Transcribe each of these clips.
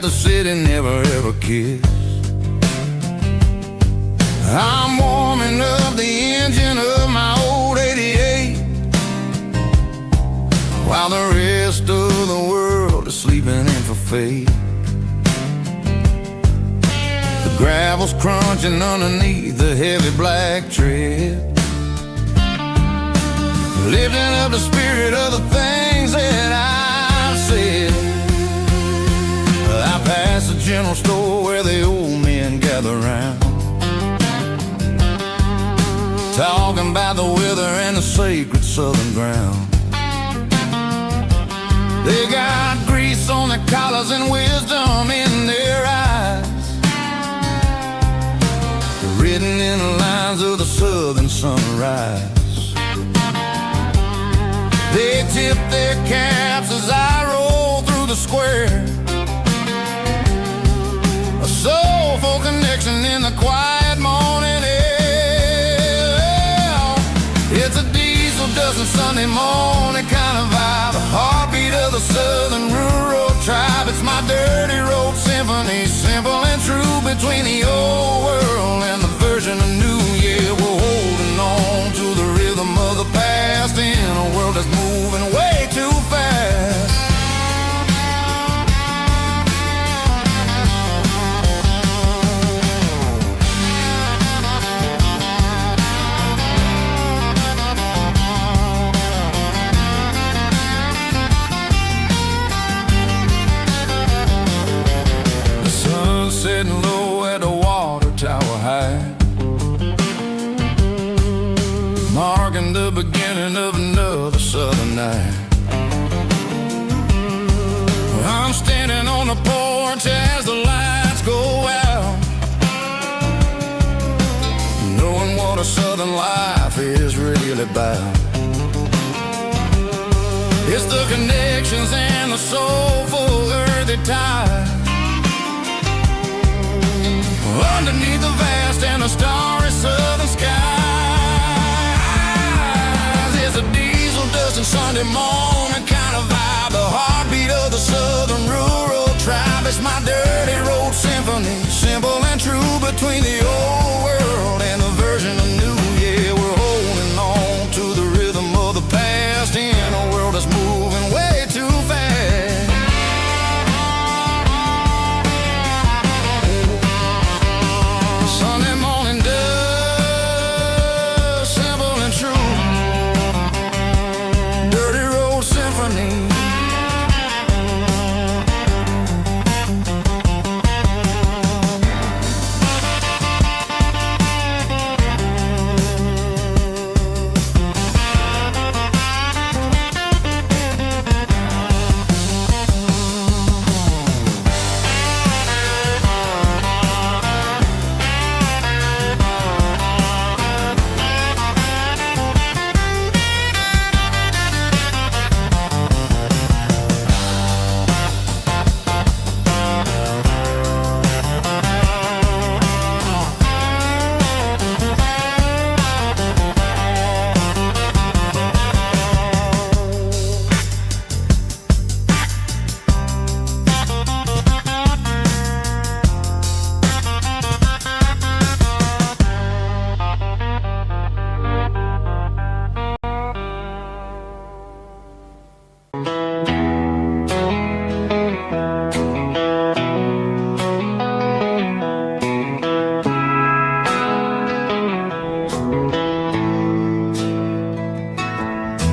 the city never ever kissed. I'm warming up the engine of my old 88, while the rest of the world is sleeping in for fate. The gravel's crunching underneath the heavy black tread, lifting up the spirit of the things that I've said. I pass the general store where the old men gather round, talking about the weather and the sacred southern ground. They got grease on their collars and wisdom in their eyes, written in the lines of the southern sunrise. They tip their caps as I roll through the square, a soulful connection in the quiet morning air. It's a diesel dozen Sunday morning kind of vibe, the heartbeat of the southern rural tribe. It's my dirty road symphony, simple and true, between the old world and the version of new. Yeah, we're holding on to the rhythm of the past in a world that's moving way too fast. Sitting low at the water tower high, marking the beginning of another southern night. I'm standing on the porch as the lights go out, knowing what a southern life is really about. It's the connections and the soulful earthy ties, underneath the vast and the starry southern skies. It's a diesel dusting Sunday morning kind of vibe, the heartbeat of the southern rural tribe. It's my dirty road symphony, simple and true, between the old world and the version of new. Yeah, we're holding on to the rhythm of the past in a world that's moving way too fast. Sunday morning dust, simple and true, dirty road symphony.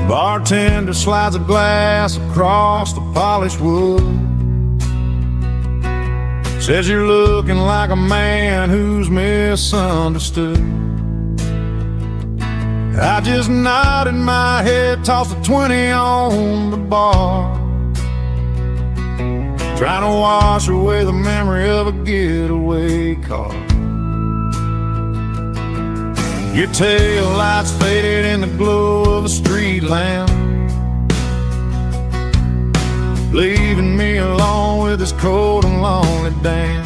Bartender slides a glass across the polished wood, says you're looking like a man who's misunderstood. I just nodded my head, tossed a 20 on the bar, trying to wash away the memory of a getaway car. Your tail lights faded in the glow of a street lamp, leaving me alone with this cold and lonely damn.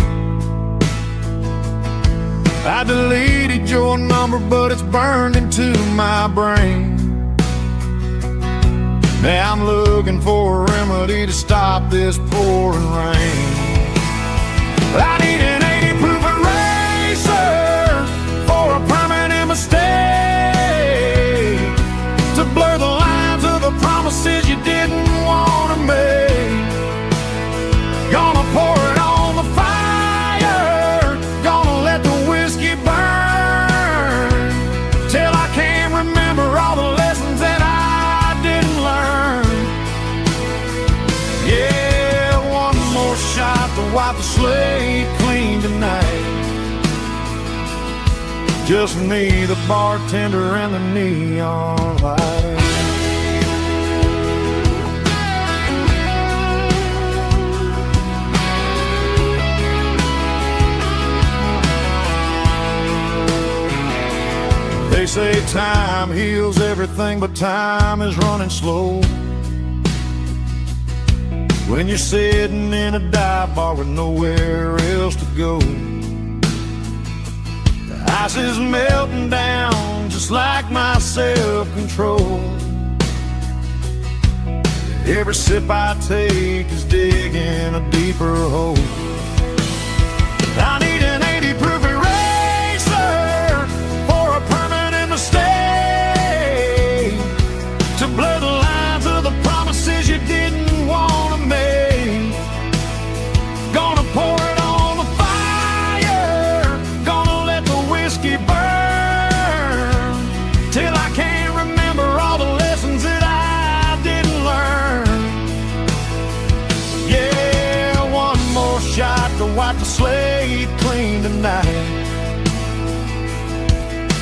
I deleted your number, but it's burned into my brain. Now I'm looking for a remedy to stop this pouring rain. to wipe the slate clean tonight. Just me, the bartender, and the neon light. They say time heals everything, but time is running slow. When you're sitting in a dive bar with nowhere else to go, the ice is melting down just like my self-control. Every sip I take is digging a deeper hole. I need an 80 proof eraser for a permanent mistake, to blur the lines of the promises you didn't want to make. Gonna pour it on the fire, gonna let the whiskey burn, till I can't remember all the lessons that I didn't learn. Yeah, one more shot to wipe the slate clean tonight.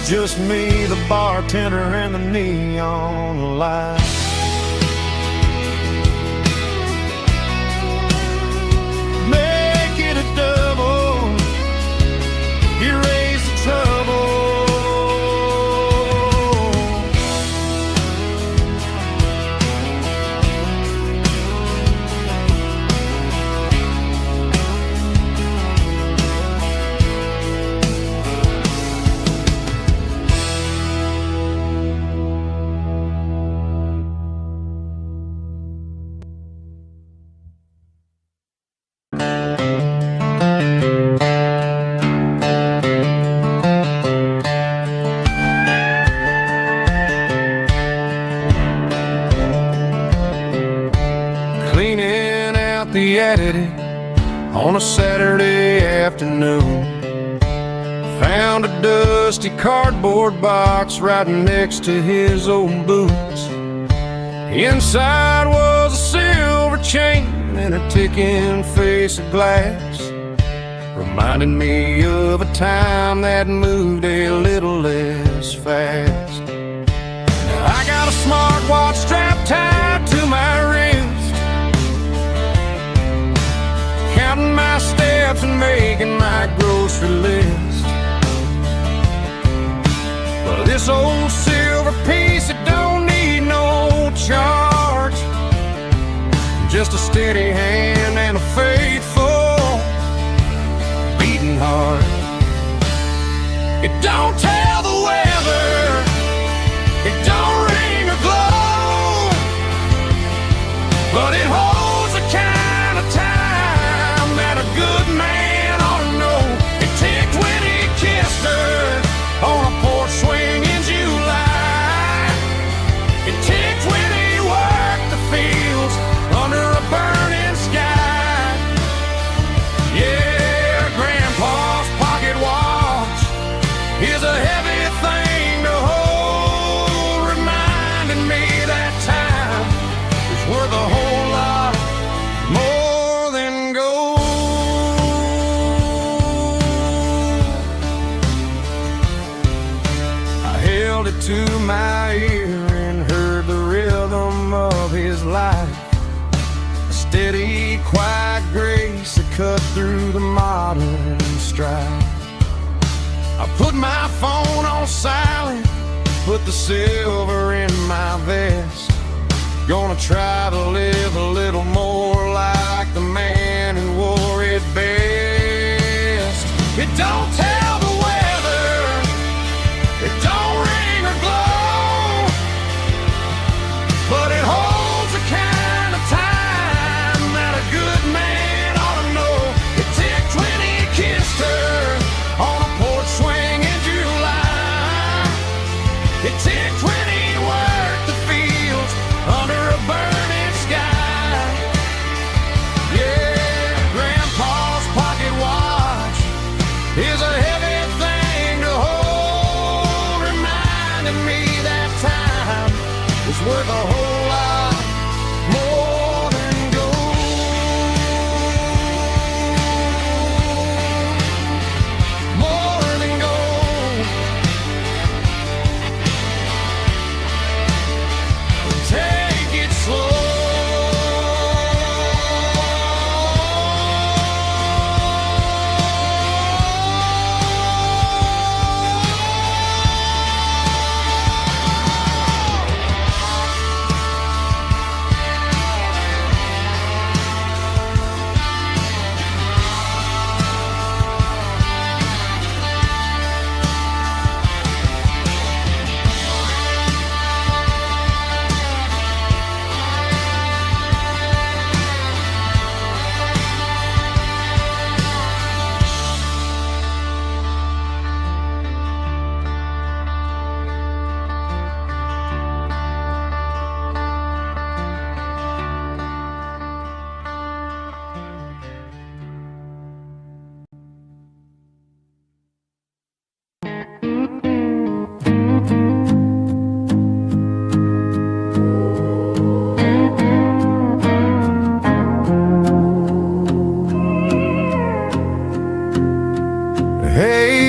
Just me, the bartender, and the neon light. Make it a double, erase the trouble. Cleaning out the attic on a Saturday afternoon, found a dusty cardboard box right next to his old boots. Inside was a silver chain and a ticking face of glass, reminding me of a time that moved a little less fast. Now I got a smartwatch strapped tied to my wrist, counting my steps and making my grocery list. But this old silver piece, it don't need no charge, just a steady hand and a faithful beating heart. It don't tell the weather, it don't ring or glow, but it holds the kind of time that a good man ought to know. It ticked when he kissed her on a porch swing in July. It ticked when he worked the fields under a burning sky. Yeah, Grandpa's pocket watch is a heavy thing to hold, reminding me that time is worth a whole lot more than gold. I held it to my ear and heard the rhythm of his life, a steady, quiet grace that cut through the modern strife. I put my phone on silent, put the silver in my vest, gonna try to live a little more like the man who wore it best. It don't tell the weather, it don't ring or glow, but it holds the kind of time that a good man ought to know. It ticked when he kissed her on a porch swing in July. It ticked when he worked the fields under a burning sky. Yeah, Grandpa's pocket watch is a heavy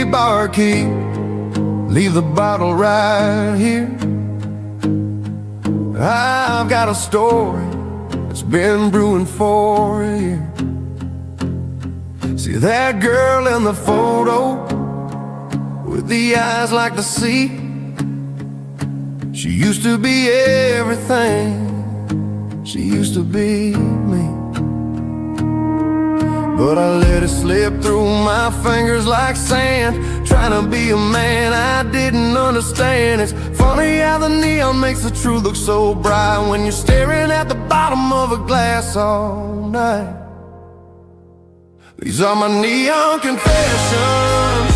barkeep, leave the bottle right here. I've got a story that's been brewing for a year. See that girl in the photo with the eyes like the sea? She used to be everything, she used to be me. But I let it slip through my fingers like sand, trying to be a man I didn't understand. It's funny how the neon makes the truth look so bright when you're staring at the bottom of a glass all night. These are my neon confessions,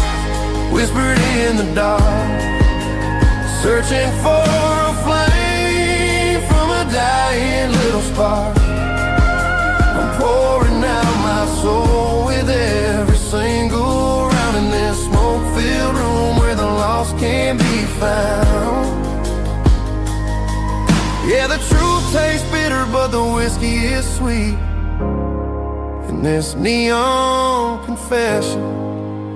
whispered in the dark, searching for a flame from a dying little spark. I'm pouring out my soul with every single round in this smoke-filled room where the lost can't be found. Yeah, the truth tastes bitter, but the whiskey is sweet. In this neon confession,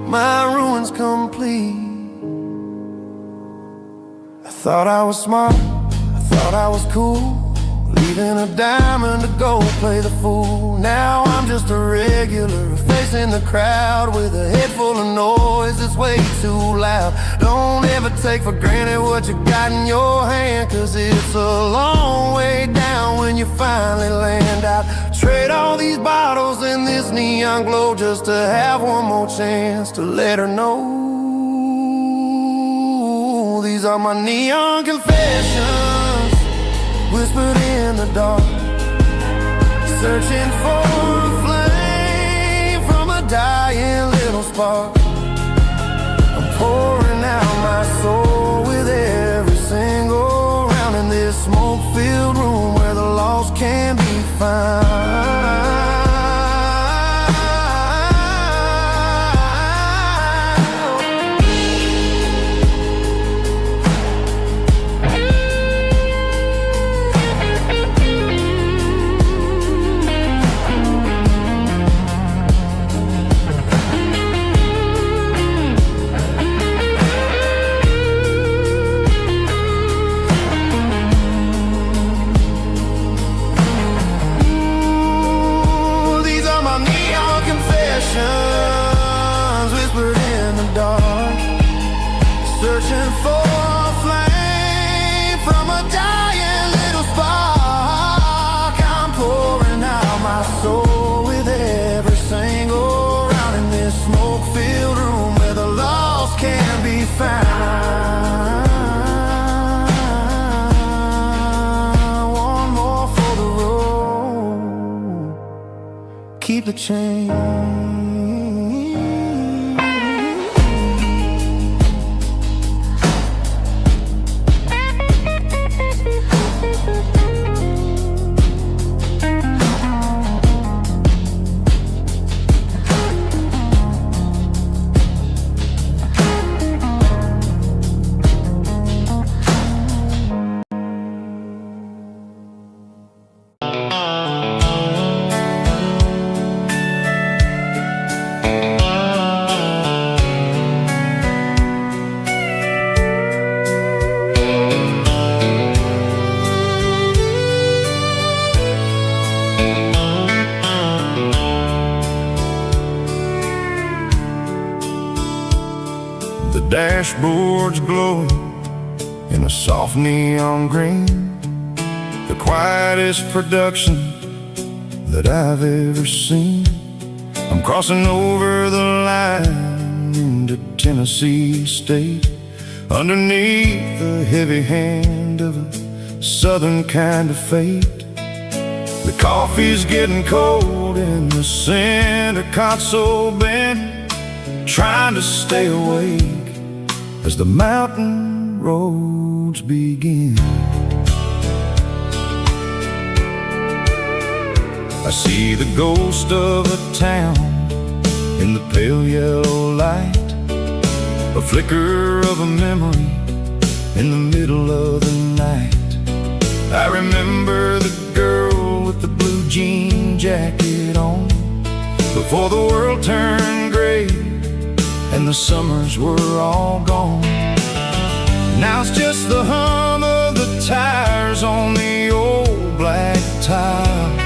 my ruin's complete. I thought I was smart, I thought I was cool, leaving a diamond to go play the fool. Now I'm just a regular, facing the crowd with a head full of noise that's way too loud. Don't ever take for granted what you got in your hand, cause it's a long way down when you finally land out. Trade all these bottles and this neon glow just to have one more chance to let her know. These are my neon confessions, whispered in the dark, searching for a flame from a dying little spark. I'm pouring out my soul with every single round in this smoke-filled room where the lost can be found. Whispered in the dark, searching for a flame from a dying little spark. I'm pouring out my soul with every single round in this smoke-filled room where the lost can be found. One more for the road, keep the change. Dashboard's glowing in a soft neon green, the quietest production that I've ever seen. I'm crossing over the line into Tennessee State, underneath the heavy hand of a southern kind of fate. The coffee's getting cold in the center console bin, trying to stay awake as the mountain roads begin. I see the ghost of a town in the pale yellow light, a flicker of a memory in the middle of the night. I remember the girl with the blue jean jacket on, before the world turned gray and and the summers were all gone. Now it's just the hum of the tires on the old black tile,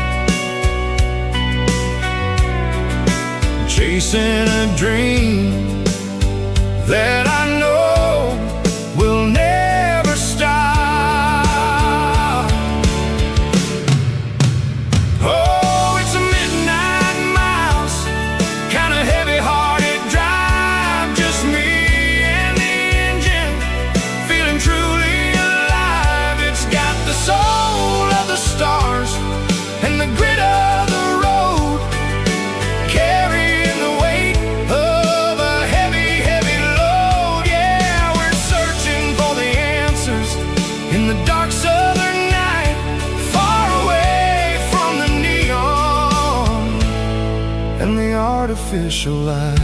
chasing a dream that I know will never stop. Oh, it's a midnight miles, kind of heavy-hearted drive, just me and the engine, feeling truly alive. It's got the soul of the stars and the grit of the road, carrying the weight of a heavy, heavy load. Yeah, we're searching for the answers in the dark southern night, far away from the neon and the artificial light.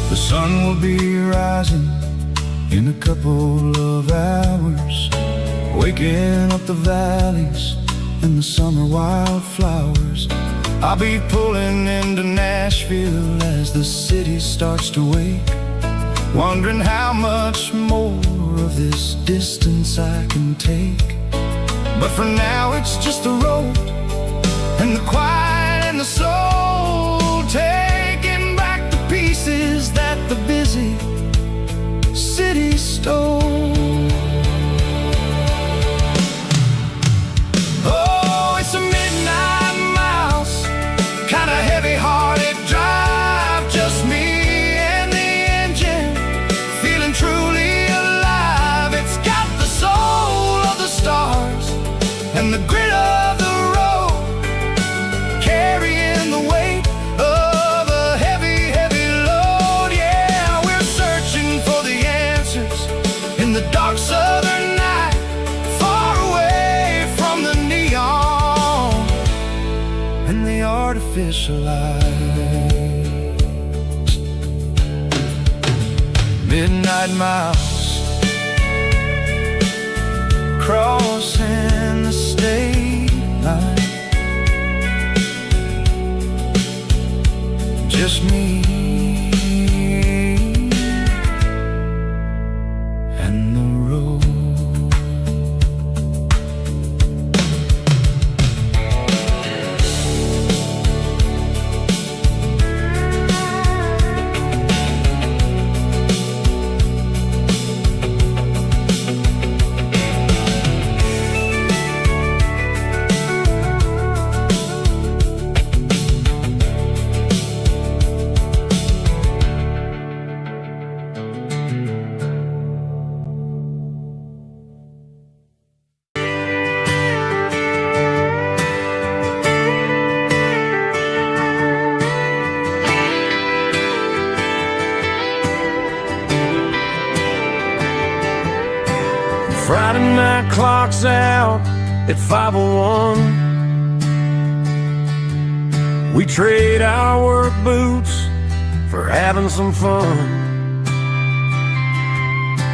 The sun will be rising in a couple of hours, waking up the valleys and the summer wildflowers. I'll be pulling into Nashville as the city starts to wake, wondering how much more of this distance I can take. But for now it's just the road and the quiet and the soul, taking back the pieces that the busy city stole. Oh, it's a midnight miles, kind of heavy-hearted drive, just me and the engine, feeling truly alive. It's got the soul of the stars and the grit of the road, carrying the weight of a heavy, heavy load. Yeah, we're searching for the answers in the dark southern night, far away from the neon and the artificial light. Midnight miles, crossing the state line, just me and the road. Friday night clock's out at 5:01. We trade our work boots for having some fun.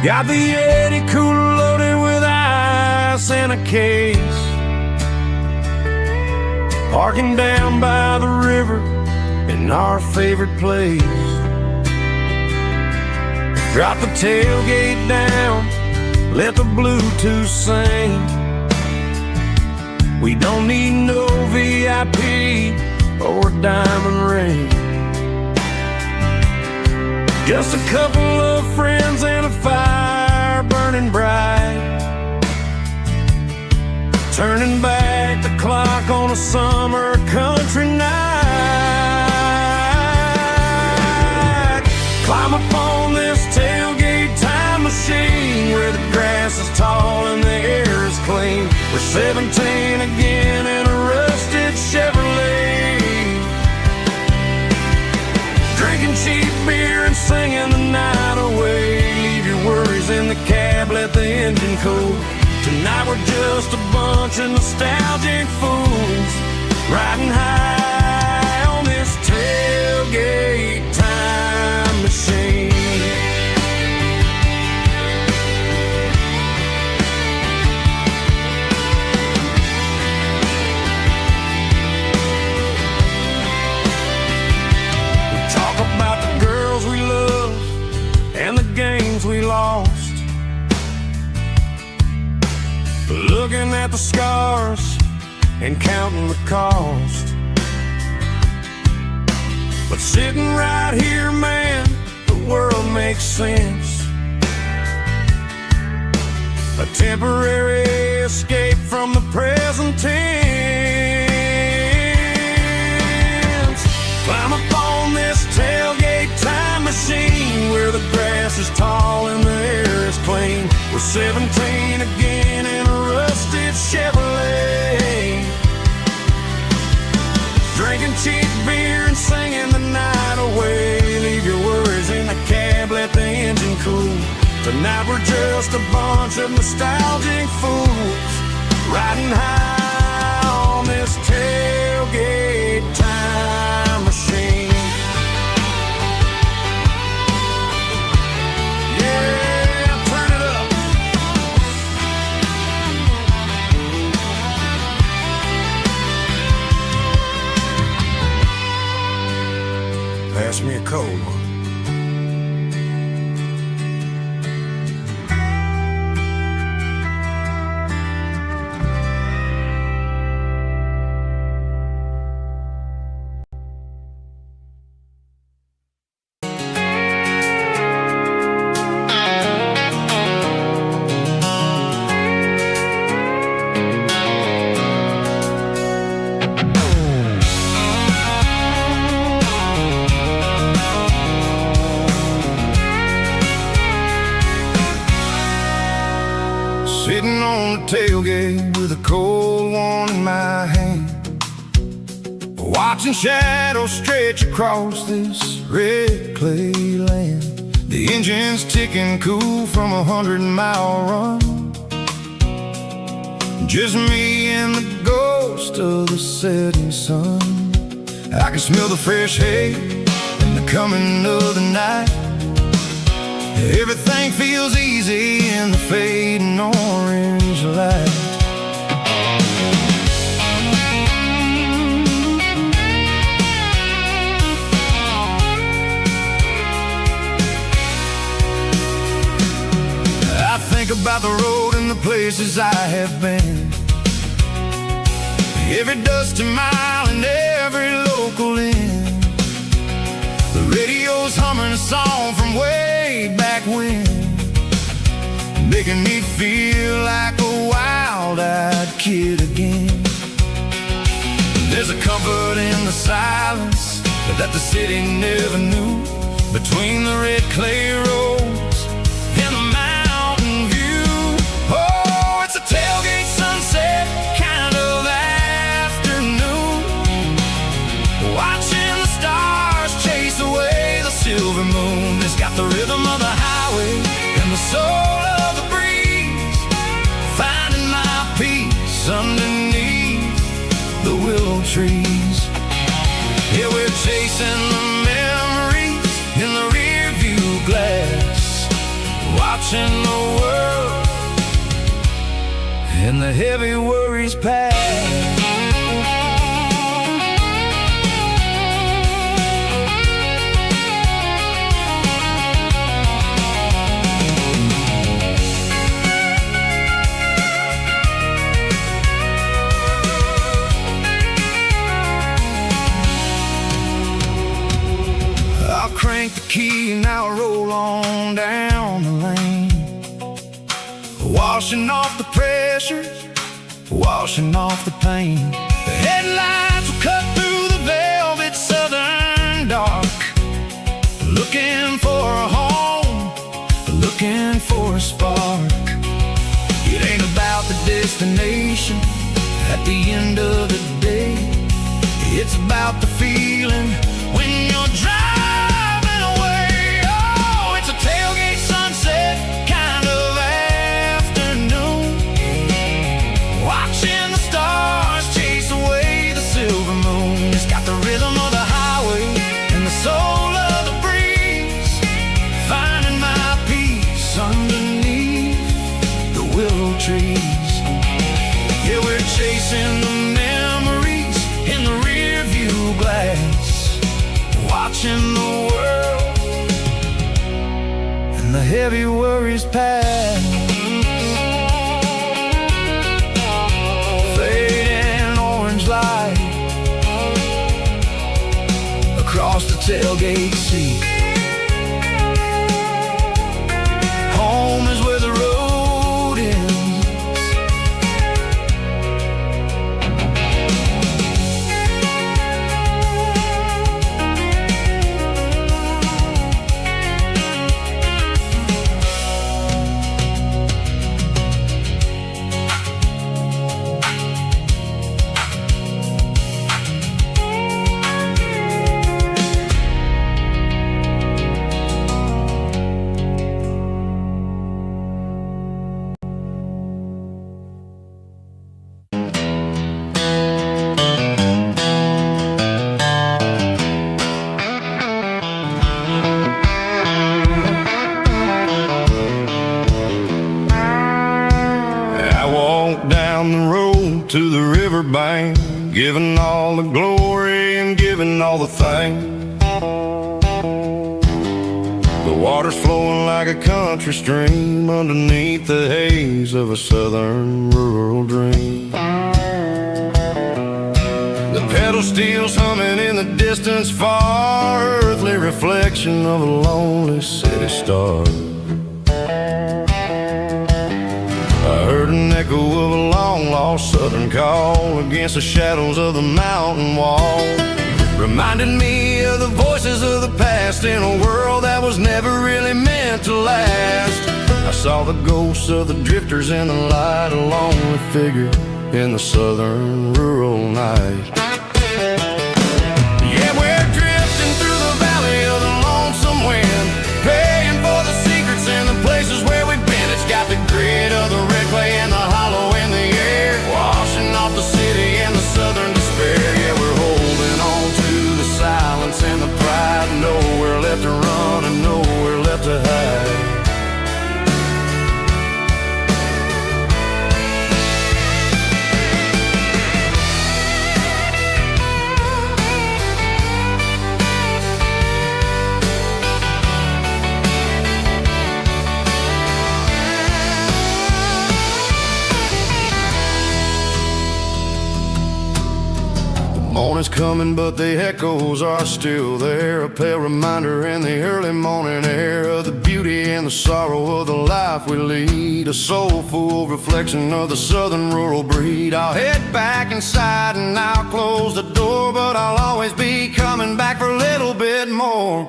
Got the Yeti cooler loaded with ice and a case, parking down by the river in our favorite place. Drop the tailgate down, let the Bluetooth sing. We don't need no VIP or diamond ring, just a couple of friends and a fire burning bright, turning back the clock on a summer country night. Climb up on this tailgate time machine where the grass is tall and the air is clean. We're 17 again in a rusted Chevrolet, drinking cheap beer and singing the night away. Leave your worries in the cab, let the engine cool. Tonight we're just a bunch of nostalgic fools riding high on this tailgate time machine. We talk about the girls we love and the games we lost, looking at the scars and counting the cost. But sitting right here, man, the world makes sense. A temporary escape from the present tense. Climb up on this tailgate time machine where the grass is tall and the air is clean. We're 17 again in a rusted Chevrolet, drinking cheap beer and singing the night away. Leave your worries in the cab, let the engine cool. Tonight we're just a bunch of nostalgic fools riding high on this tailgate time machine. Yeah, turn it up. Pass me a cold one. Sitting on the tailgate with a cold one in my hand, watching shadows stretch across this red clay land. The engine's ticking cool from 100-mile run. Just me and the ghost of the setting sun. I can smell the fresh hay and the coming of the night. Everything feels easy in the fading orange light. I think about the road and the places I have been, every dusty mile and every local inn. The radio's humming a song from way back when, making me feel like a wild-eyed kid again. There's a comfort in the silence that the city never knew, between the red clay roads and the mountain view. Oh, it's a tailgate sunset kind of afternoon, watching the stars chase away the silver moon. It's got the rhythm of the highway and the soul of the breeze, finding my peace underneath the willow trees. Yeah, we're chasing the memories in the rear view glass, watching the world and the heavy worries pass. Crank the key and now I roll on down the lane, washing off the pressure, washing off the pain. The headlights will cut through the velvet southern dark, looking for a home, looking for a spark. It ain't about the destination at the end of the day, it's about the feeling when you're driving. Tailgate sunset kind of afternoon, trees. Yeah, we're chasing the memories in the rear view glass, watching the world and the heavy worries pass. Fading orange light across the tailgate seat. Home is where the road ends. Down the road to the riverbank, giving all the glory and giving all the thanks. The water's flowing like a country stream underneath the haze of a southern rural dream. The pedal steel's humming in the distance far, earthly reflection of a lonely city star. I heard an echo of a long-lost southern call against the shadows of the mountain wall, reminded me of the voices of the past in a world that was never really meant to last. I saw the ghosts of the drifters in the light, a lonely figure in the southern rural night. Yeah, we're drifting through the valley of the lonesome wind, paying for the secrets and the places where we've been. It's got the grit of the red clay and the hollow in the air, washing off the city and the southern despair. Yeah, we're holding on to the silence and the pride, nowhere left to run and nowhere left to hide. Morning's coming, but the echoes are still there, a pale reminder in the early morning air of the beauty and the sorrow of the life we lead, a soulful reflection of the southern rural breed. I'll head back inside and I'll close the door, but I'll always be coming back for a little bit more.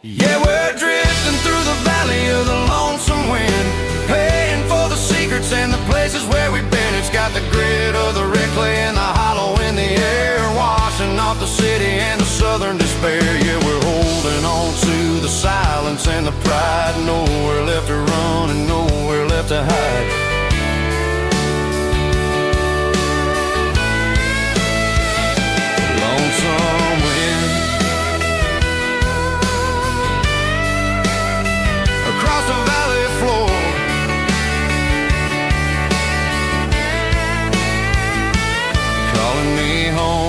Yeah, we're drifting through the valley of the lonesome wind, paying for the secrets and the places where we've been. It's got the grit of the red clay and the hollow in the air, washing off the city and the southern despair. Yeah, we're holding on to the silence and the pride, nowhere left to run and nowhere left to hide. Lonesome wind across the valley floor, calling me home.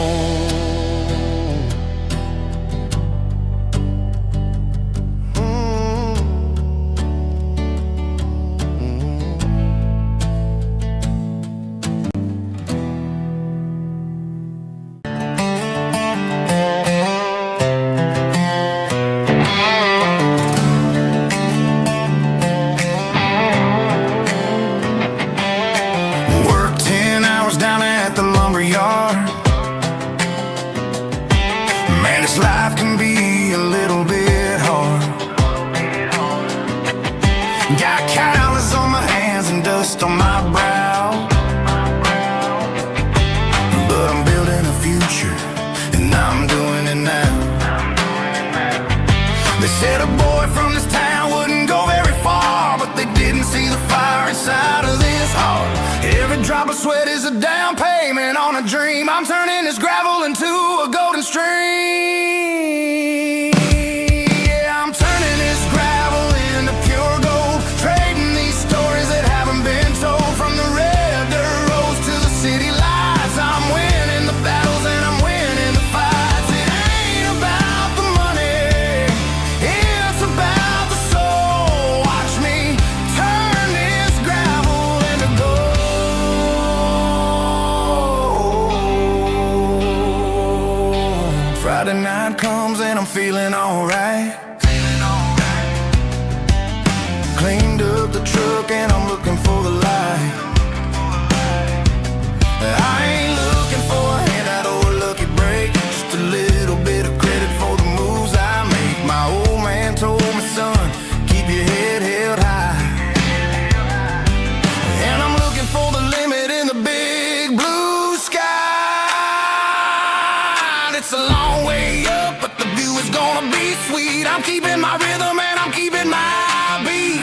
Life can be a little bit hard. Got calluses on my hands and dust on my brow, but I'm building a future and I'm doing it now. They said a boy from this town wouldn't go very far, but they didn't see the fire inside of this heart. Every drop of sweat is a down payment on a dream. I'm turning this gravel into a golden stream. Yeah, I'm turning this gravel into pure gold, trading these stories that haven't been told feeling alright. Cleaned up the truck and I'm looking for the light. I ain't looking for a handout or a lucky break, just a little bit of credit for the moves I make. My old man told me, son, keep your head held high. And I'm looking for the limit in the big blue sky. It's a long way up, but the view is gonna be sweet. I'm keeping my rhythm and I'm keeping my beat.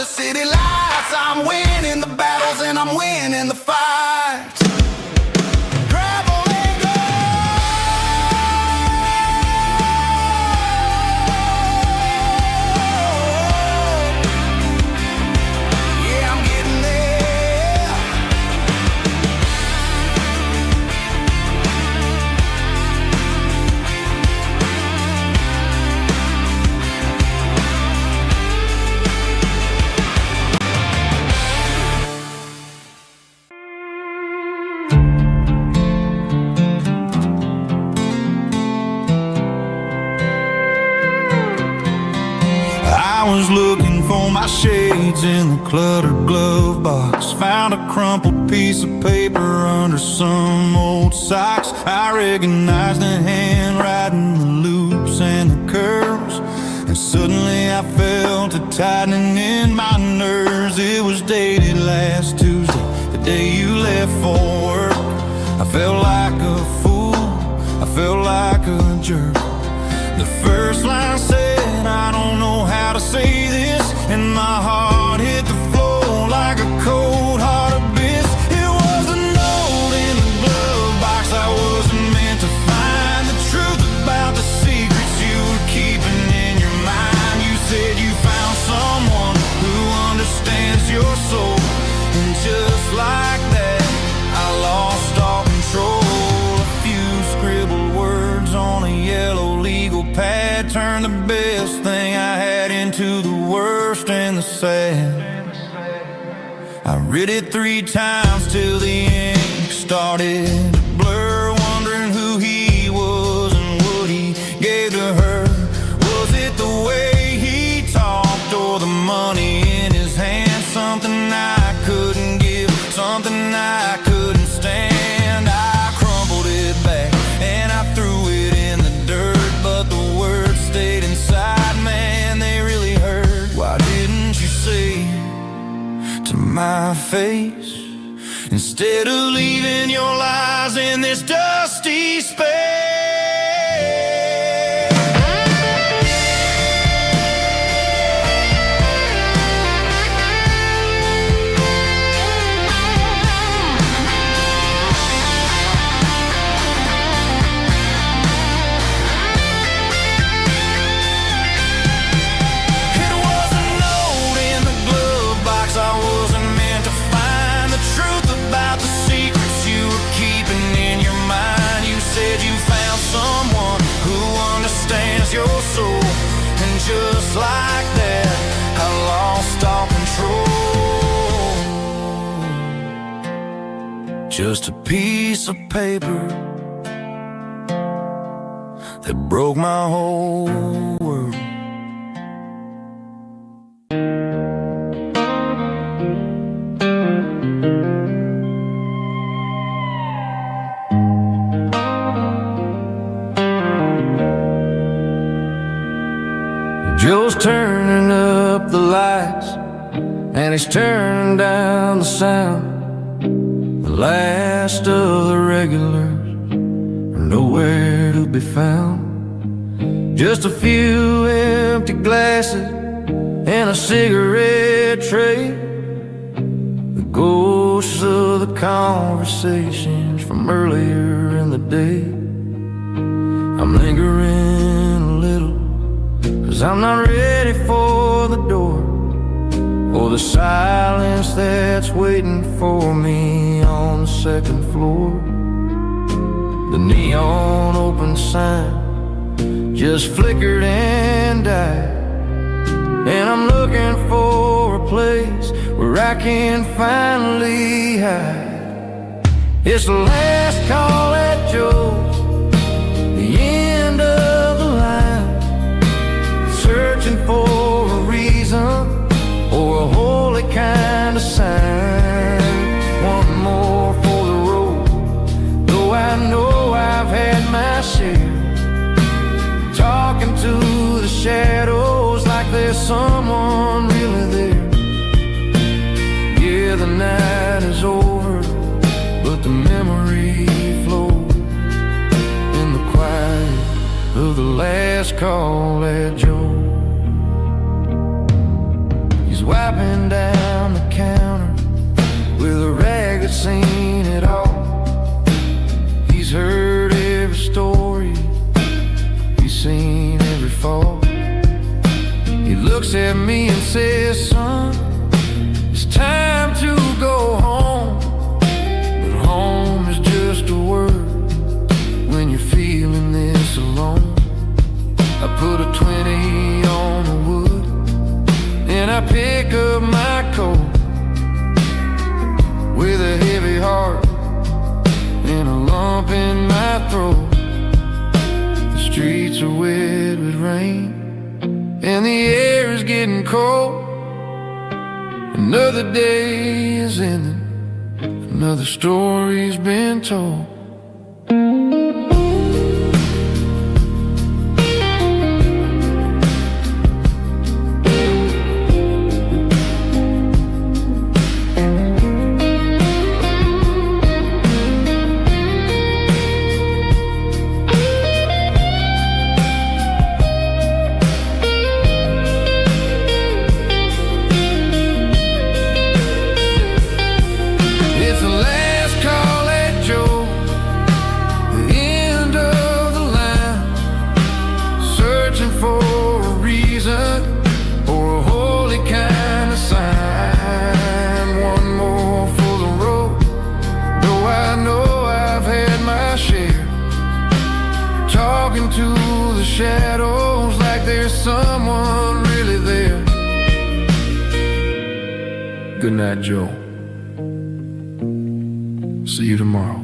City lights, I'm winning the battles and I'm winning the fights. Gravel and gold. Yeah, I'm getting there. I was looking for my shades in the cluttered glove box. Found a crumpled piece of paper under some old socks. I recognized the handwriting, the loops and the curves, and suddenly I felt a tightening in my nerves. It was dated last Tuesday, the day you left for work. I felt like a fool, I felt like a jerk. The first line said, I don't know how to say this, and my heart hit the floor like a cold heart abyss. It was a note in the glove box I wasn't meant to find. The truth about the secrets you were keeping in your mind. You said you found someone who understands your soul, and just like that, I lost all control. A few scribbled words on a yellow legal pad turned the best thing I had into the worst and the sad. I read it 3 times till the ink started to blur, wondering who he was and what he gave to her. Was it the way he talked or the money in his hand? Something I couldn't give, something I couldn't stand. I crumpled it back and I threw it in the dirt, but the words stayed inside, man, they really hurt. Why didn't you say to my face, instead of leaving your lies in this dusty space? Your soul, and just like that, I lost all control. Just a piece of paper that broke my whole world. Joe's turning up the lights and he's turning down the sound. The last of the regulars are nowhere to be found. Just a few empty glasses and a cigarette tray, the ghosts of the conversations from earlier in the day. I'm lingering a little, 'cause I'm not ready for the door, or the silence that's waiting for me on the second floor. The neon open sign just flickered and died, and I'm looking for a place where I can finally hide. It's the last call at Joe's, the end of the line, searching for a reason or a holy kind of sign. One more for the road, though I know I've had my share, talking to the shadows like there's someone really there. Yeah, the night is over, but the memory flows in the quiet of the last call at Joe. He's wiping down the counter with a rag that's seen it all. He's heard every story, he's seen every fall. He looks at me and says, son, it's time to go home. But home is just a word when you're feeling this alone. I put a 20 on the wood and I pick up my coat with a heavy heart and a lump in my throat. The streets are wet with rain and the air is getting cold. Another day is ending, another story's been told. Shadows like there's someone really there. Good night, Joe. See you tomorrow.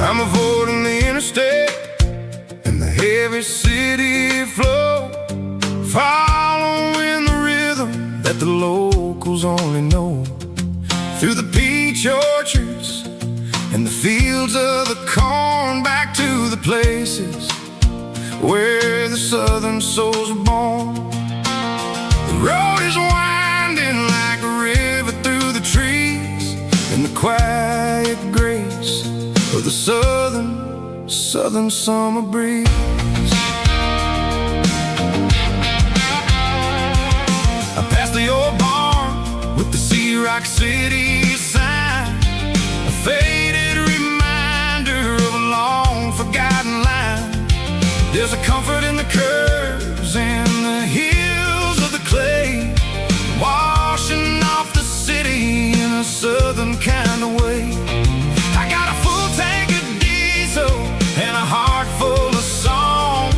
I'm avoiding the interstate and the heavy city flow, following the rhythm that the locals only know. Through the peach orchards and the fields of the corn, back to the places where the southern souls are born. The road is winding like a river through the trees, and the quiet grace of the southern summer breeze. I passed the old barn with the Sea Rock City sign, a faded reminder of a long forgotten line. There's a comfort in the curves and the hills of the clay, washing off the city in a southern kind of way. I got a full tank of diesel and a heart full of song,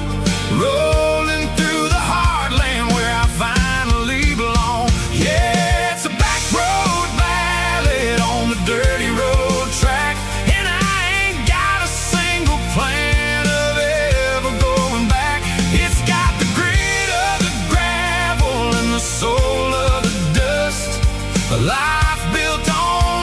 rolling through the heartland where I finally belong. Yeah, it's a back road ballad on the dirty road track, and I ain't got a single plan of ever going back. It's got the grit of the gravel and the soul of the dust, a life built on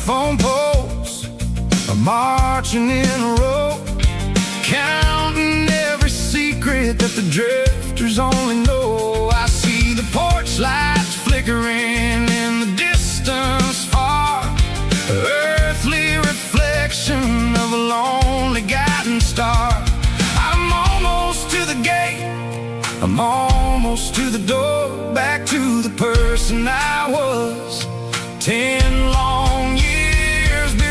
telephone poles are marching in a row, counting every secret that the drifters only know. I see the porch lights flickering in the distance far, earthly reflection of a lonely guiding star. I'm almost to the gate, I'm almost to the door, back to the person I was 10 long years before.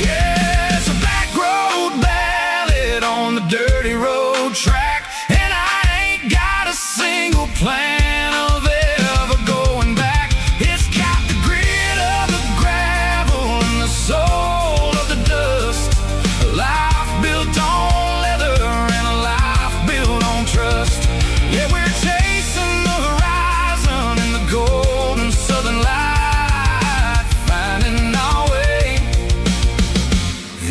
Yeah, it's a back road ballad on the dirty road track, and I ain't got a single plan of ever going back. It's got the grit of the gravel and the soul of the dust, a life built on leather and a life built on trust. Yeah, we're chasing the horizon in the golden southern light, finding our way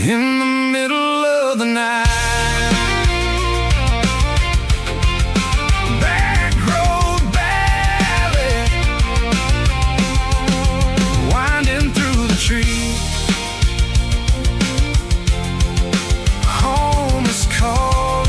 in the middle of the night. Back road ballad, winding through the trees. Home is calling.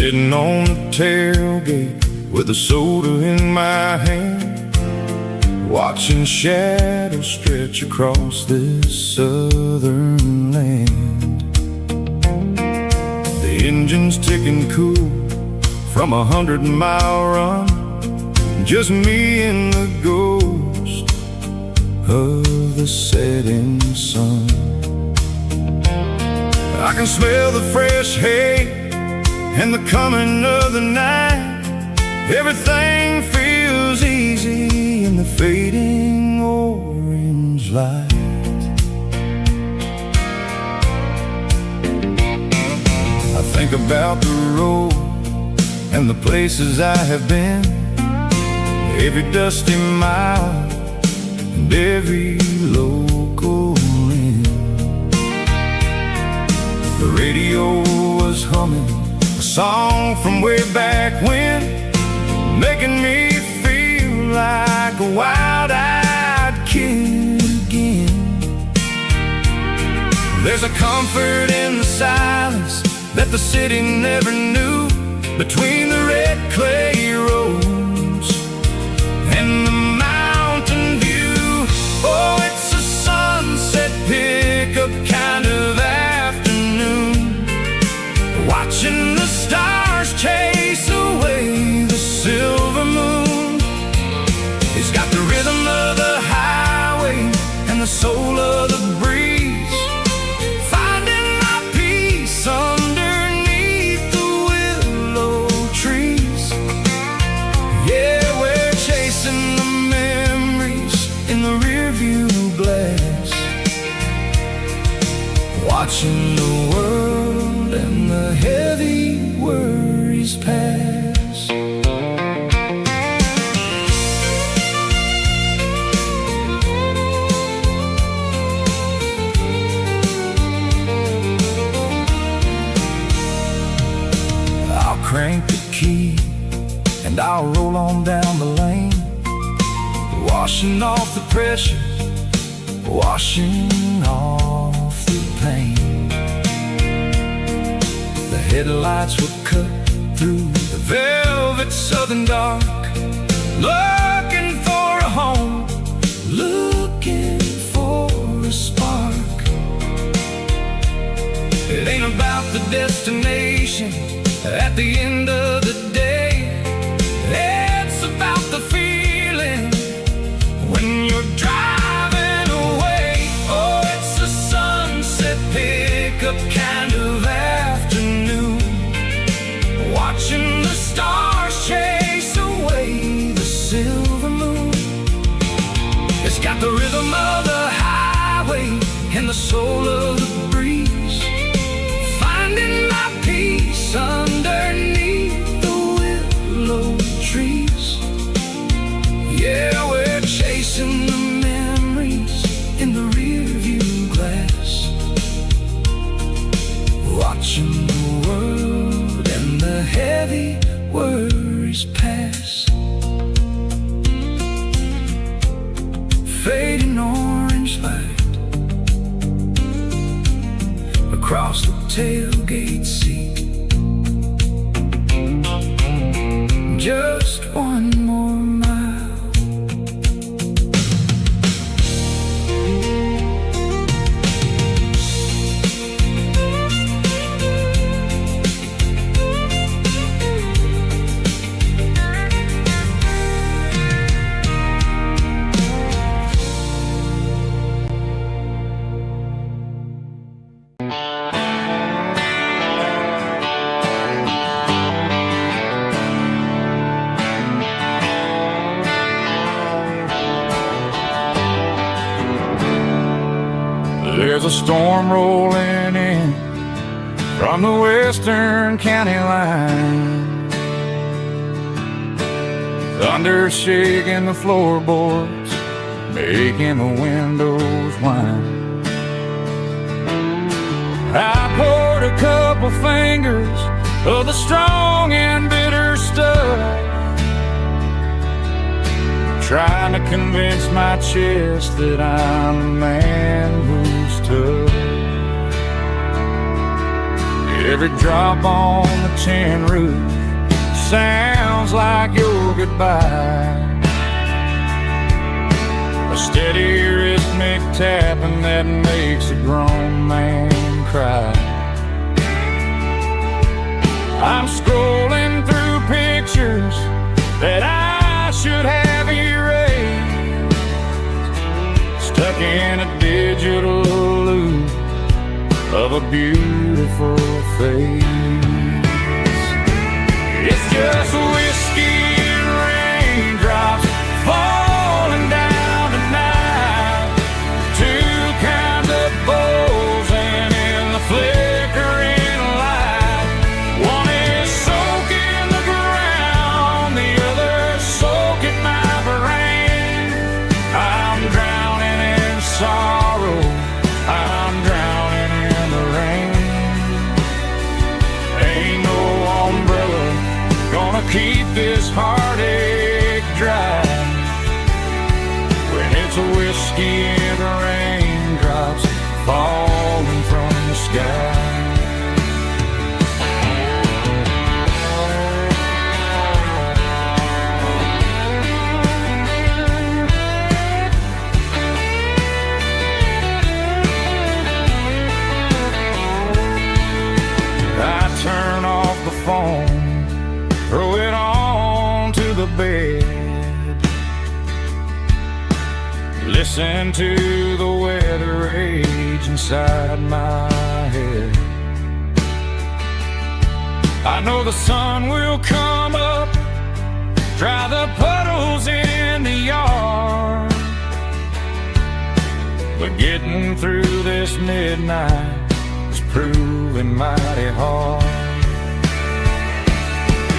Sitting on the tailgate with a soda in my hand, watching shadows stretch across this southern land. The engine's ticking cool from 100-mile run, just me and the ghost of the setting sun. I can smell the fresh hay and the coming of the night. Everything feels easy in the fading orange light. I think about the road and the places I have been, every dusty mile and every local inn. The radio was humming a song from way back when, making me feel like a wild-eyed kid again. There's a comfort in the silence that the city never knew, between the red clay roads and the mountain view. Oh, it's a sunset pickup kind of afternoon, watching the stars chase away the silver moon. It's got the rhythm of the highway and the soul of the breeze, finding my peace underneath the willow trees. Yeah, we're chasing the memories in the rearview glass, watching the world and the heavy worries pass. I'll crank the key and I'll roll on down the lane, washing off the pressure, washing off the pain. The headlights will cut through the velvet southern dark, looking for a home, looking for a spark. It ain't about the destination at the end of the day, it's about the worries pass. Fading orange light across the tailgate seat. Just one more mile. There's a storm rolling in from the western county line. Thunder shaking the floorboards, making the windows whine. I poured a couple fingers of the strong and bitter stuff, trying to convince my chest that I'm the man who's tough. Every drop on the tin roof sounds like your goodbye, a steady rhythmic tapping that makes a grown man cry. I'm scrolling through pictures that I should have erased, stuck in a digital loop of a beautiful face. It's just whiskey and raindrops falling down tonight, two kinds of bowls and in the flickering light. One is soaking the ground, the other soaking my brain. I'm drowning in sorrow, I'm drowning in the rain. Ain't no umbrella gonna keep this heartache dry when it's a whiskey and the raindrops falling from the sky. I turn off the phone, throw it on to the bed, listen to the weather rage inside my head. I know the sun will come up, dry the puddles in the yard, but getting through this midnight is proving mighty hard.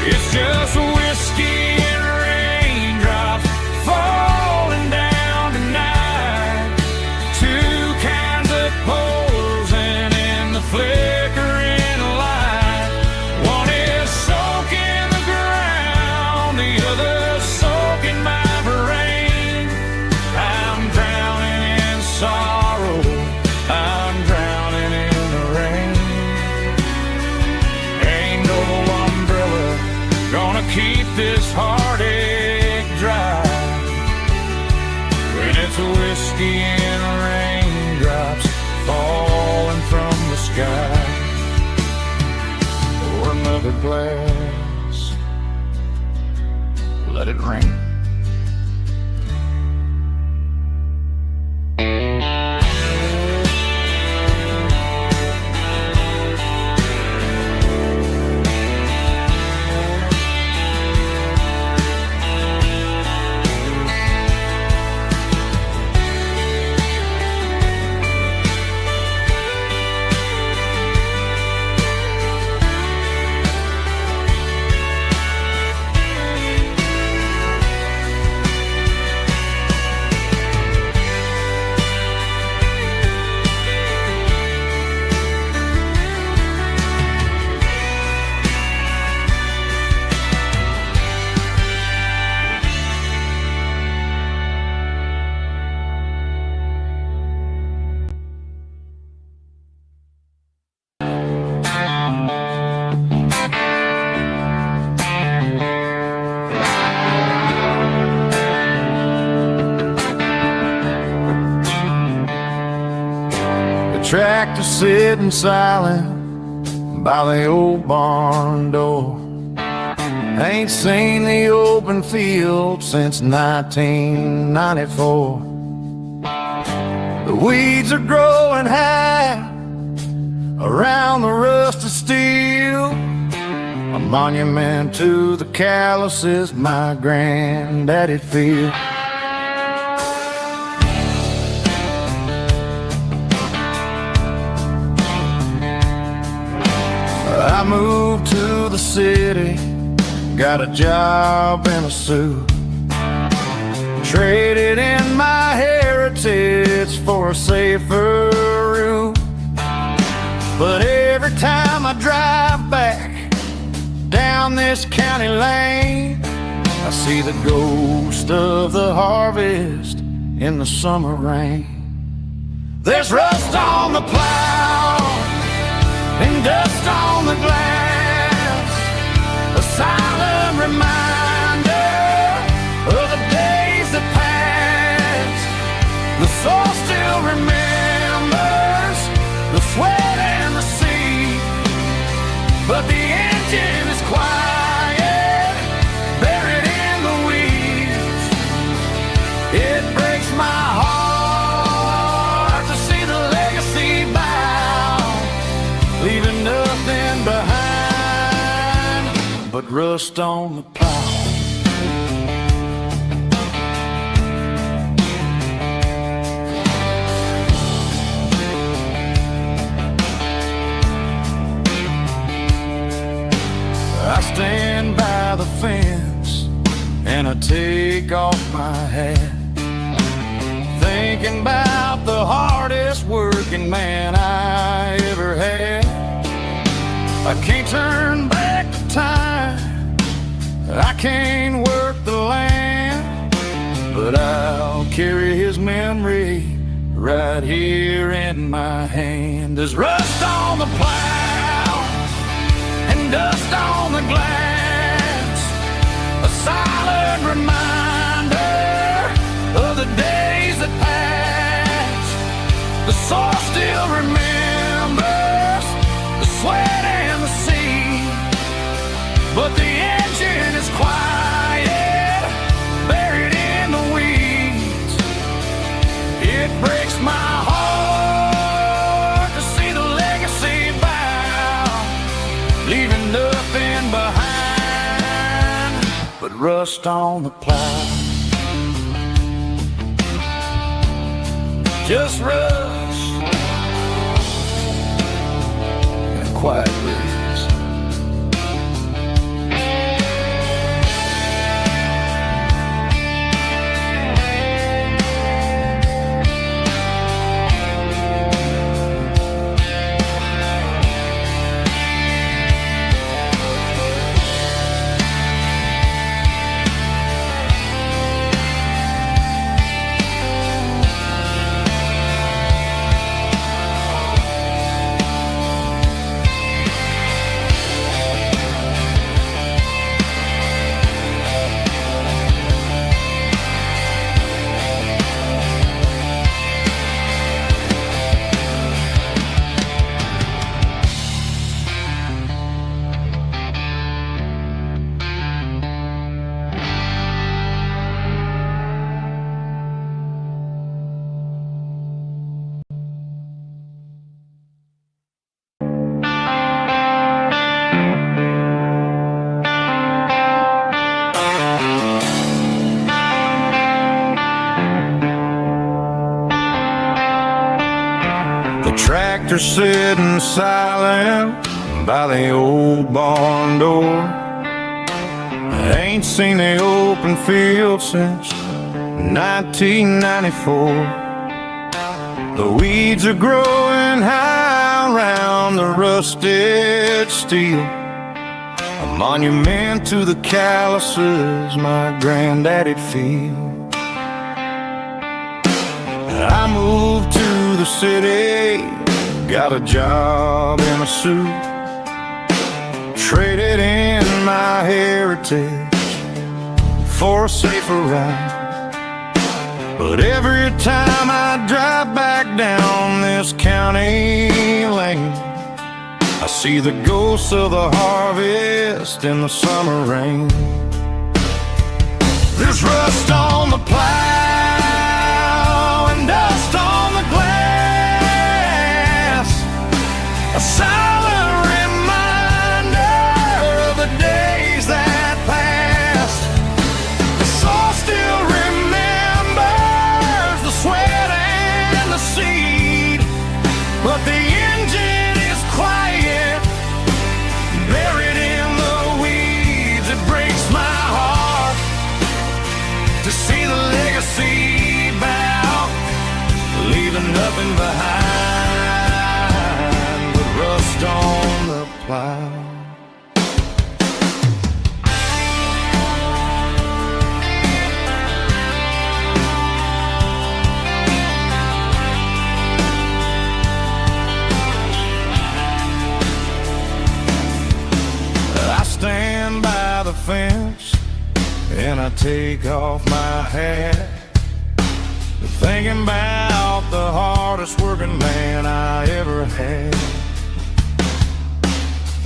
It's just whiskey and raindrops falling down tonight, two kinds of poles and in the flickering light. One is soaking the ground, the other soaking my brain. I'm drowning in sorrow, I'm drowning in the rain. Ain't no umbrella gonna keep this heartache dry when it's a whiskey and raindrops falling from the sky. Pour another glass, let it rain. tractor sitting silent by the old barn door. Ain't seen the open field since 1994. The weeds are growing high around the rusted steel, a monument to the calluses my granddaddy feel. I moved to the city, got a job in a suit, traded in my heritage for a safer route. But every time I drive back down this county lane, I see the ghost of the harvest in the summer rain. There's rust on the plow and dust on the glass, a silent reminder of the days that passed. The soul still remembers the sweat and the sea, but the engine is quiet, buried in the weeds. It breaks my heart to see the legacy bow, leaving nothing behind but rust on the plow. I stand by the fence and I take off my hat, thinking about the hardest working man I ever had. I can't turn back the time, I can't work the land, but I'll carry his memory right here in my hand. There's rust on the plow and dust on the glass, a silent reminder of the days that passed. The soul still remembers the sweat and the sea, but the engine is quiet, buried in the weeds. It breaks my heart to see the legacy bow, leaving nothing behind but rust on the plow. Just rust and a quiet breeze. Tractor sitting silent by the old barn door. I ain't seen the open field since 1994. The weeds are growing high around the rusted steel, a monument to the calluses my granddaddy'd feel. I moved to the city, got a job in a suit, traded in my heritage for a safer ride. But every time I drive back back down this county lane, I see the ghosts of the harvest in the summer rain. There's rust on the plow and dust on the glass, a silent reminder of the days that passed. The soul still remembers the sweat and the seed, but the engine is quiet, buried in the weeds. It breaks my heart to see the legacy bow, leaving nothing behind but rust on the plow. I stand by the fence and I take off my hat, thinking about the hardest working man I ever had.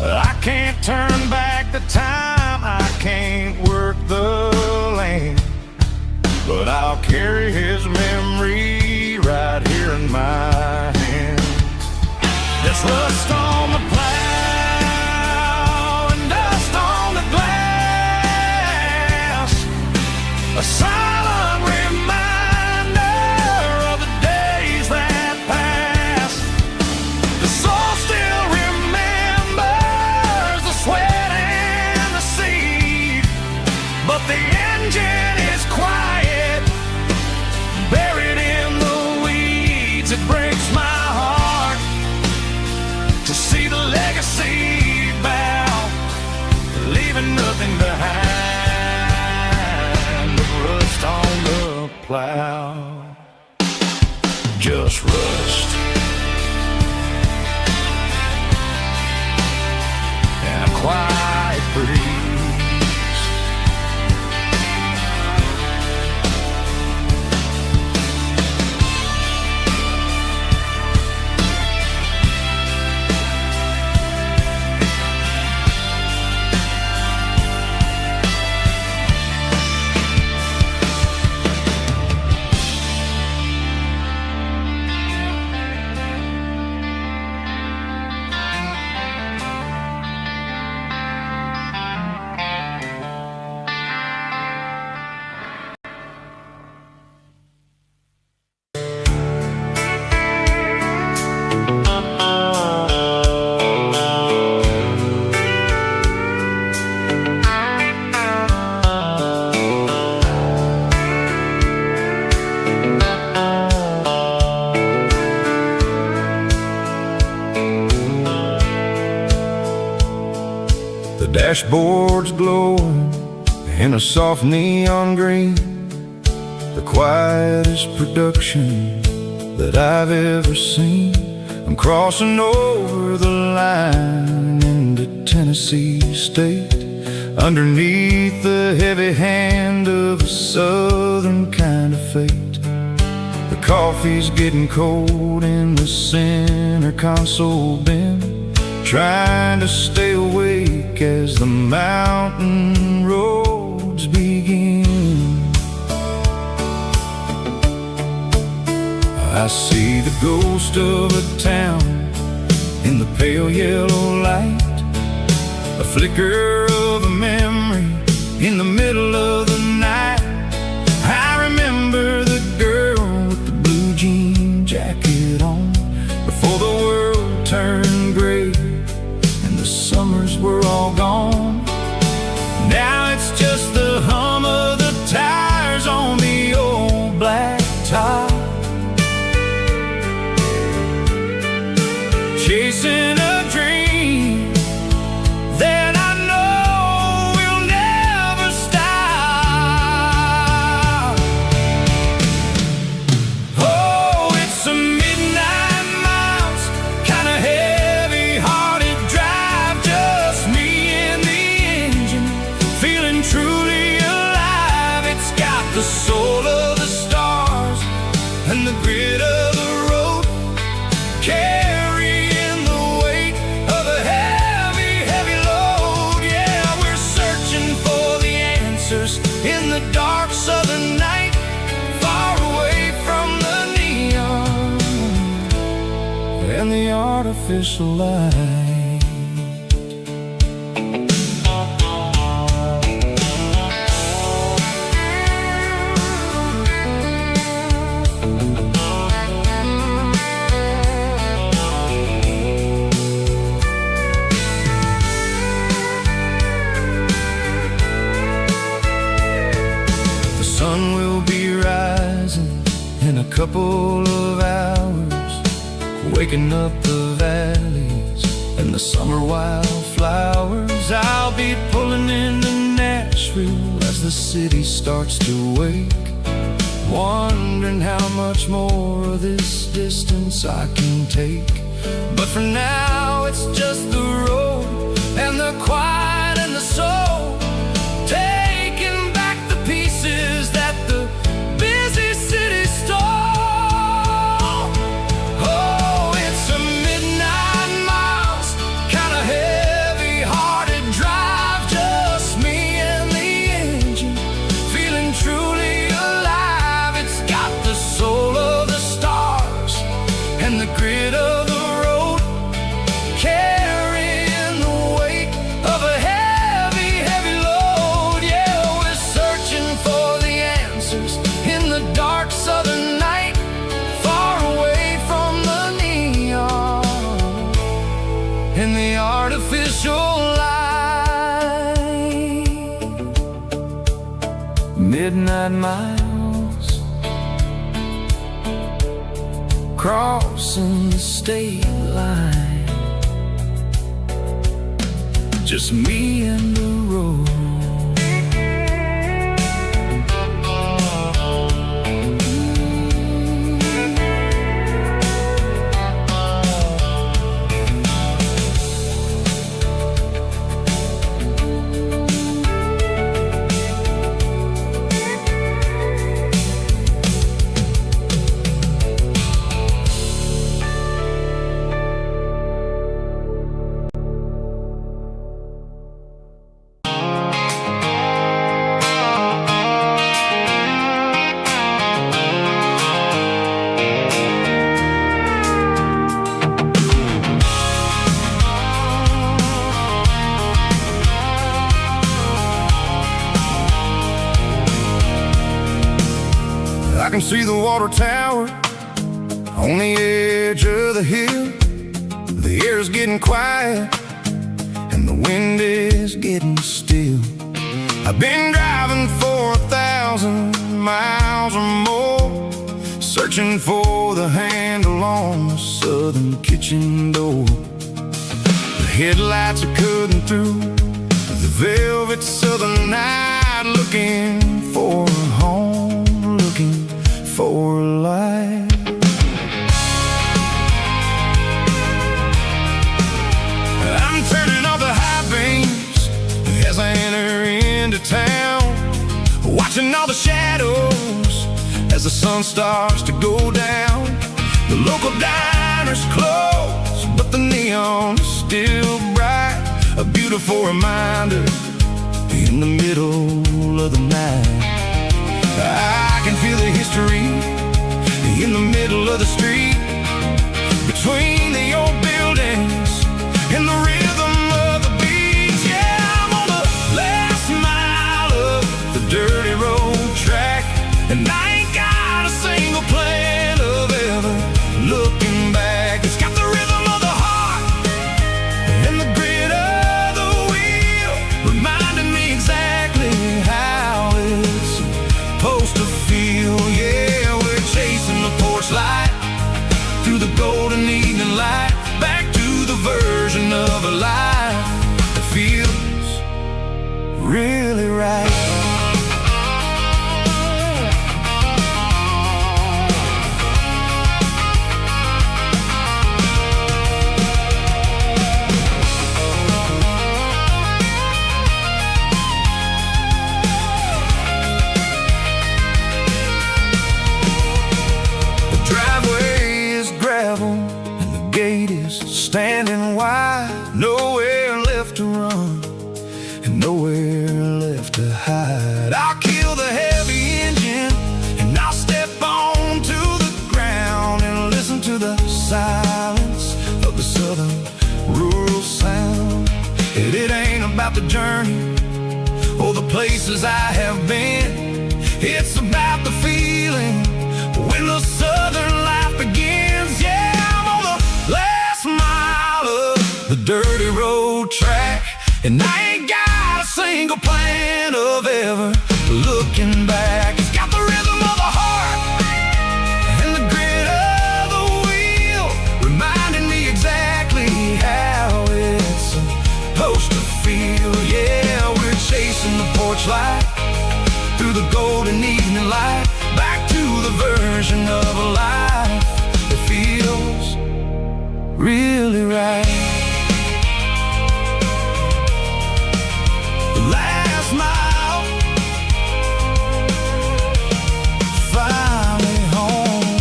I can't turn back the time, I can't work the land, but I'll carry his memory right here in my hand. There's rust on the plow and dust on the glass, a silent reminder of the days that passed. The soul still remembers the sweat and the seed, but the engine is quiet, buried in the weeds. It breaks my heart to see the legacy bow, leaving nothing behind but rust on the plow. Just rust and a quiet breeze. The dashboard's glowing in a soft neon green, the quietest production that I've ever seen. I'm crossing over the line into Tennessee State, underneath the heavy hand of a southern kind of fate. The coffee's getting cold in the center console bin, trying to stay awake as the mountain roads begin. I see the ghost of a town in the pale yellow light, a flicker of a memory in the middle of the night. I remember the girl with the blue jean jacket on, before the world turned gray and the summers were all gone. Now it's just the hum of the tires on the old black top, chasing a dream that I know will never stop. Oh, it's a midnight miles, kinda heavy artificial light. Sun will be rising in a couple of hours, waking up the valleys and the summer wildflowers. I'll be pulling into Nashville as the city starts to wake, wondering how much more of this distance I can take. But for now it's just the road and the quiet and the soul, taking back the pieces that the busy city stole. Oh, it's a midnight miles, kinda heavy-hearted drive, just me and the engine, feeling truly alive. It's got the soul of the stars and the grit of the road, carrying the weight of a heavy, heavy load. Yeah, we're searching for the answers in the dark southern night, far away from the neon and the artificial light. Midnight miles, crossing the state line, just me and the road. I can see the water tower on the edge of the hill. The air is getting quiet and the wind is getting still. I've been driving for 1,000 miles or more, searching for the handle on the southern kitchen door. The headlights are cutting through the velvet southern night, looking for a home, looking for a light. I'm turning off the high beams as I enter into town, watching all the shadows as the sun starts to go down. The local diner's closed, but the neon is still bright, a beautiful reminder in the middle of the night. I can feel the history in the middle of the street, between the old buildings and the rhythm of the beat. Yeah, I'm on the last mile of the dirty road track, and I ain't got a single plan of ever looking back. It's got the rhythm of the heart and the grit of the wheel, reminding me exactly how it's supposed to feel. Yeah, we're chasing the porch light through the golden evening light, back to the version of a life that feels really right. Standing wide, nowhere left to run and nowhere left to hide. I'll kill the heavy engine and I'll step onto the ground and listen to the silence of the southern journey, oh, the places I have been. It's about the feeling when the southern life begins. Yeah, I'm on the last mile of the dirty road track, and I ain't got a single plan of ever looking back. It's got the rhythm of the heart and the grit of the wheel, reminding me exactly how it's supposed to feel. Yeah, we're chasing the porch light through the golden evening light, back to the version of a life that feels really right. The last mile, finally home.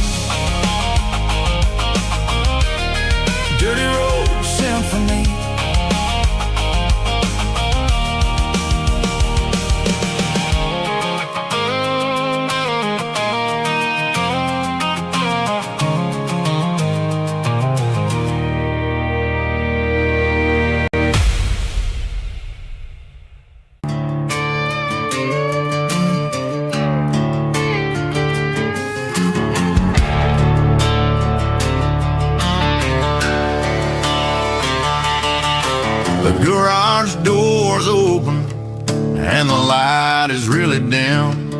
Dirty Road Symphony. The garage door's open and the light is really dim.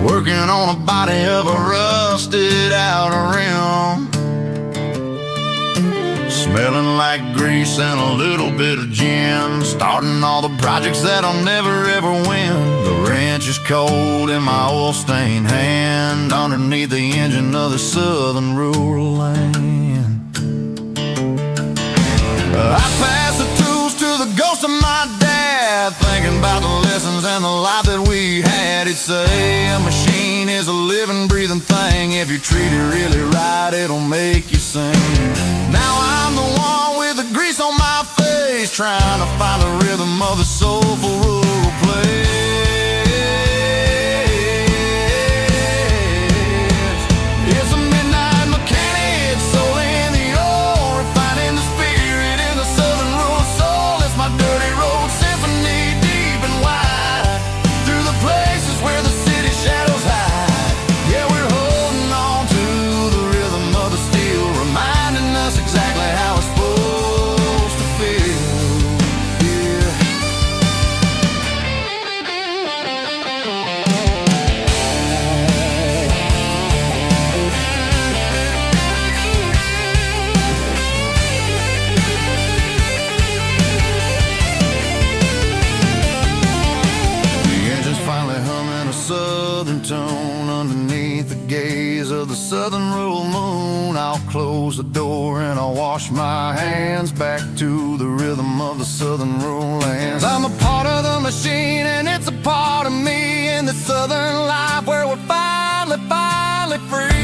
Working on a body of a rusted out rim, smelling like grease and a little bit of gin. Starting all the projects that I'll never ever win. The wrench is cold in my oil-stained hand, underneath the engine of the southern rural land. I pass the tools to the ghost of my dad, thinking about the lessons and the life that we had. He'd say a machine is a living, breathing thing. If you treat it really right, it'll make you sing. Now I'm the one with the grease on my face, trying to find the rhythm of the soulful rural place. It's a midnight mechanic, soul in the ore, refining the spirit in the southern rural soul. It's my dirty road symphony, deep and wide, through the places where the city shadows hide. Yeah, we're holding on to the rhythm of the steel, reminding us exactly how it's supposed to feel. Yeah. The engine's finally humming a southern tone underneath the gaze of the southern rural moon. I'll close the door and I'll wash my hands, back to the rhythm of the southern rural lands. I'm a part of the machine and it's a part of me, in the southern life where we're finally free.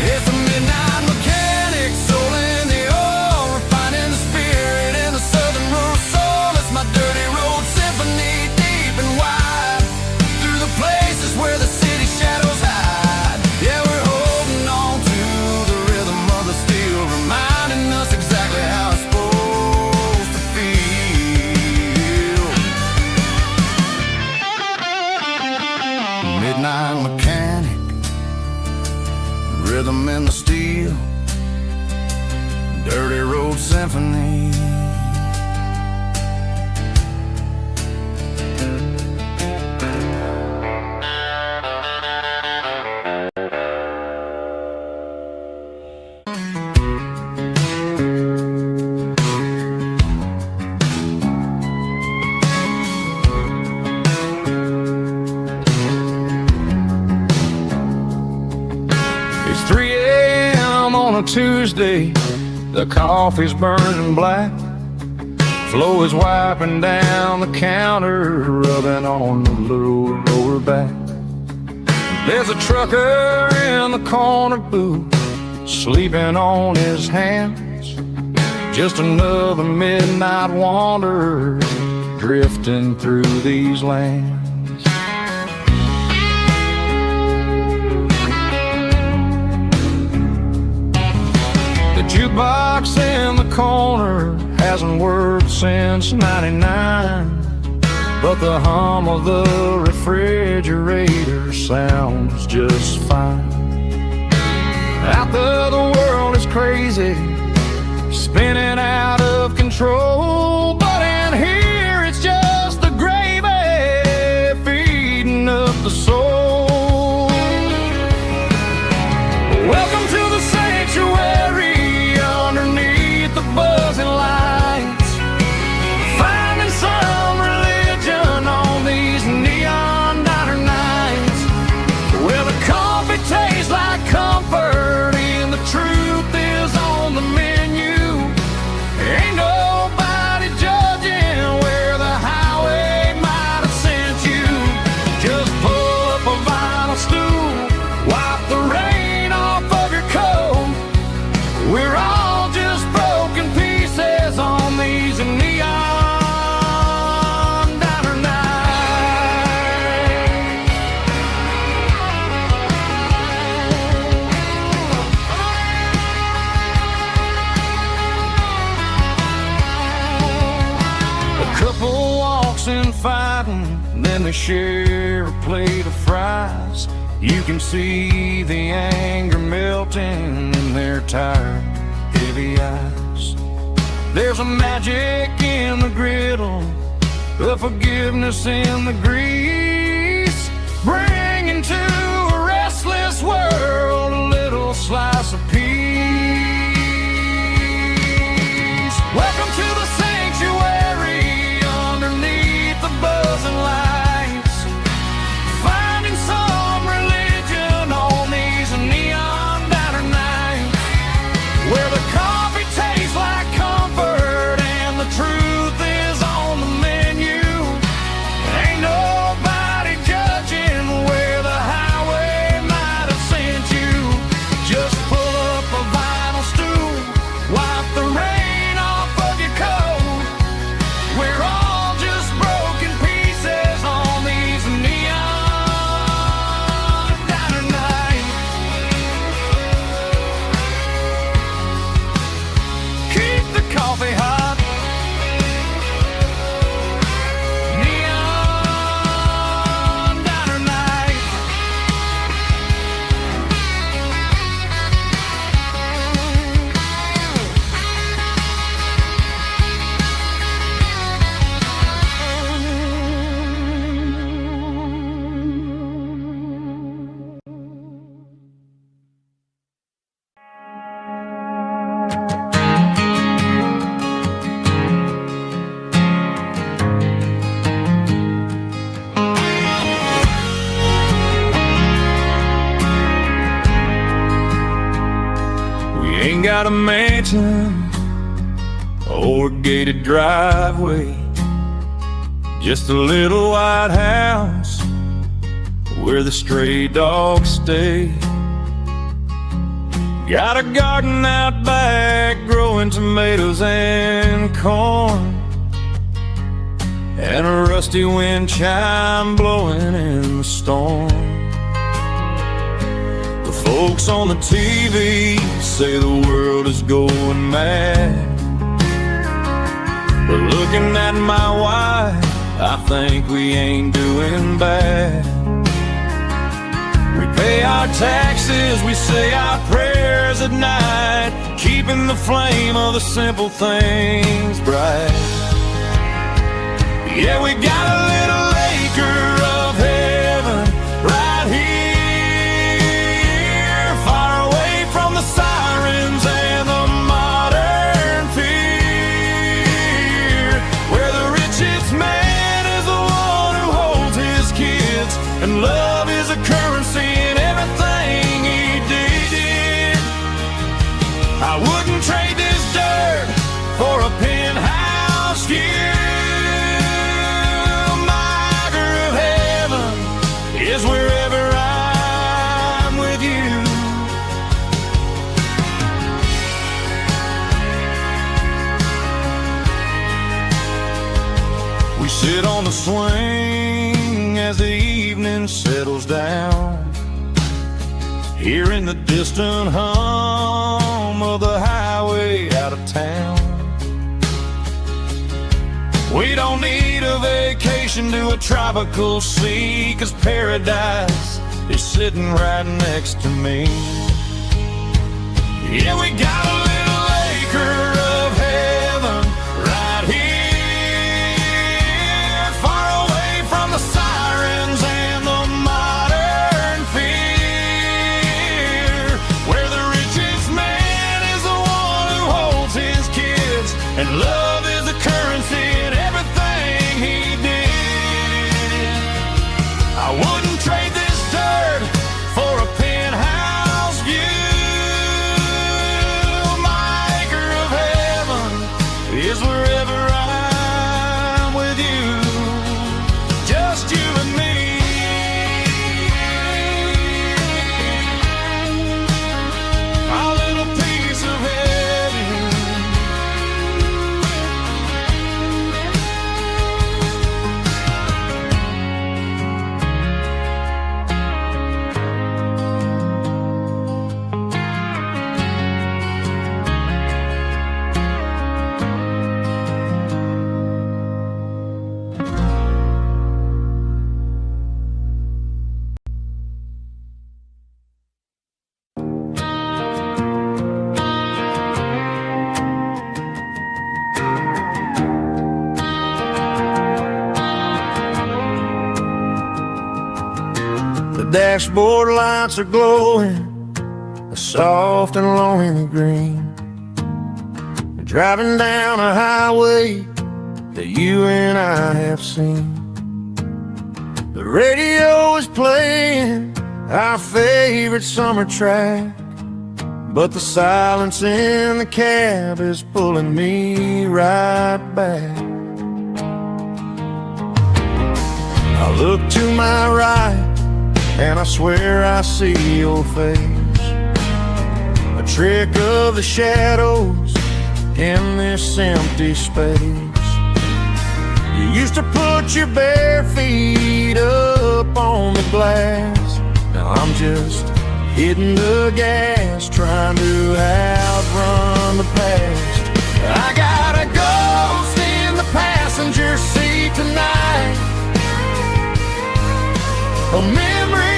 It's a midnight mechanic, soul in the ore, refining the spirit in the southern rural soul. It's my dirty road symphony, deep and wide, through the places where the city shadows hide. Yeah, we're holding on to the rhythm of the steel, reminding us exactly how it's supposed to feel. Midnight mechanic, rhythm in the steel, dirty road symphony. It's 3 a.m. on a Tuesday, the coffee's burning black. Flo is wiping down the counter, rubbing on the little lower back. There's a trucker in the corner booth, sleeping on his hands. Just another midnight wanderer, drifting through these lands. The jukebox in the corner hasn't worked since '99, but the hum of the refrigerator sounds just fine. Out there the world is crazy, spinning out of control, but in here it's just the gravy feeding up the soul. Welcome to the sanctuary underneath the buzzing lights, finding some religion on these neon diner nights, where the coffee tastes like comfort and the truth is on the menu. Ain't nobody judging where the highway might have sent you. Just pull up a vinyl stool, wipe the rain off of your coat. We're all just broken pieces on these neon diner nights. A couple walks in fighting, then they share a plate of fries. You can see the anger melting in their tired, heavy eyes. There's a magic in the griddle, a forgiveness in the grease, bringing to a restless world a little slice of peace. Welcome to the sanctuary underneath the buzzing lights, finding some religion on these neon diner nights, where the coffee tastes like comfort and the truth is on the menu. Ain't nobody judging where the highway might have sent you. Just pull up a vinyl stool, wipe the rain off of your coat. We're all just broken pieces on these neon diner nights. Keep the coffee hot. Neon diner night. We ain't got a mansion or a gated driveway, just a little white house where the stray dogs stay. Got a garden out back growing tomatoes and corn, and a rusty wind chime blowing in the storm. The folks on the TV say the world is going mad, but looking at my wife, I think we ain't doing bad. We pay our taxes, we say our prayers at night, keeping the flame of the simple things bright. Yeah, we got a little acre of heaven right here, far away from the sirens and the modern fear, where the richest man is the one who holds his kids, and love is a currency in everything he did. I wouldn't trade this dirt for a penthouse view. Is wherever I'm with you. We sit on the swing as the evening settles down, hearing the distant hum of the highway town. We don't need a vacation to a tropical sea, 'cause paradise is sitting right next to me. Yeah, we got a little acre of heaven right here, far away from the sirens and the modern fear, where the richest man is the one who holds his kids, and love is the currency in everything he did. I wouldn't trade this dirt for a penthouse view. My acre of heaven is wherever I'm with you, just you and me. Our little piece of heaven. The dashboard lights are glowing, a soft and lonely green. Driving down a highway that you and I have seen. The radio is playing our favorite summer track, but the silence in the cab is pulling me right back. I look to my right, and I swear I see your face, a trick of the shadows in this empty space. You used to put your bare feet up on the glass. Now I'm just hitting the gas, trying to outrun the past. I got a ghost in the passenger seat tonight, a memory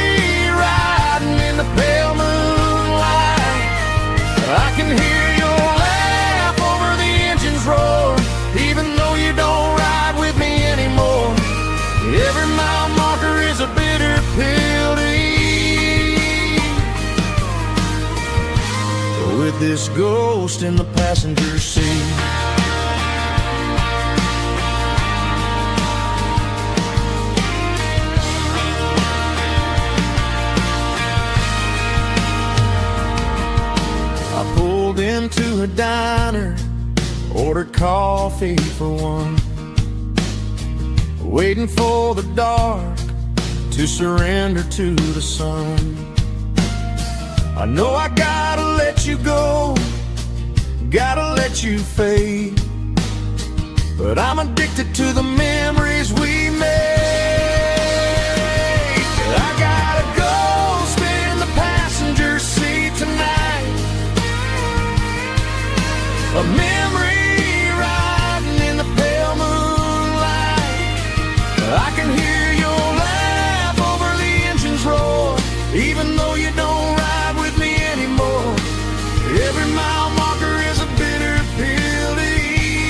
riding in the pale moonlight. I can hear your laugh over the engine's roar, even though you don't ride with me anymore. Every mile marker is a bitter pill to eat. With this ghost in the passenger seat, into a diner, ordered coffee for one, waiting for the dark to surrender to the sun. I know I gotta let you go, gotta let you fade, but I'm addicted to the memories we made. I got a ghost in the passenger seat tonight, a memory riding in the pale moonlight. I can hear your laugh over the engine's roar, even though you don't ride with me anymore. Every mile marker is a bitter pill to eat.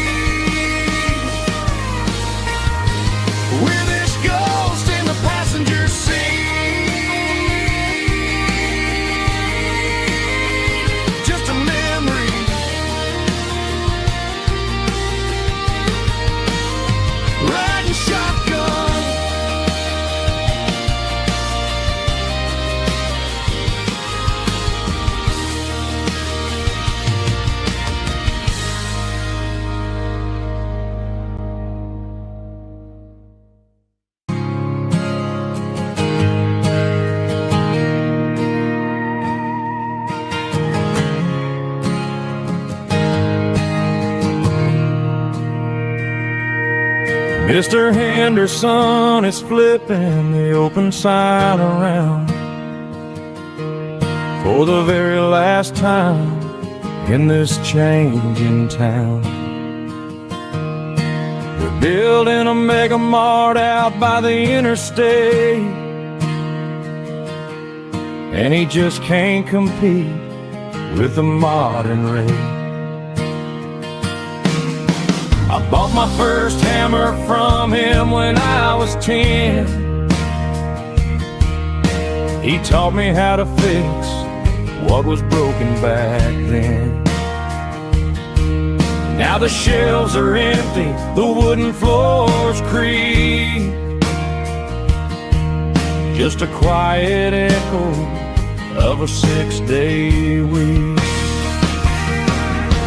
With this ghost in the passenger seat, just a memory. Riding shotgun, Mr. Henderson is flipping the open sign around for the very last time in this changing town. They're building a mega mart out by the interstate, and he just can't compete with the modern rate. I bought my first hammer from him when I was 10. He taught me how to fix what was broken back then. Now the shelves are empty, the wooden floors creak, just a quiet echo of a 6-day week.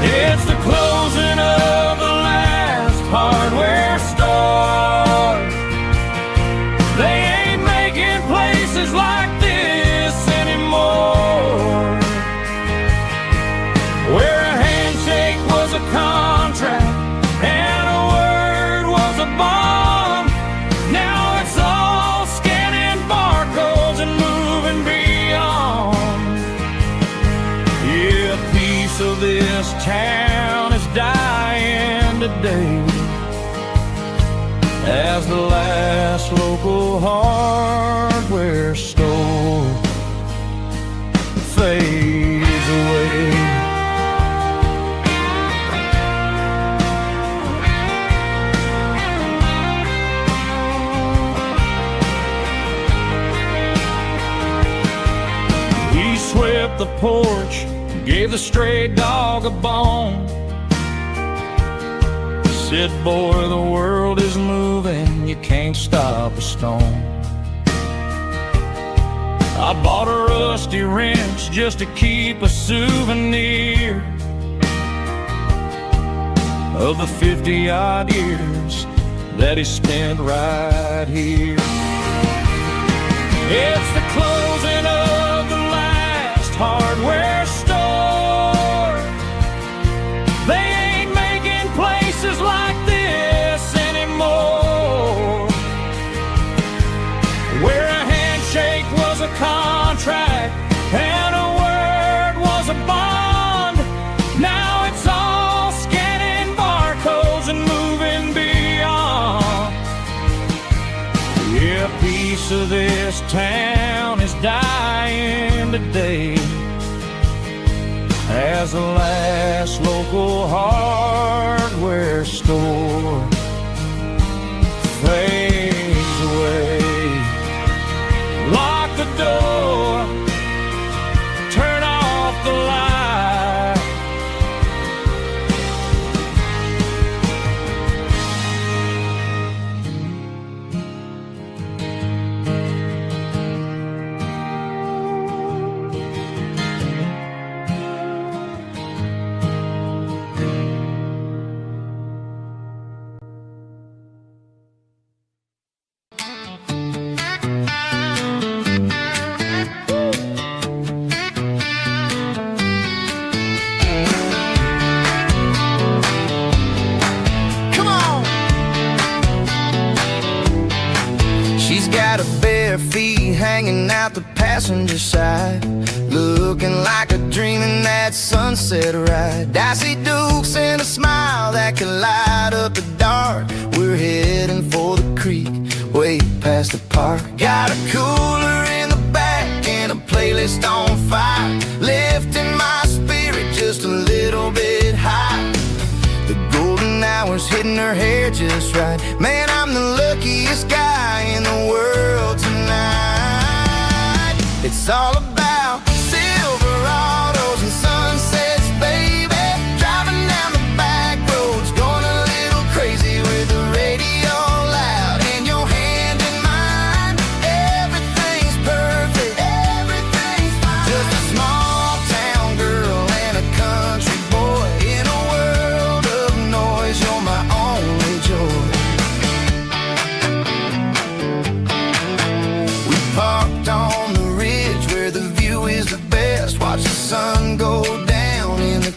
It's the closing of the last hardware store. They ain't making places like this anymore, where a handshake was a contract and a word was a bond. Now it's all scanning barcodes and moving beyond. Yeah, a piece of this town is dying today as the last local hardware store fades away. He swept the porch, gave the stray dog a bone, said, boy, the world is moving, you can't stop a stone. I bought a rusty wrench just to keep a souvenir of the 50-odd years that he spent right here. It's the closing of the last hardware store. They ain't making places like this anymore, where a handshake was a contract and a word was a bond. Now it's all scanning barcodes and moving beyond. Yeah, a piece of this town is dying today as the last local hardware store fades away. Lock the door, turn off the light. Hanging out the passenger side, looking like a dream in that sunset ride. I see Dukes and a smile that can light up the dark. We're heading for the creek, way past the park. Got a cooler in the back and a playlist on fire, lifting my spirit just a little bit high. The golden hour's hitting her hair just right. Man, I'm the luckiest guy in the world tonight. It's all about Silverados and sunsets, baby. Driving down the back roads, going a little crazy with the radio loud and your hand in mine. Everything's perfect, everything's fine. Just a small town girl and a country boy in a world of noise. You're my only joy. We parked on the ridge where the view is the best. Watch the sun go down in the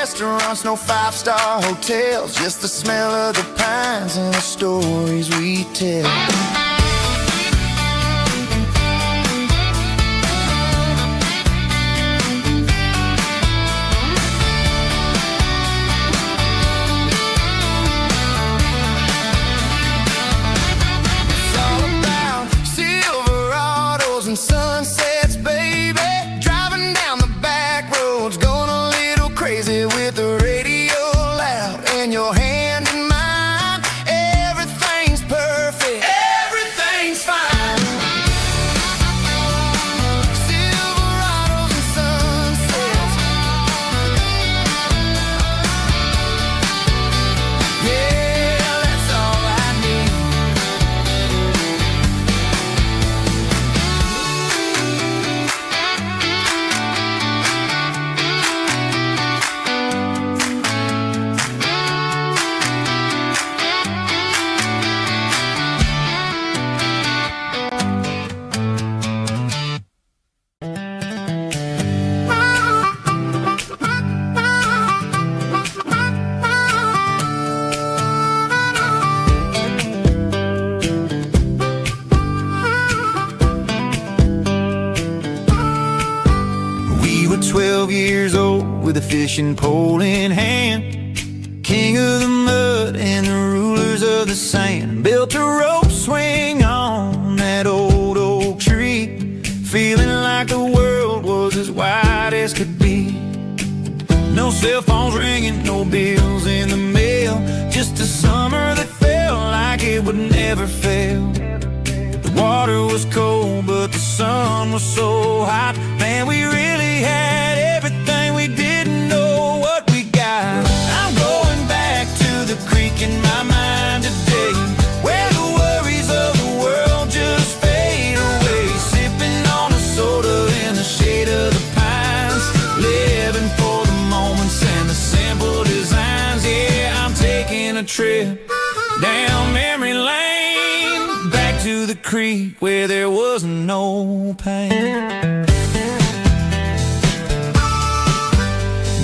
restaurants, no five-star hotels, just the smell of the pines and the stories we tell. It's all about Silverados and sunsets, baby. Driving down the back roads, going a little crazy with the radio loud and your hand in mine. Everything's perfect, everything's fine. Silverados and sunsets, yeah, that's all I need. We were 12 years old with a fishing pole in hand, king of the mud and the rulers of the sand. Built a rope swing on that old oak tree, feeling like the world was as wide as could be. No cell phones ringing, no bills in the mail, just a summer that felt like it would never fail. The water was cold, but the sun was so hot. Man, we really had everything, we didn't know what we got. I'm going back to the creek in my mind today, where the worries of the world just fade away. Sipping on a soda in the shade of the pines, living for the moments and the simple designs. Yeah, I'm taking a trip down memory lane, back to the creek where there was no pain.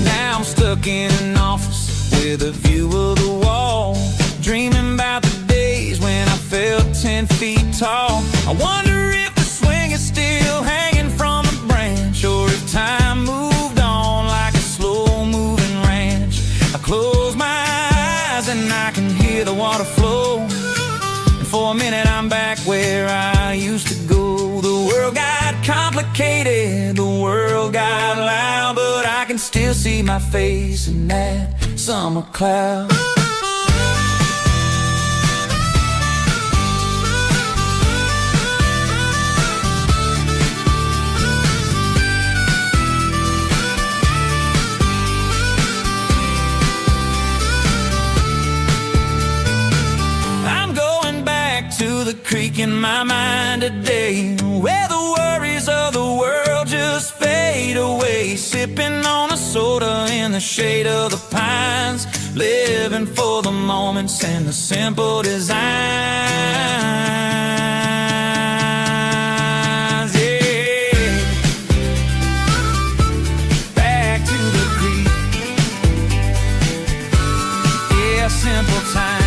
Now I'm stuck in an office with a view of the wall, dreaming about the days when I felt 10 feet tall. I wonder if the swing is still hanging from a branch, or if time moved on like a slow-moving ranch. I close my eyes and I can hear the water flow, and for a minute I'm back where I used to go. The world got complicated, the world got loud, but I can still see my face in that summer cloud. I'm going back to the creek in my mind today, where the worries of the world just fade away. Sipping on a soda in the shade of the pines, living for the moments and the simple designs. Yeah, back to the creek. Yeah, simple times.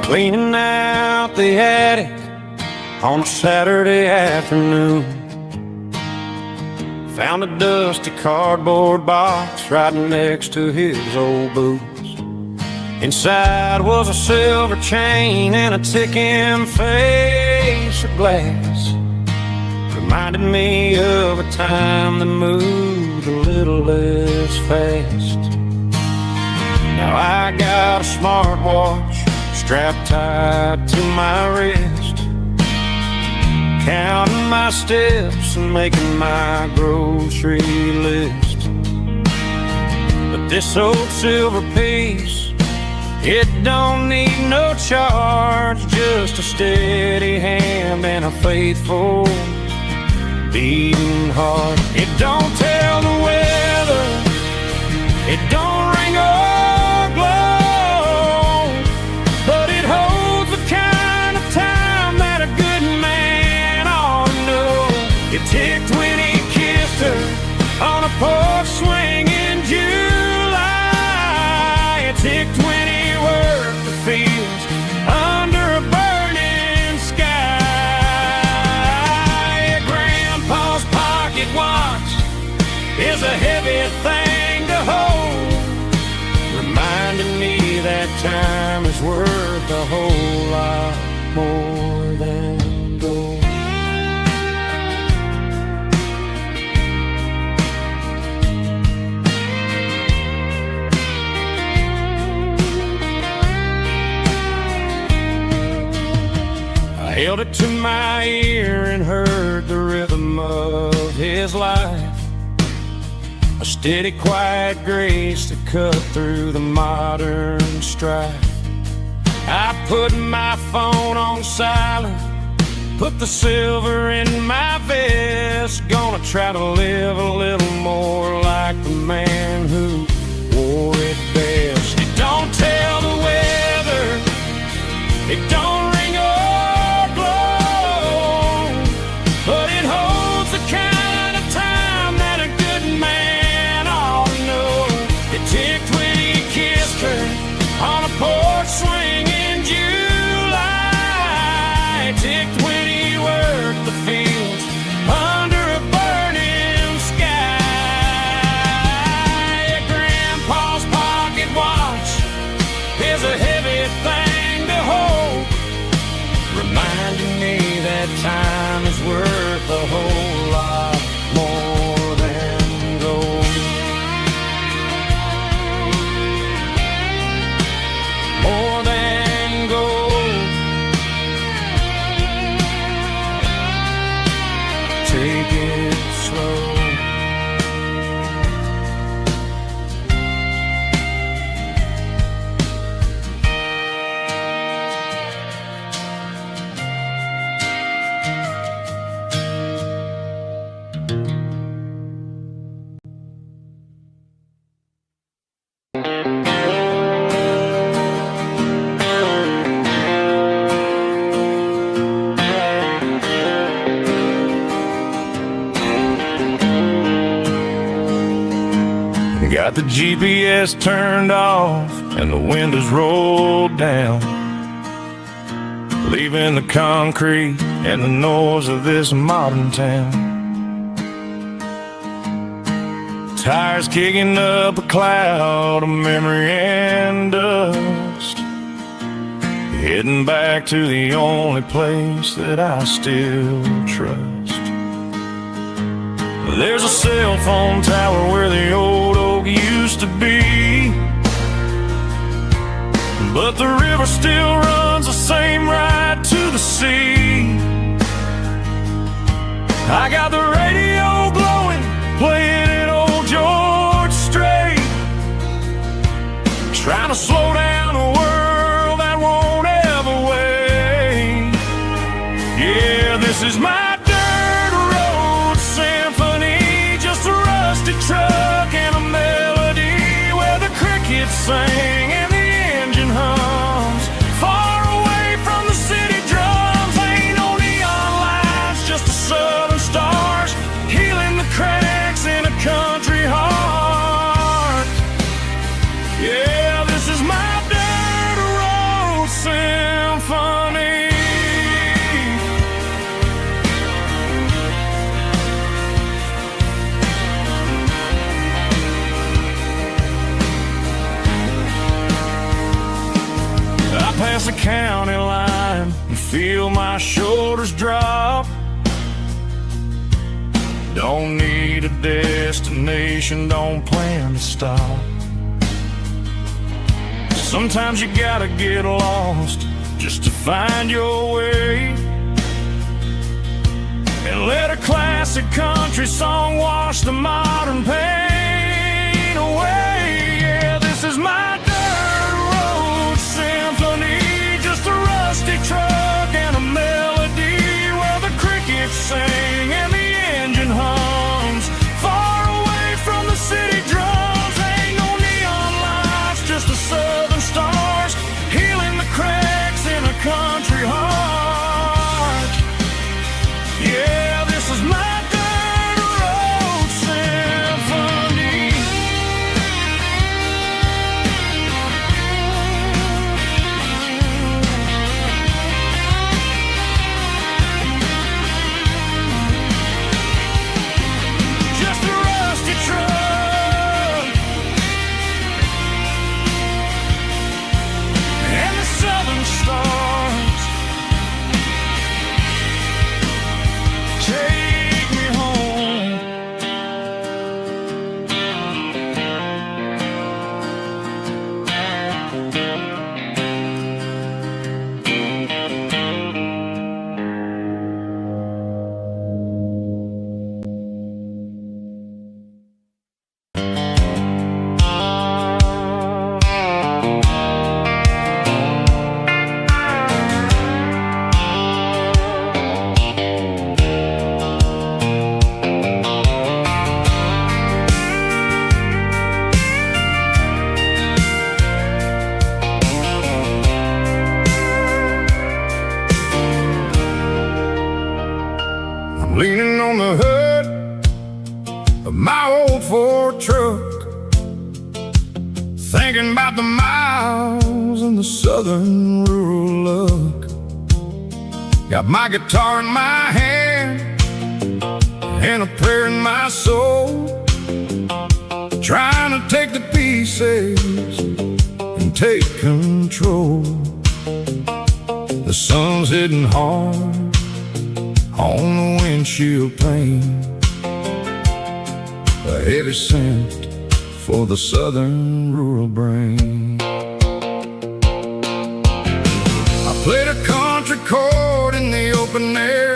Cleaning out the attic on a Saturday afternoon, found a dusty cardboard box right next to his old boots. Inside was a silver chain and a ticking face of glass, reminded me of a time that moved a little less fast. Now I got a smartwatch strapped tight to my wrist, counting my steps and making my grocery list. But this old silver piece, it don't need no charge, just a steady hand and a faithful beating heart. It don't tell the weather, it don't ring or glow, but it holds the kind of time that a good man ought to know. It ticked when he kissed her on a porch swing in July. It ticked when he worked the fields under a burning sky. Grandpa's pocket watch is a heavy thing to hold, reminding me that time is worth a whole lot more than gold. I held it to my ear and heard the rhythm of his life, a steady, quiet grace that cut through the modern strife. I put my phone on silent, put the silver in my vest, gonna try to live a little more like the man who wore it best. It don't tell the weather, it don't ring or glow, but it holds the kind of time that a good man ought to know. It ticked when he kissed her on a porch swing in July. It ticked when he worked the fields under a burning sky. Grandpa's pocket watch is a heavy thing to hold, reminding me that time is worth a whole lot more than gold. More than gold. Take it slow. Got the GPS turned off and the windows rolled down, leaving the concrete and the noise of this modern town. Tires kicking up a cloud of memory and dust, heading back to the only place that I still trust. There's a cell phone tower where the old oak used to be, but the river still runs the same right to the sea. I got the radio glowing, playing an old George Strait, trying to slow down a world that won't ever wait. Yeah, this is my dirt road symphony, just a rusty truck and a melody where the crickets sing and the engine hums. Far away from the city drums, ain't no neon lights, just the southern stars healing the cracks in a country heart. Yeah, this is my dirt road symphony. I pass the county line and feel my shoulders drop. Don't need a destination, don't plan to stop. Sometimes you gotta get lost just to find your way, and let a classic country song wash the modern pain away. Yeah, this is my dirt road symphony, just a rusty truck and a melody where the crickets sing and the leaning on the hood of my old Ford truck, thinking about the miles and the southern rural look. Got my guitar in my hand and a prayer in my soul, trying to take the pieces and take control. The sun's hitting hard on the windshield pane, a heavy scent for the southern rural brain. I played a country chord in the open air,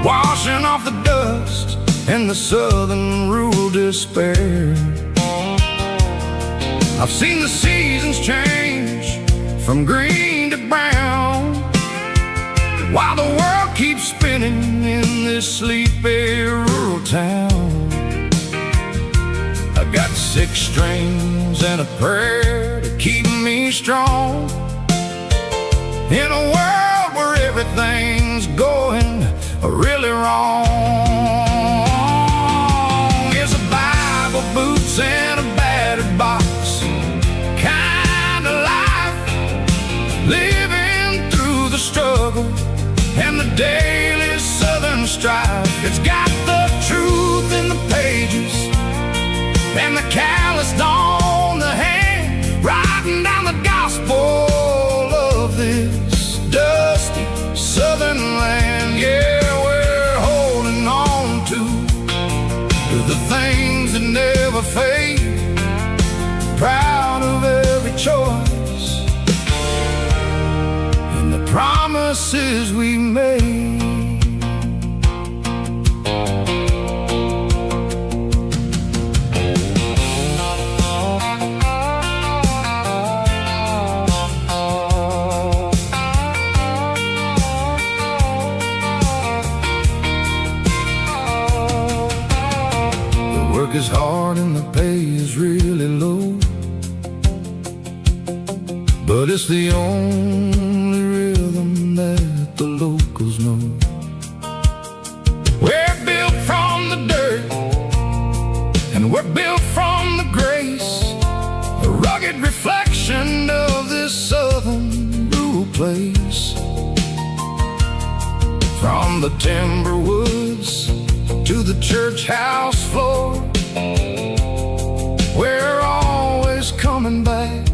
washing off the dust and the southern rural despair. I've seen the seasons change from green to brown, while the world keeps spinning in this sleepy rural town. I got 6 strings and a prayer to keep me strong, in a world where everything's going really wrong. It's a Bible, boots, and a battered box kind of life, living through the struggle and the daily southern strife. It's got the truth in the pages and the calloused on the hand, writing down the gospel of this dusty southern land. Yeah, we're holding on to the things that never fade, proud of every choice and the promises we made. Is hard and the pay is really low, but it's the only rhythm that the locals know. We're built from the dirt and we're built from the grace, a rugged reflection of this southern rural place. From the timber woods to the church house floor, we're always coming back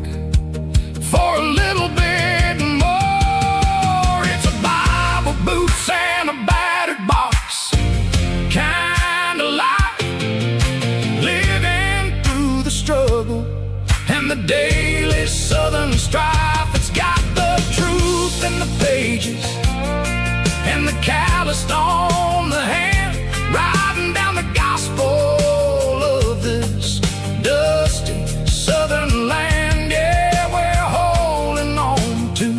for a little bit more. It's a Bible, boots, and a battered box kind of life, living through the struggle and the daily southern strife. It's got the truth in the pages and the calloused on the hand, writing down the gospel of this dusty southern land. Yeah, we're holding on to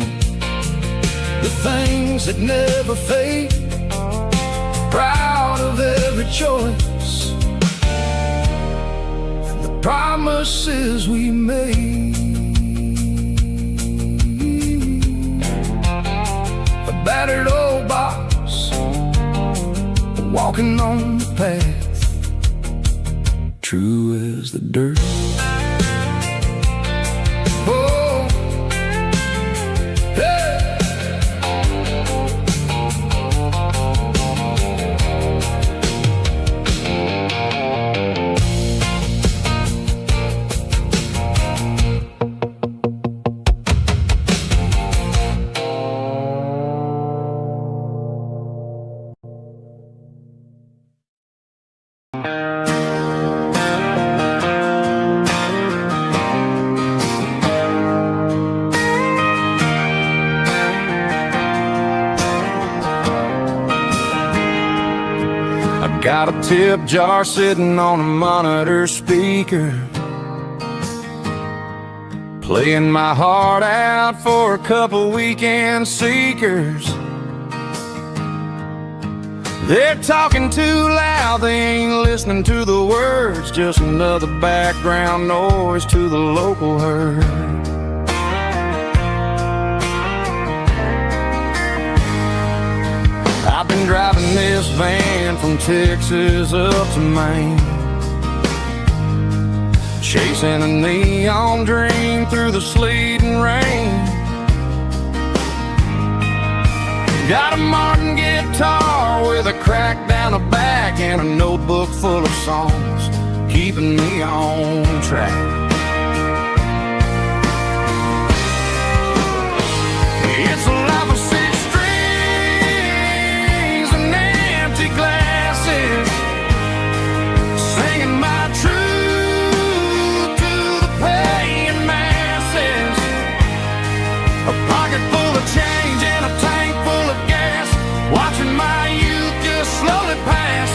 the things that never fade, proud of every choice and the promises we made. A battered old box, walking on the path, true as the dirt. Oh, hey. Got a tip jar sitting on a monitor speaker, playing my heart out for a couple weekend seekers. They're talking too loud, they ain't listening to the words, just another background noise to the local herd. I've been driving this van from Texas up to Maine, chasing a neon dream through the sleet and rain. Got a Martin guitar with a crack down the back and a notebook full of songs, keeping me on track. It's a life of 6 strings and empty glasses, singing my truth to the paying masses. A pocket full of change and a tank full of gas, watching my youth just slowly pass.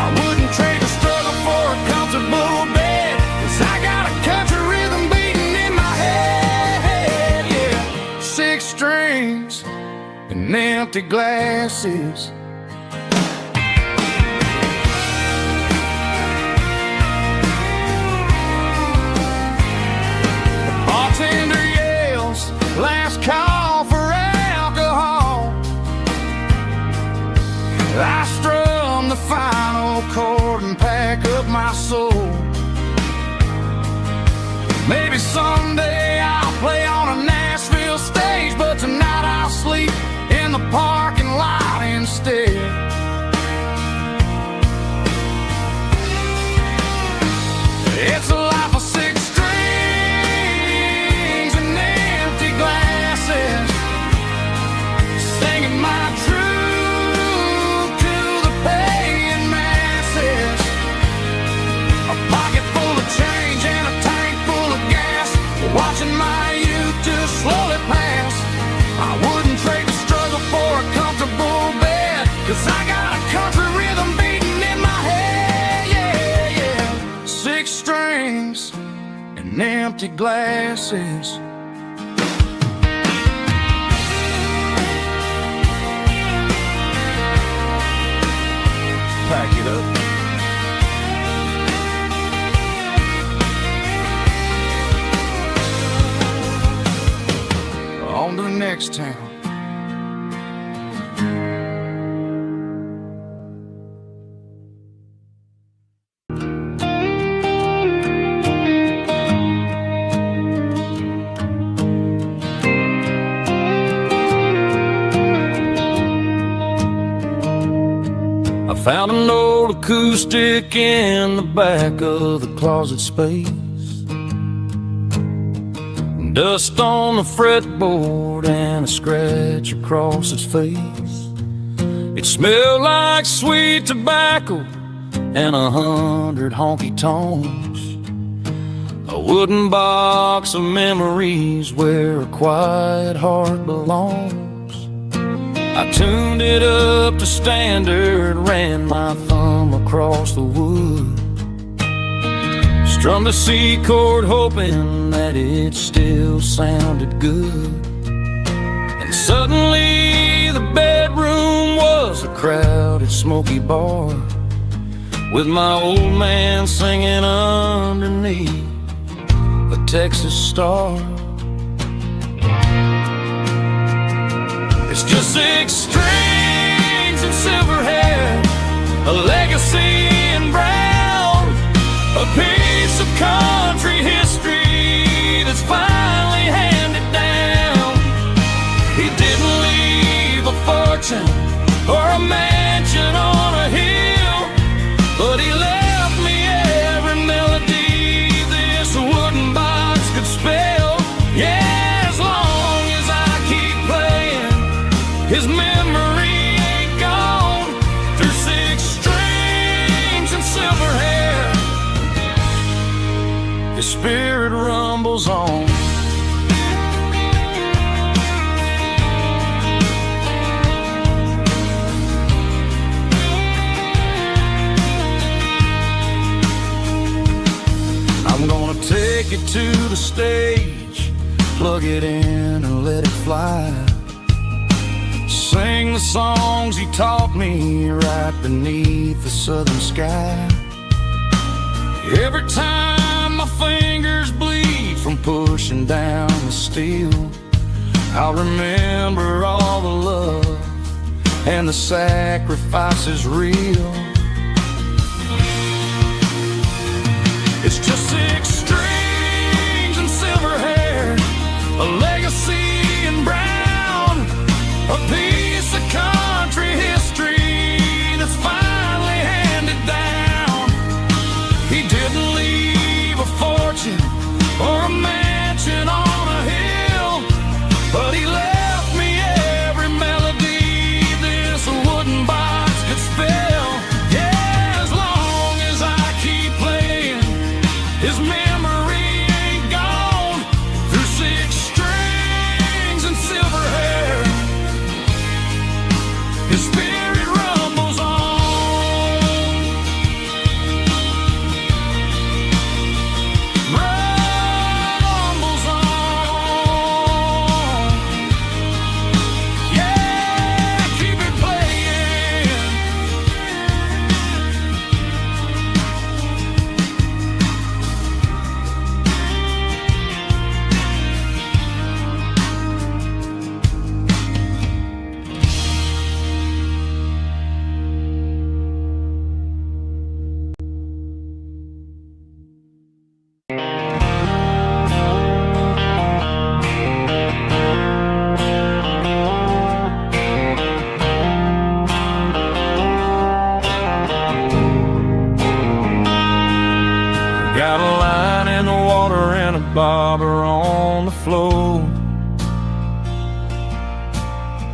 I wouldn't trade the struggle for a comfortable bed, 'cause I got a country rhythm beating in my head, yeah. 6 strings and empty glasses. The bartender yells, last call for alcohol. I strum the final chord and pack up my soul. Maybe someday I'll play on a Nashville stage, but tonight I'll sleep in the parking lot instead. It's a life of 6 strings and empty glasses, singing my truth to the paying masses. A pocket full of change and a tank full of gas, watching my youth just slowly pass. I wouldn't trade the struggle for a comfortable bed, 'cause I got a country rhythm beating in my head, yeah, yeah. 6 strings and empty glasses. Pack it up. On to the next town. I found an old acoustic in the back of the closet space, dust on the fretboard and a scratch across its face. It smelled like sweet tobacco and 100 honky tonks, a wooden box of memories where a quiet heart belongs. I tuned it up to standard, ran my thumb across the wood, strummed the C chord hoping that it still sounded good. And suddenly the bedroom was a crowded smoky bar, with my old man singing underneath the Texas star. It's just 6 strings and silver hair, a legacy in brown, a piece of country history that's finally handed down. He didn't leave a fortune or a mansion on a hill, but he left me every melody this wooden box could spell. Yeah, as long as I keep playing, his memory ain't gone. Through 6 strings and silver hair, his spirit rumbles on. I'm gonna take it to the stage, plug it in and let it fly. Sing the songs he taught me right beneath the southern sky. Every time my fingers bleed from pushing down the steel, I'll remember all the love and the sacrifice is real. It's just 6 strings and silver hair, a legacy in brown, a piece of country history that's finally handed down. He didn't leave a fortune or a mansion on a hill, but he left me every melody this wooden box could spell. Yeah, as long as I keep playing, his memory ain't gone. Through 6 strings and silver hair, his spirit rumbles on. Rumbles on. Yeah, keep it playing. Got a line in the water and a bobber on the floor,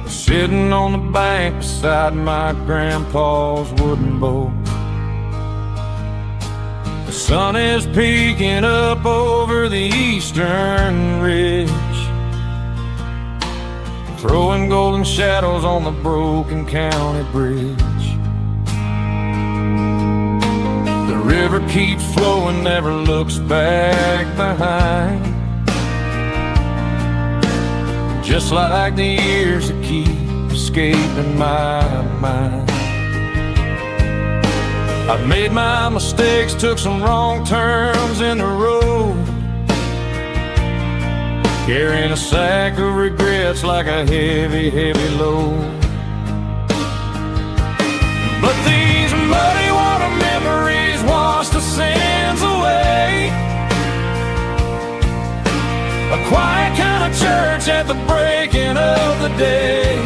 sitting on the bank beside my grandpa's wooden boat. The sun is peeking up over the eastern ridge, throwing golden shadows on the broken county bridge. The river keeps flowing, never looks back behind, just like the years that keep escaping my mind. I've made my mistakes, took some wrong turns in the road, carrying a sack of regrets like a heavy, heavy load. But these muddy water memories wash the sins away. A quiet kind of church at the breaking of the day.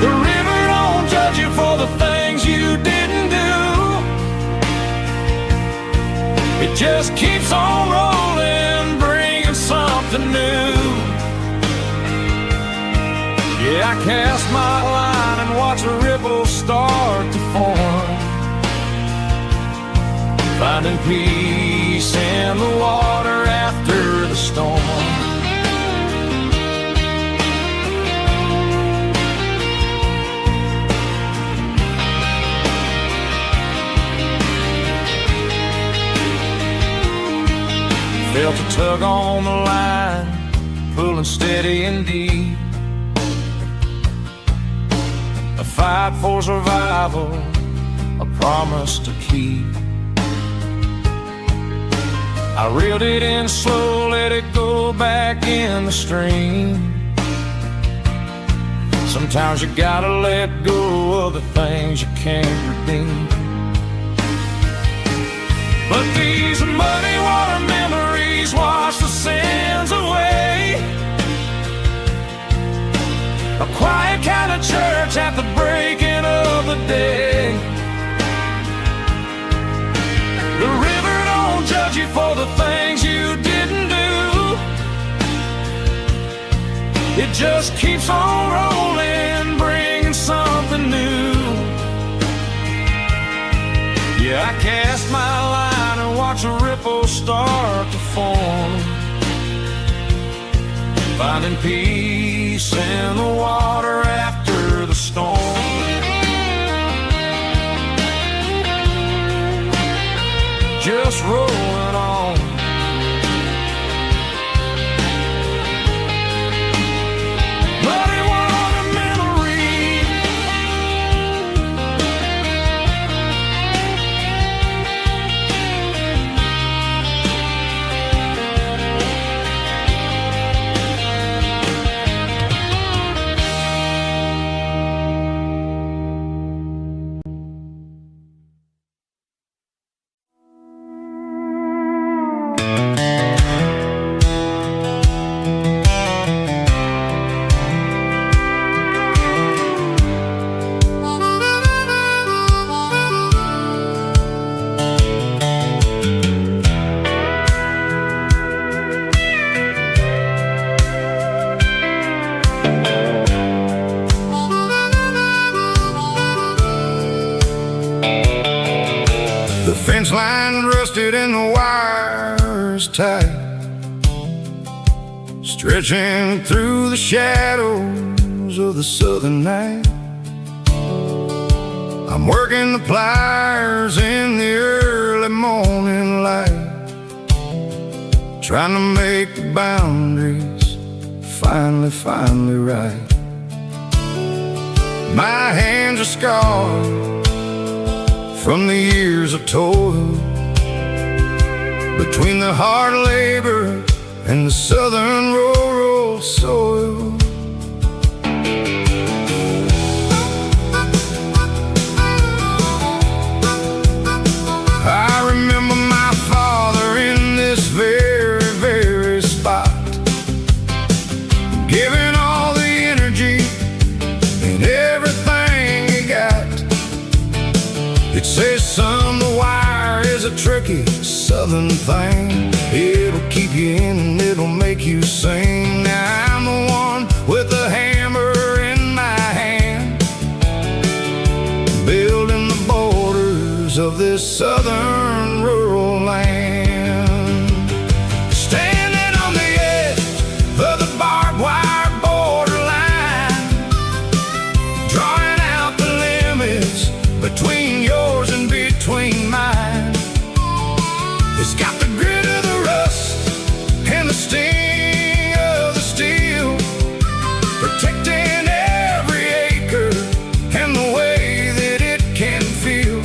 The river don't judge you for the things you didn't do. It just keeps on rolling, bringing something new. Yeah, I cast my line and watch the ripples start to form, finding peace in the water after the storm. Felt a tug on the line, pulling steady and deep. A fight for survival, a promise to keep. I reeled it in slow, let it go back in the stream. Sometimes you gotta let go of the things you can't redeem. But these muddy water memories wash the sins away. A quiet kind of church at the breaking of the day. The river don't judge you for the things you didn't do. It just keeps on rolling, bringing something new. Yeah, I cast my line and watch a ripple start to form, finding peace in the water after the storm. Just rolling on. Muddy water memory. fence line rusted and the wires tight, stretching through the shadows of the southern night. I'm working the pliers in the early morning light, trying to make the boundaries finally right. My hands are scarred from the years of toil, between the hard labor and the southern rural soil. I remember my father in this very spot, giving all the energy and everything he got. It says, son, the wire is a tricky southern thing. It'll keep you in and it'll make you sing. Now I'm the one with the hammer in my hand, building the borders of this southern rural land. Standing on the edge of the barbed wire borderline, drawing out the limits between yours and between mine. It's got the grit of the rust and the sting of the steel, protecting every acre and the way that it can feel.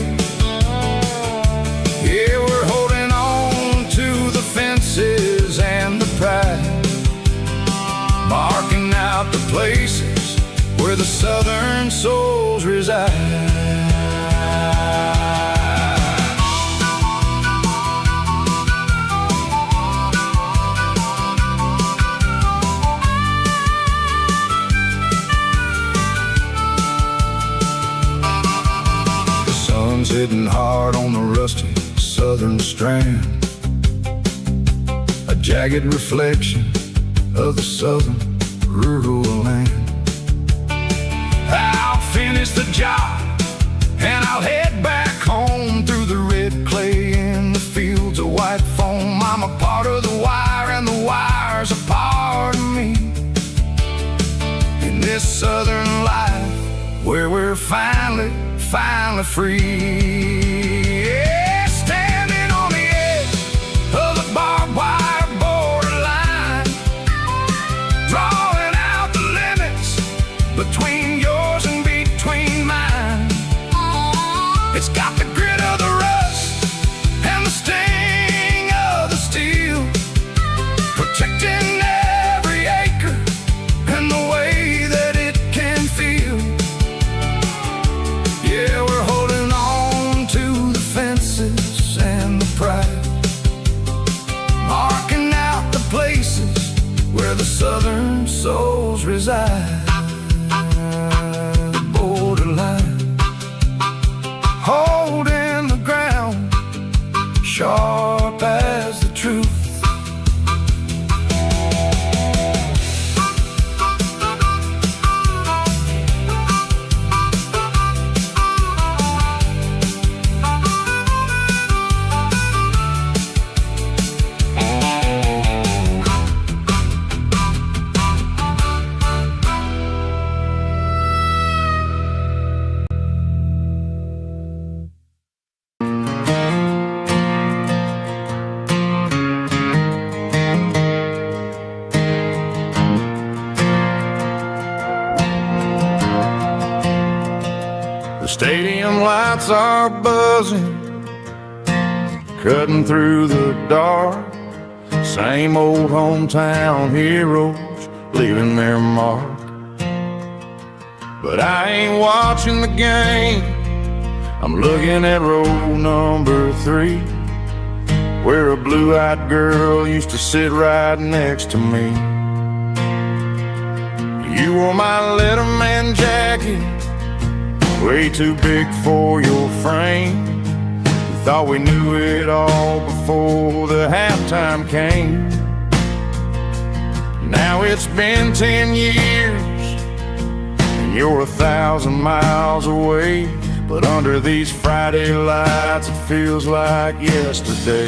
Yeah, we're holding on to the fences and the pride, marking out the places where the southern souls reside. Hitting hard on the rusty southern strand, a jagged reflection of the southern rural land. I'll finish the job and I'll head back home through the red clay in the fields of white foam. I'm a part of the wire and the wire's a part of me, in this southern life where we're finally free. Yeah, standing on the edge of the barbed wire borderline, drawing out the limits between yours and between mine. It's got the grit of the rust and the sting of the steel, protecting every acre and the way that it can feel. Yeah, we're holding on to the fences and the pride, marking out the places where the southern souls reside. The borderline, holding the ground, sharp as the truth. Stadium lights are buzzing, cutting through the dark. Same old hometown heroes leaving their mark. But I ain't watching the game, I'm looking at row number 3, where a blue-eyed girl used to sit right next to me. You wore my Letterman jacket, way too big for your frame. We thought we knew it all before the halftime came. Now it's been 10 years and you're 1,000 miles away, but under these Friday lights it feels like yesterday.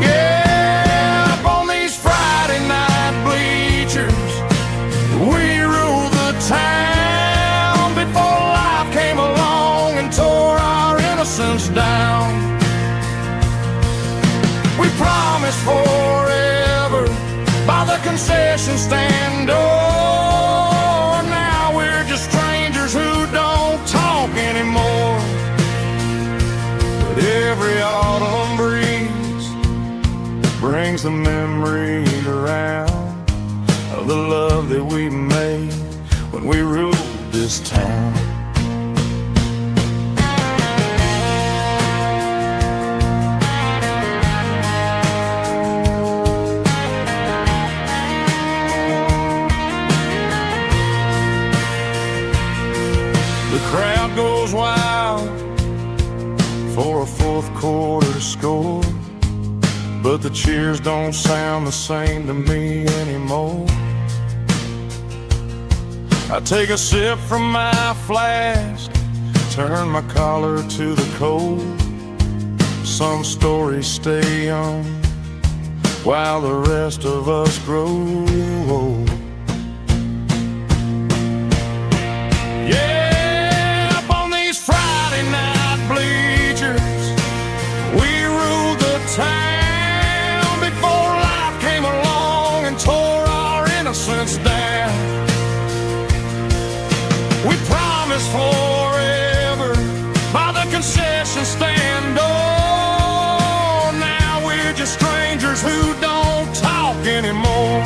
Yeah, up on these Friday night bleachers, we rule the town before life came along and tore our innocence down. We promised forever by the concession stand door. Now we're just strangers who don't talk anymore. But every autumn breeze brings the memories around of the love that we made when we ruled this town. The crowd goes wild for a fourth quarter score, but the cheers don't sound the same to me anymore. I take a sip from my flask, turn my collar to the cold. Some stories stay young while the rest of us grow old. Yeah, up on these Friday night bleachers, we ruled the town before life came along and tore our innocence down. We promised forever by the concession stand door. Now we're just strangers who don't talk anymore.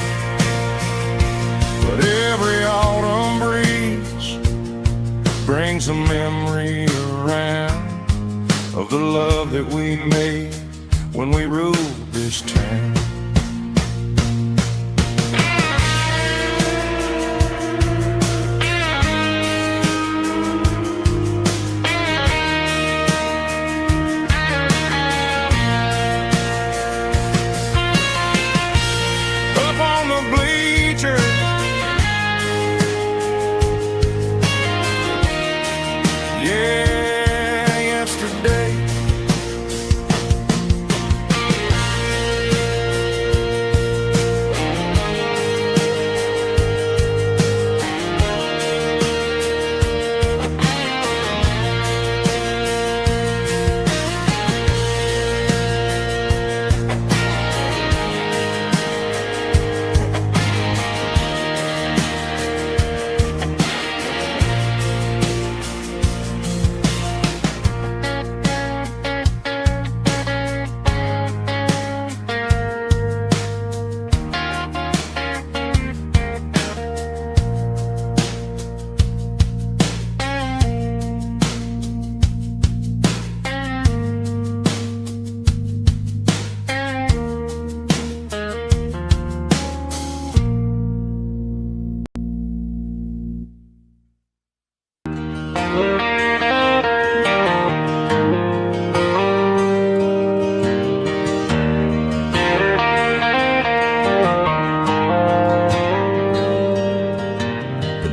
But every autumn breeze brings a memory around of the love that we made when we ruled this town.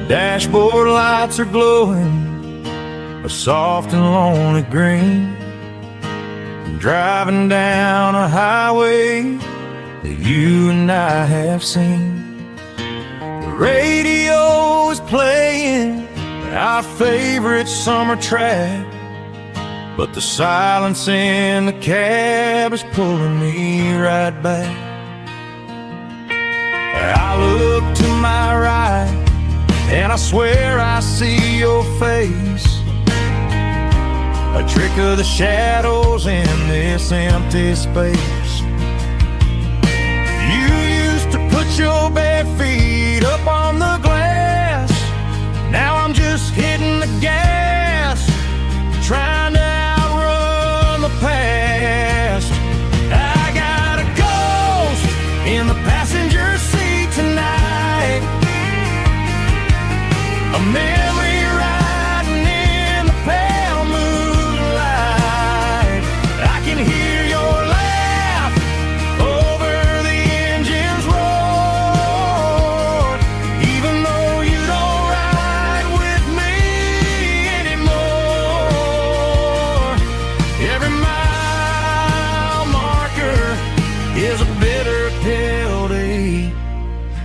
Dashboard lights are glowing a soft and lonely green. I'm driving down a highway that you and I have seen. The radio is playing our favorite summer track, but the silence in the cab is pulling me right back. I look to my right and I swear I see your face, a trick of the shadows in this empty space. You used to put your bare feet up on the glass. Now I'm just hitting the gas, trying to outrun the past. I got a ghost in the passenger seat tonight, a memory riding in the pale moonlight. I can hear your laugh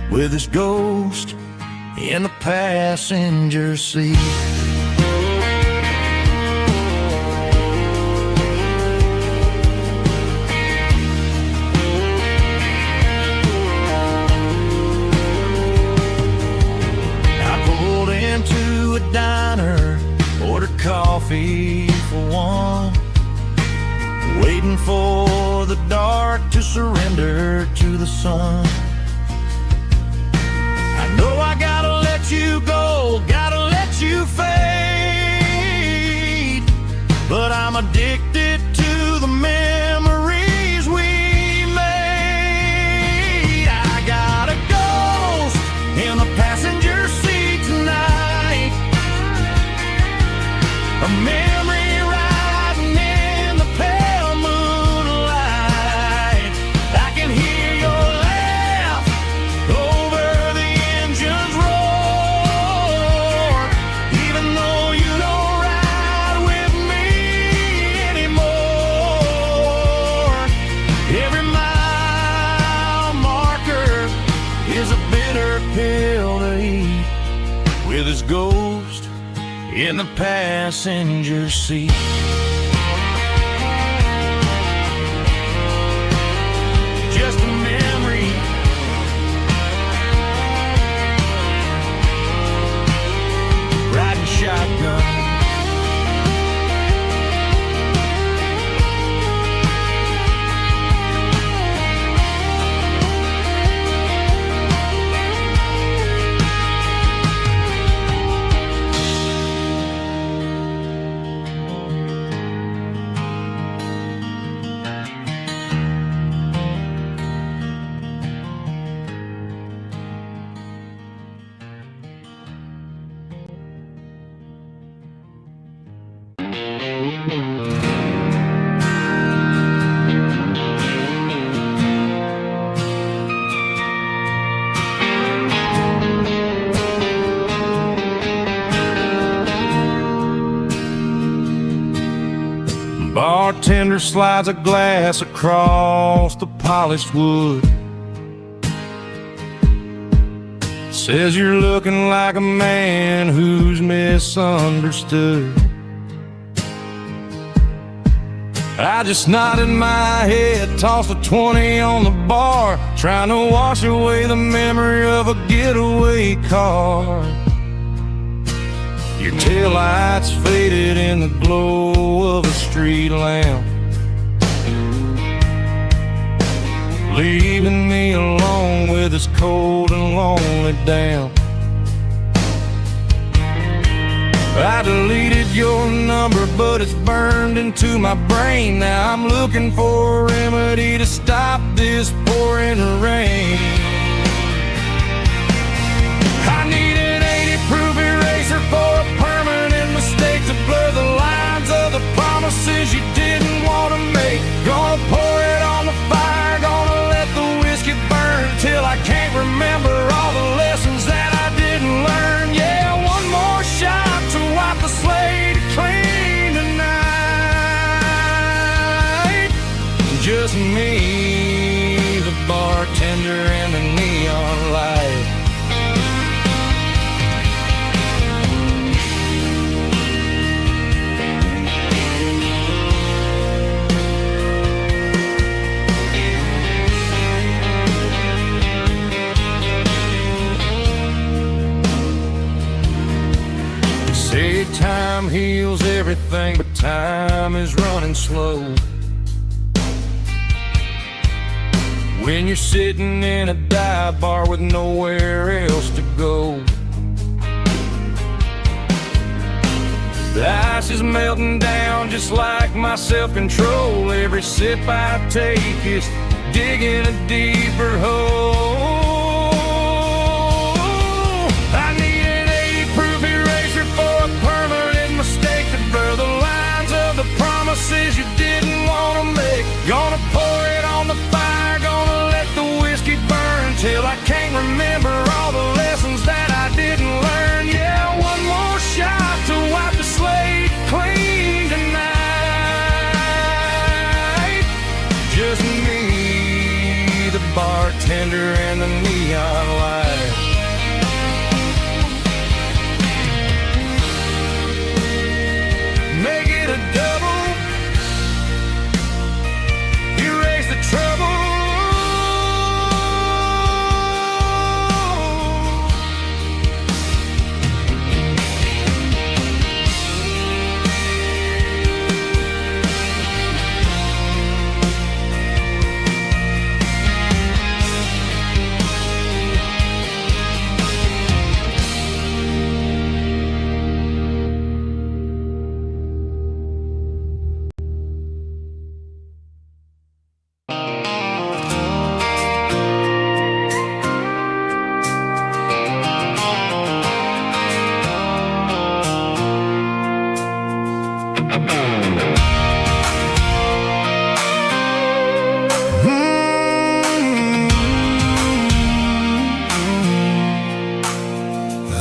with his ghost in the passenger seat. I pulled into a diner, ordered coffee for one, waiting for the dark to surrender to the sun. I know I gotta let you go, gotta let you fade, but I'm addicted to the memories we made. I got a ghost in the passenger seat tonight, a memory riding in the pale moonlight. I can hear your laugh over the engine's roar, even though you don't ride with me anymore. Every mile marker is a bitter pill to eat, with his ghost in the passenger seat. Just a memory, riding shotgun. Bartender slides a glass across the polished wood, says you're looking like a man who's misunderstood. I just nodded my head, tossed a 20 on the bar, trying to wash away the memory of a getaway car. Your taillights faded in the glow of a street lamp, leaving me alone with this cold and lonely damp. I deleted your number, but it's burned into my brain. Now I'm looking for a remedy to stop this pouring rain. I need an 80-proof eraser for a permanent mistake, to blur the lines of the promises you didn't want to make. Gonna pour it on the fire, gonna let the whiskey burn till I can't remember all the lessons that I didn't learn. Yeah, one more shot to wipe the slate clean tonight. Just me, the bartender, and the neon light. Say time heals everything, but time is running slow. When you're sitting in a dive bar with nowhere else to go, the ice is melting down just like my self-control. Every sip I take is digging a deeper hole. I need an 80-proof eraser for a permanent mistake, to blur the lines of the promises you didn't want to make. Gonna pour it on the fire, gonna let the whiskey burn till I can't remember all the lessons that I didn't learn. Yeah, one more shot to wipe the slate clean tonight. Just me, the bartender, and the neon light.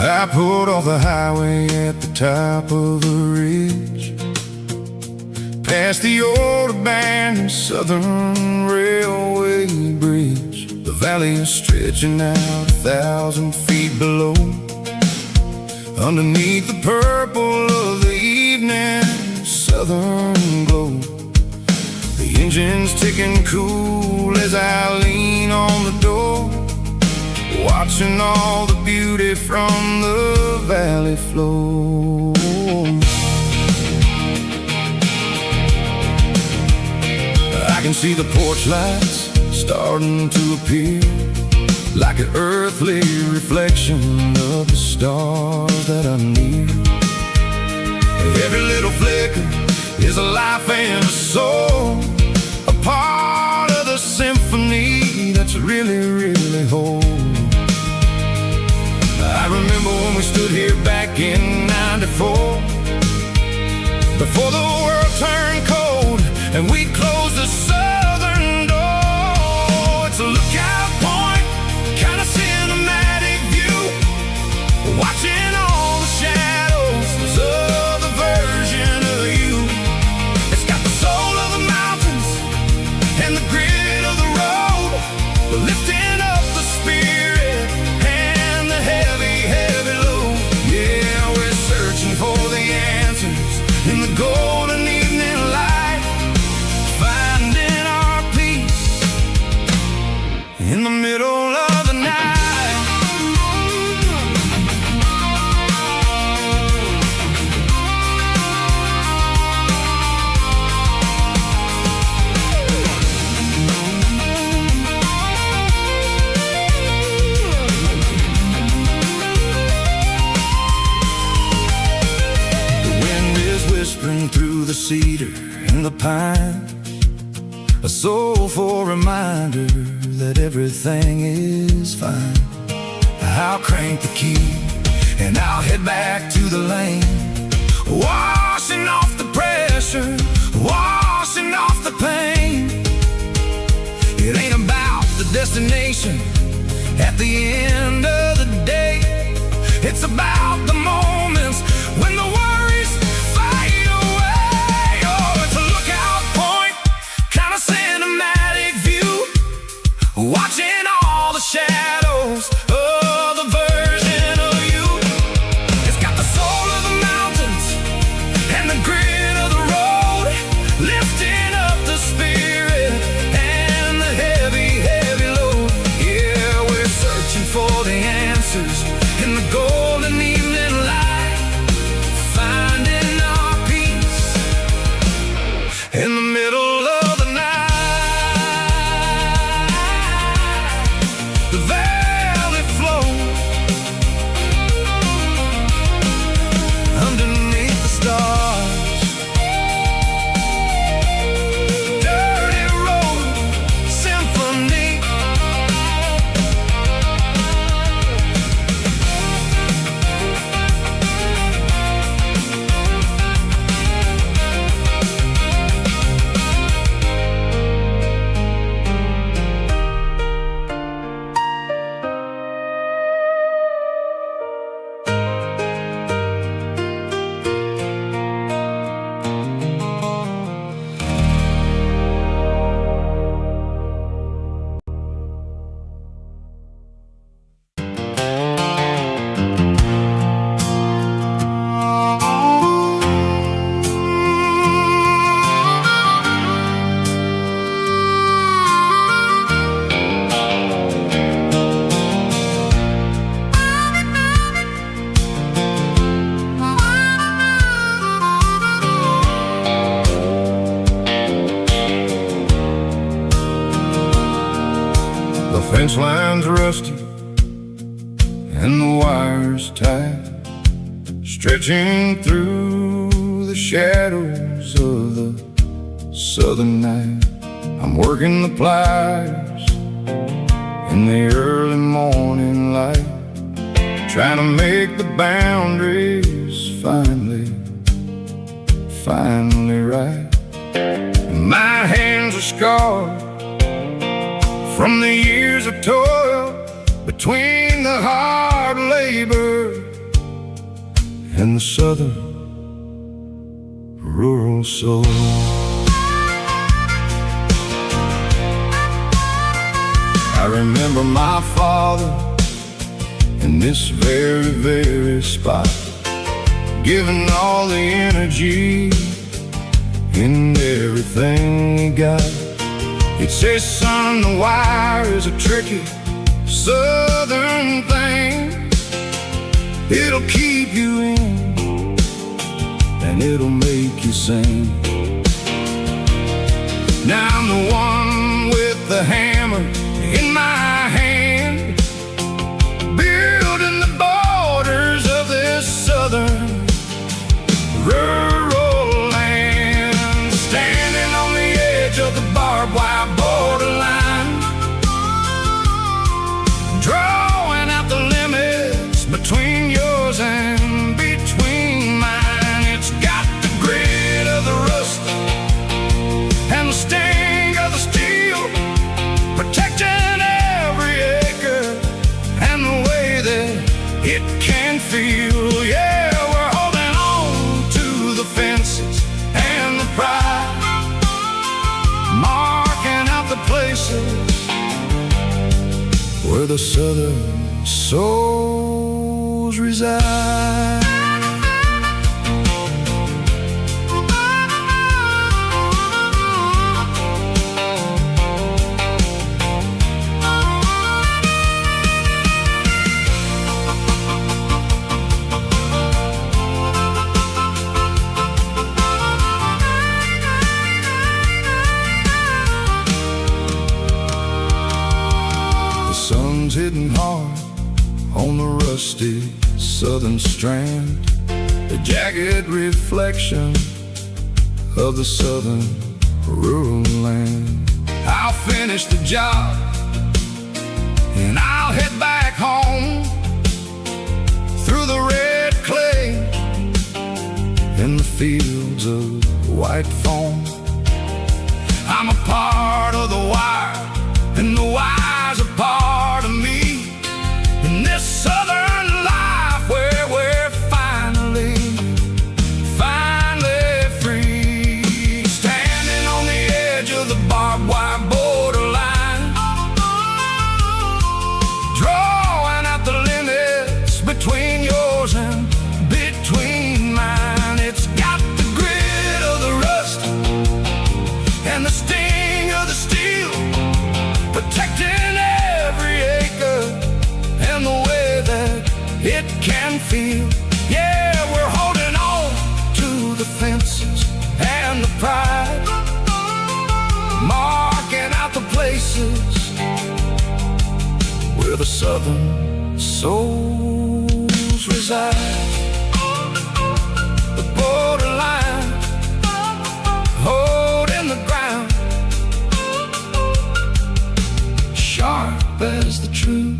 I pulled off the highway at the top of the ridge, past the old abandoned Southern Railway bridge. The valley is stretching out 1,000 feet below, underneath the purple of the evening southern glow. The engine's ticking cool as I lean on the door, watching all the beauty from the valley flow. I can see the porch lights starting to appear, like an earthly reflection of the stars that are near. Every little flicker is a life and a soul, a part of the symphony that's really, really whole. I remember when we stood here back in '94, before the world turned cold and we closed the southern door. It's a lookout point, kind of cinematic view, watching all the shadows of the version of you. It's got the soul of the mountains and the grit of the road, lifting up the spirit and the heavy, heavy load. Yeah, we're searching for the answers in the golden evening light, finding our peace in the middle of the night. Whispering through the cedar and the pine, a soulful reminder that everything is fine. I'll crank the key and I'll head back to the lane, washing off the pressure, washing off the pain. It ain't about the destination at the end of the day, it's about the moments when the worries fade away. Oh, it's a lookout point, kind of cinematic view, watching all the shadows of the version of you. It's got the soul of the mountains and the grit of the road, lifting up the spirit and the heavy, heavy load. Yeah, we're searching for the answers in the golden evening light, finding our peace in the middle of the night. The valley flow underneath the stars. Dirty Road Symphony. The fence line's rusty and the wires tight, stretching through the shadows of the southern night. I'm working the pliers in the early morning light, trying to make the boundaries finally right. My hands are scarred from the years of toil, between the hard labor and the southern rural soul. I remember my father in this very, very spot, giving all the energy in everything he got. He'd say, son, the wire is a tricky southern thing. It'll keep you in and it'll make you sing. Now I'm the one with the hammer in my hand, building the borders of this southern rural land, standing on the edge of the barbed wire borderline, drawing out the limits between yours and between mine. It's got the grit of the rust and the sting of the steel, protecting every acre and the way that it can feel. Yeah, we're holding on to the fences and the pride, marking out the places where the southern souls reside. Hitting hard on the rusty southern strand, the jagged reflection of the southern rural land. I'll finish the job and I'll head back home through the red clay and the fields of white foam. I'm a part of the wire and the wire's a part of me in this southern life where we're finally free, standing on the edge of the barbed wire borderline, drawing out the limits between yours and between mine. It's got the grit of the rust and the sting of the steel, protecting every acre and the way that it can feel. Yeah, we're holding on to the fences and the pride, marking out the places where the southern souls reside. The borderline, holding the ground, sharp as the truth.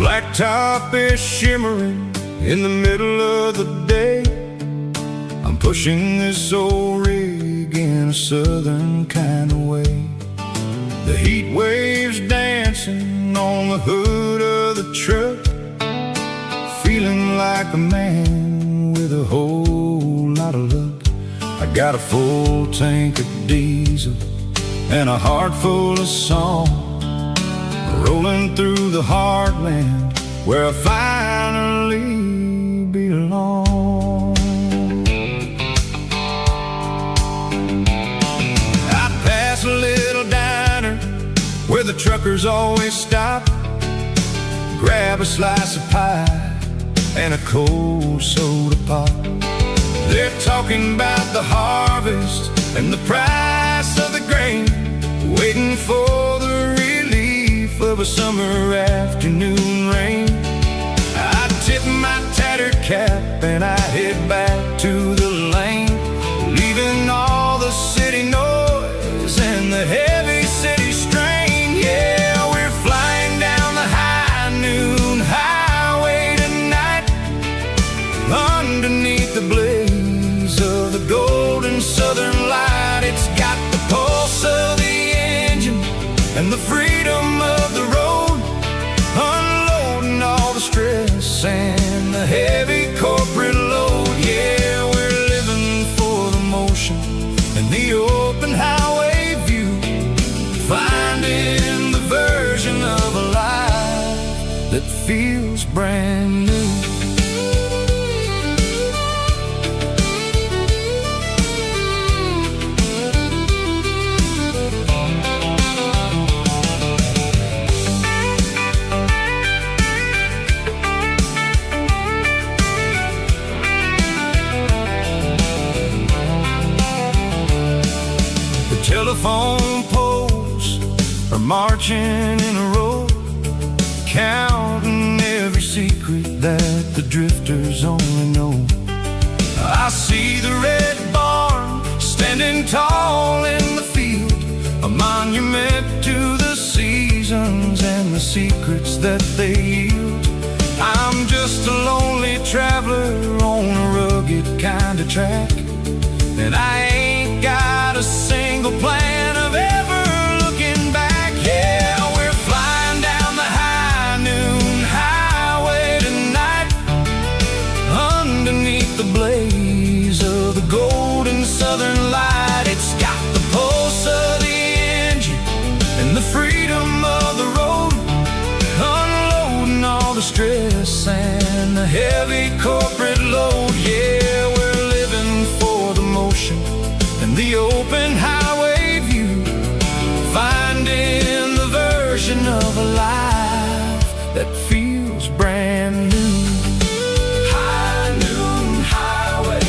Blacktop is shimmering in the middle of the day. I'm pushing this old rig in a southern kind of way. The heat waves dancing on the hood of the truck, feeling like a man with a whole lot of luck. I got a full tank of diesel and a heart full of song, rolling through the heartland where I finally belong. truckers always stop, grab a slice of pie and a cold soda pop. They're talking about the harvest and the price of the grain, waiting for the relief of a summer afternoon rain. I tip my tattered cap and I head back to the lane, leaving all the city noise and the heavy city strain. Yeah, we're flying down the high noon highway tonight, underneath the blaze of the golden southern light. It's got the pulse of the engine and the freedom of the road, unloading all the stress and the heavy corporate load. Yeah, we're living for the motion and the open highway view, finding the version of a life that feels brand new. Telephone poles are marching in a row, counting every secret that the drifters only know. I see the red barn standing tall in the field, a monument to the seasons and the secrets that they yield. I'm just a lonely traveler on a rugged kind of track, and I ain't got a single plan of ever looking back. Yeah, we're flying down the high noon highway tonight, underneath the blaze of the golden southern light. It's got the pulse of the engine and the freedom of the road, unloading all the stress and the heavy corporate load. Yeah, we're living for the motion and the open highway view, finding the version of a life that feels brand new. High noon highway,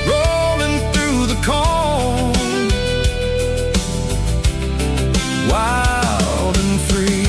rolling through the corn, wild and free.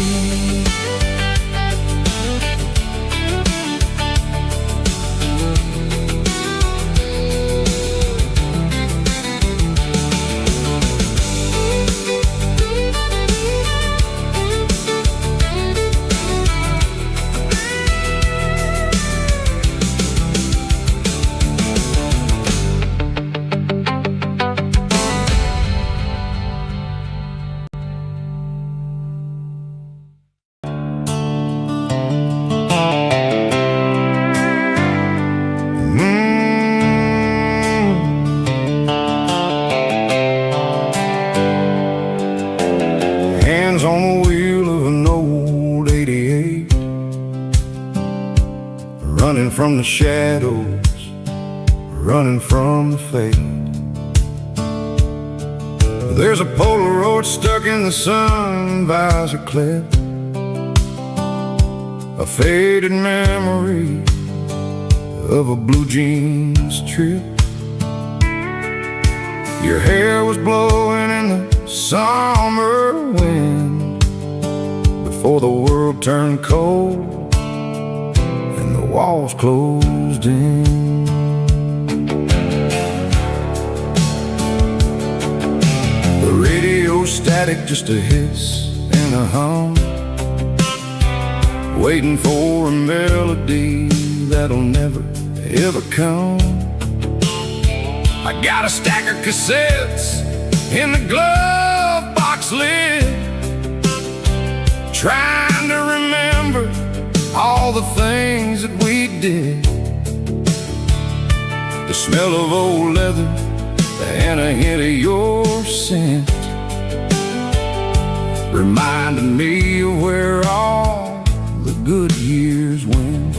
On the wheel of an old 88, running from the shadows, running from the fate. There's a Polaroid stuck in the sun visor clip, a faded memory of a blue jeans trip. Your hair was blowing in the summer wind before the world turned cold and the walls closed in. The radio static, just a hiss and a hum, waiting for a melody that'll never ever come. I got a stack of cassettes in the glove box lid, trying to remember all the things that we did. The smell of old leather and a hint of your scent reminded me of where all the good years went.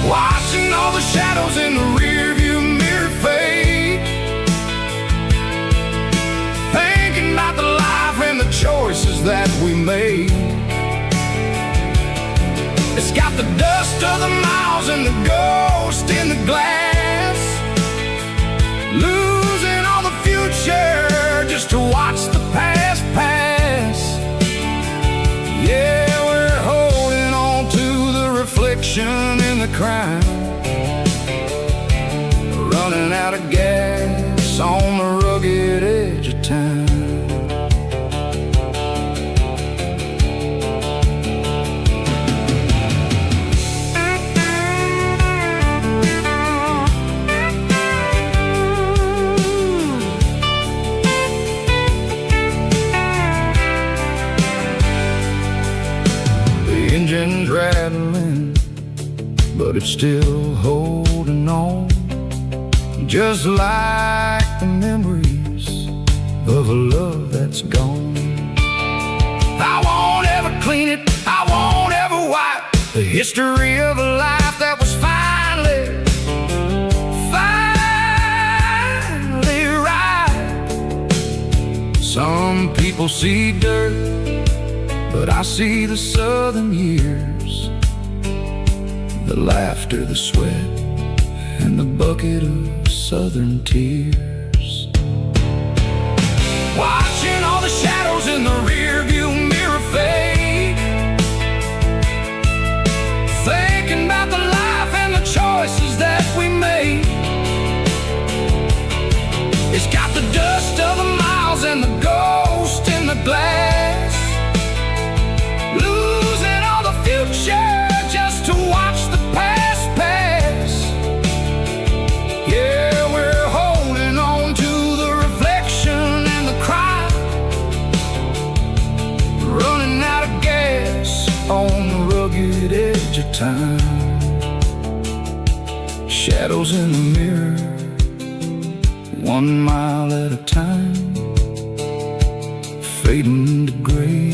Watching all the shadows in the rearview mirror fade, thinking about the life and the choice made. It's got the dust of the miles and the ghost in the glass, losing all the future just to watch the past pass. Yeah, we're holding on to the reflection in the crowd, running out of gas on the rugged edge of town. Engine's rattling, but it's still holding on, just like the memories of a love that's gone. I won't ever clean it, I won't ever wipe the history of a life that was finally right. Some people see dirt, but I see the southern years, the laughter, the sweat, and the bucket of southern tears. Watching all the shadows in the rearview mirror fade, thinking about the life and the choices that we made. It's got the dust of the miles and the ghost in the glass, losing all the future just to watch the past pass. Yeah, we're holding on to the reflection and the cry, running out of gas on the rugged edge of time. Shadows in the mirror, 1 mile at a time, fading to gray.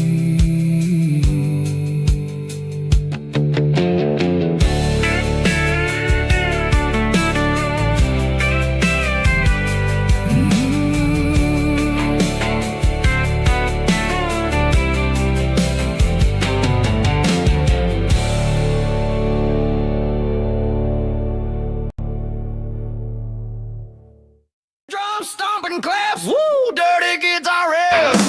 Drum stomping claps, woo, dirty guitar riffs.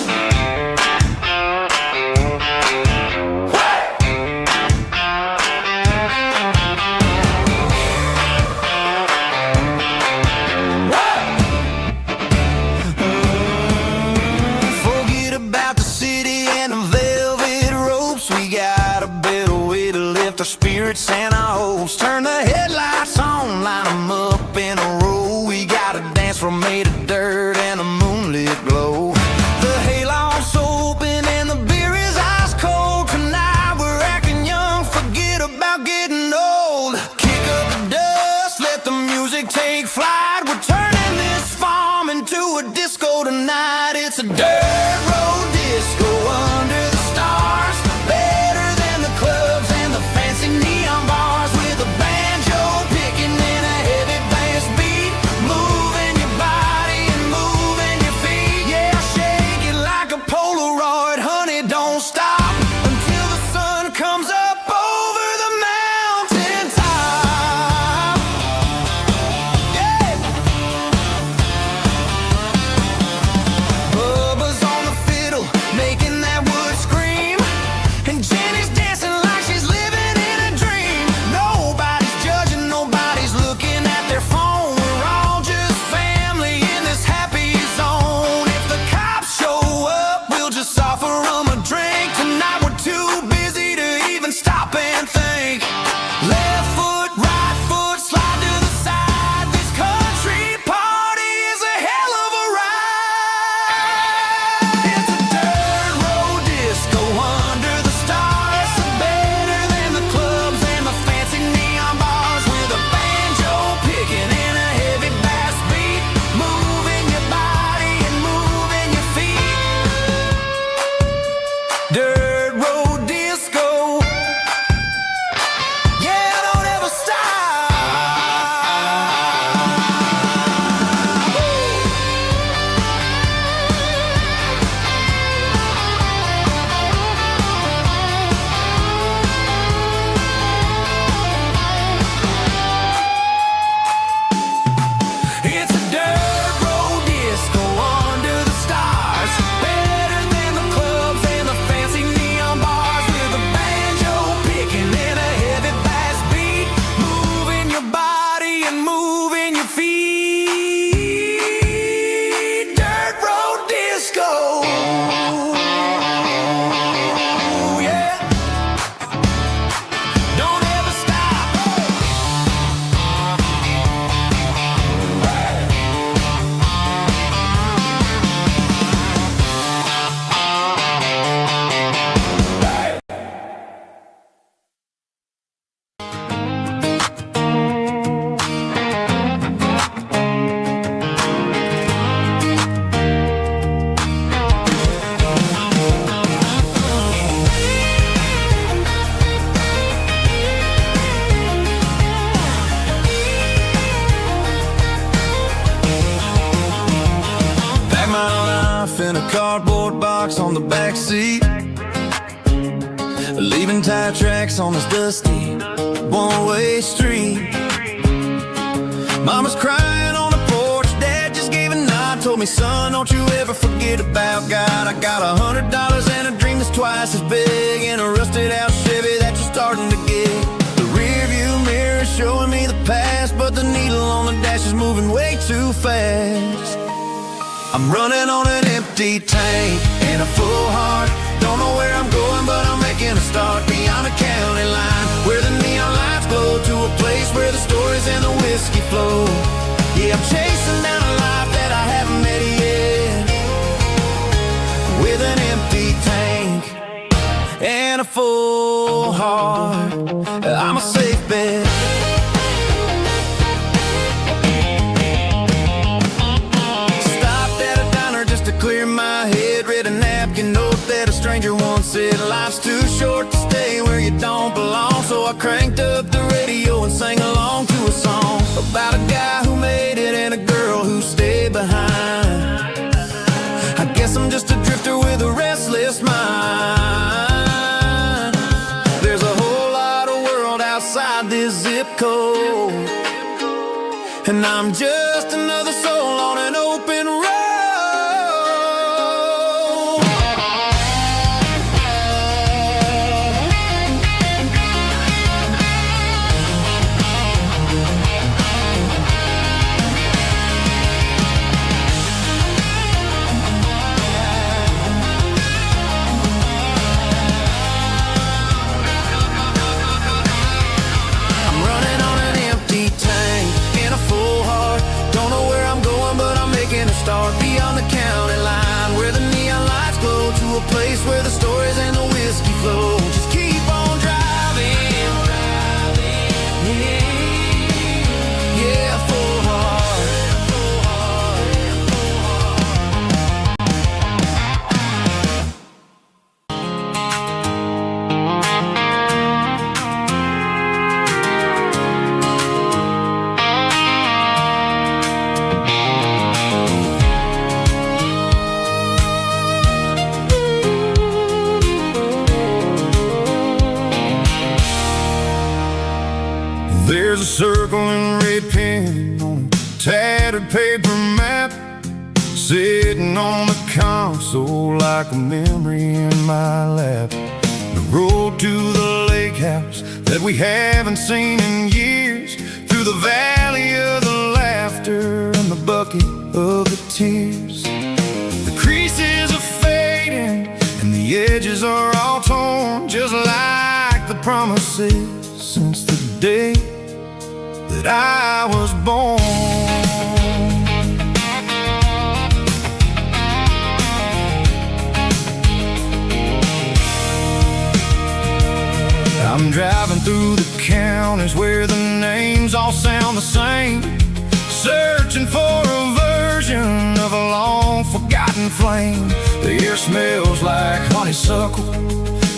Forget about the city and the velvet ropes. We got a better way to lift our spirits and our hopes. Turn the headlights on, line them up in a row. We got a dance floor made of dirt and a moonlit glow. The hayloft's open and the beer is ice cold. Tonight we're acting young, forget about getting old. Kick up the dust, let the music take flight. We're turning this farm into a disco tonight. It's a dirt road disco under the stars, better than the clubs and the fancy neon bars, with a banjo picking in a heavy bass beat, moving your body and moving your feet. Yeah, shake it like a Polaroid, honey, don't stop until the sun comes up over the mountain top. Yeah. a cardboard box on the back seat, leaving tire tracks on this dusty one-way street. Mama's crying on the porch, Dad just gave a nod, told me, son, don't you ever forget about God. I got $100 and a dream that's twice as big, and a rusted out Chevy that you're starting to get. The rear view mirror is showing me the past, but the needle on the dash is moving way too fast. I'm running on an empty tank and a full heart. Don't know where I'm going, but I'm making a start beyond the county line, where the neon lights glow, to a place where the stories and the whiskey flow. Yeah, I'm chasing down a life that I haven't met yet, with an empty tank and a full heart. I'm a safe bet. Clear my head, read a napkin note that a stranger once said, life's too short to stay where you don't belong. So I cranked up the radio and sang along to a song about a guy who made it and a girl who stayed behind. I guess I'm just a drifter with a restless mind. There's a whole lot of world outside this zip code, and I'm just another soul on an open road. Start beyond the county line, where the neon lights glow, to a place where the stories and the whiskey flow. Just keep on driving, yeah, full heart. There's a circle and red pen on a tattered paper map, sitting on the console like a memory in my lap. The road to the lake house that we haven't seen in years, through the valley of the laughter and the bucket of the tears. The creases are fading and the edges are all torn, just like the promises since the day that I was born. I'm driving through the counties where the names all sound the same, searching for a version of a long forgotten flame. The air smells like honeysuckle,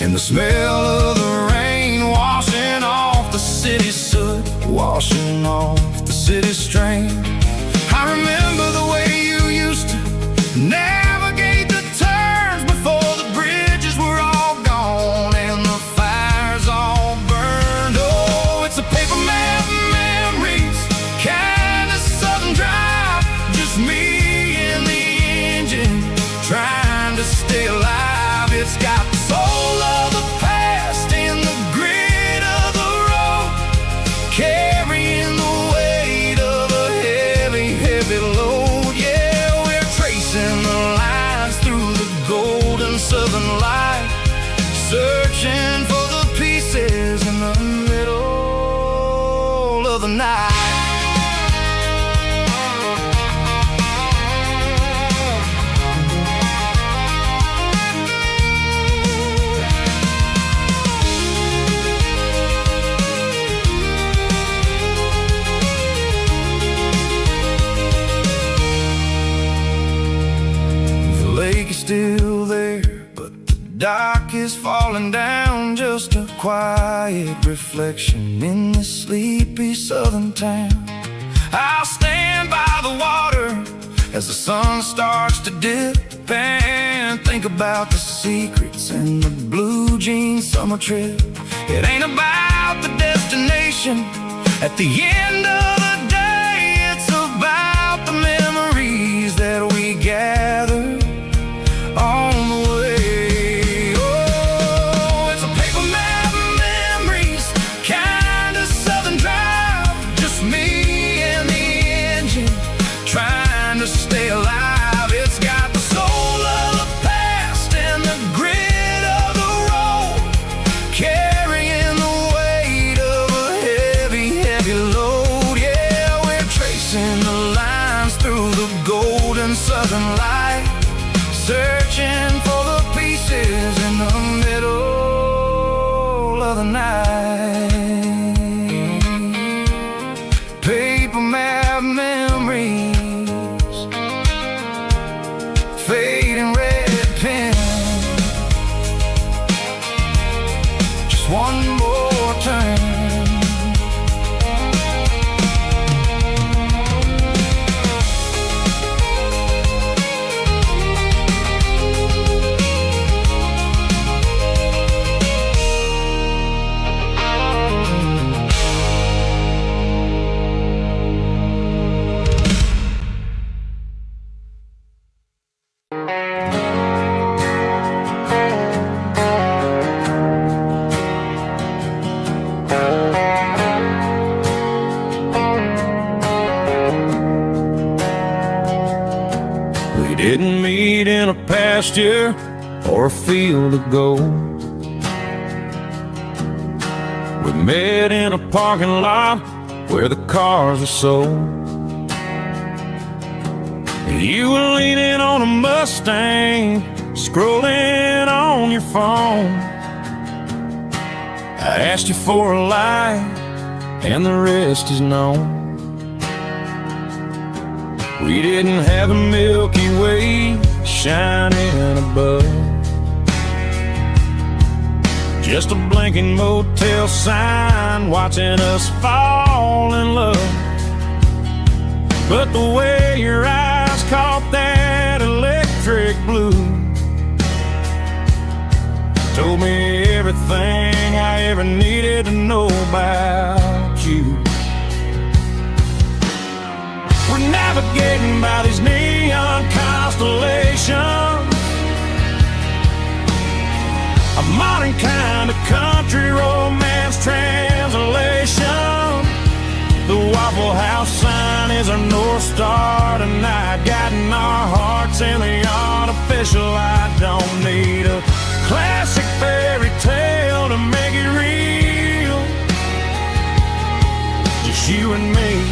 and the smell of the rain washing off the city's soot, washing off the city's strain. I remember the way you used to navigate the turns before the bridges were all gone and the fires all burned. Oh, it's a paper map memories, kind of southern drive, just me and the engine trying to stay alive. It's got the soul of the past in the grit of the road, carrying the weight of a heavy, heavy load. Yeah, we're tracing the lines through the golden southern light, searching for the pieces in the middle of the night. Still there, but the dock is falling down, just a quiet reflection in this sleepy southern town. I'll stand by the water as the sun starts to dip, and think about the secrets and the blue jeans summer trip. It ain't about the destination. At the end of the day, it's about the memories that we gather on the way. Oh, it's a paper map of memories, kind of southern drive. Just me and the engine, trying to stay alive. It's got the soul of the past and the grit of the road, carrying the weight of a heavy, heavy load. Yeah, we're tracing the lines through the golden southern light, searching for the pieces in the middle of the night. Paper map memories, fading red pen. Just one more turn. We didn't meet in a pasture or a field of gold. We met in a parking lot where the cars were sold. You were leaning on a Mustang, scrolling on your phone. I asked you for a light, and the rest is known. We didn't have a Milky Way shining above, just a blinking motel sign watching us fall in love. But the way your eyes caught that electric blue told me everything I ever needed to know about you. We're navigating by these neon constellations, a modern kind of country romance translation. The Waffle House sign is our North Star tonight, guiding our hearts in the artificial light. Don't need a classic fairy tale to make it real, just you and me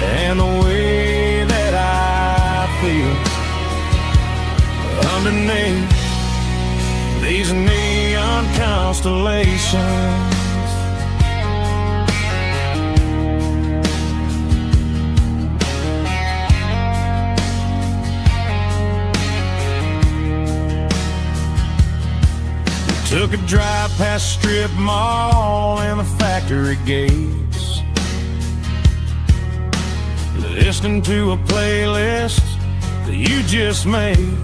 and the way that I feel underneath these neon constellations. We took a drive past strip mall and the factory gates, listening to a playlist that you just made.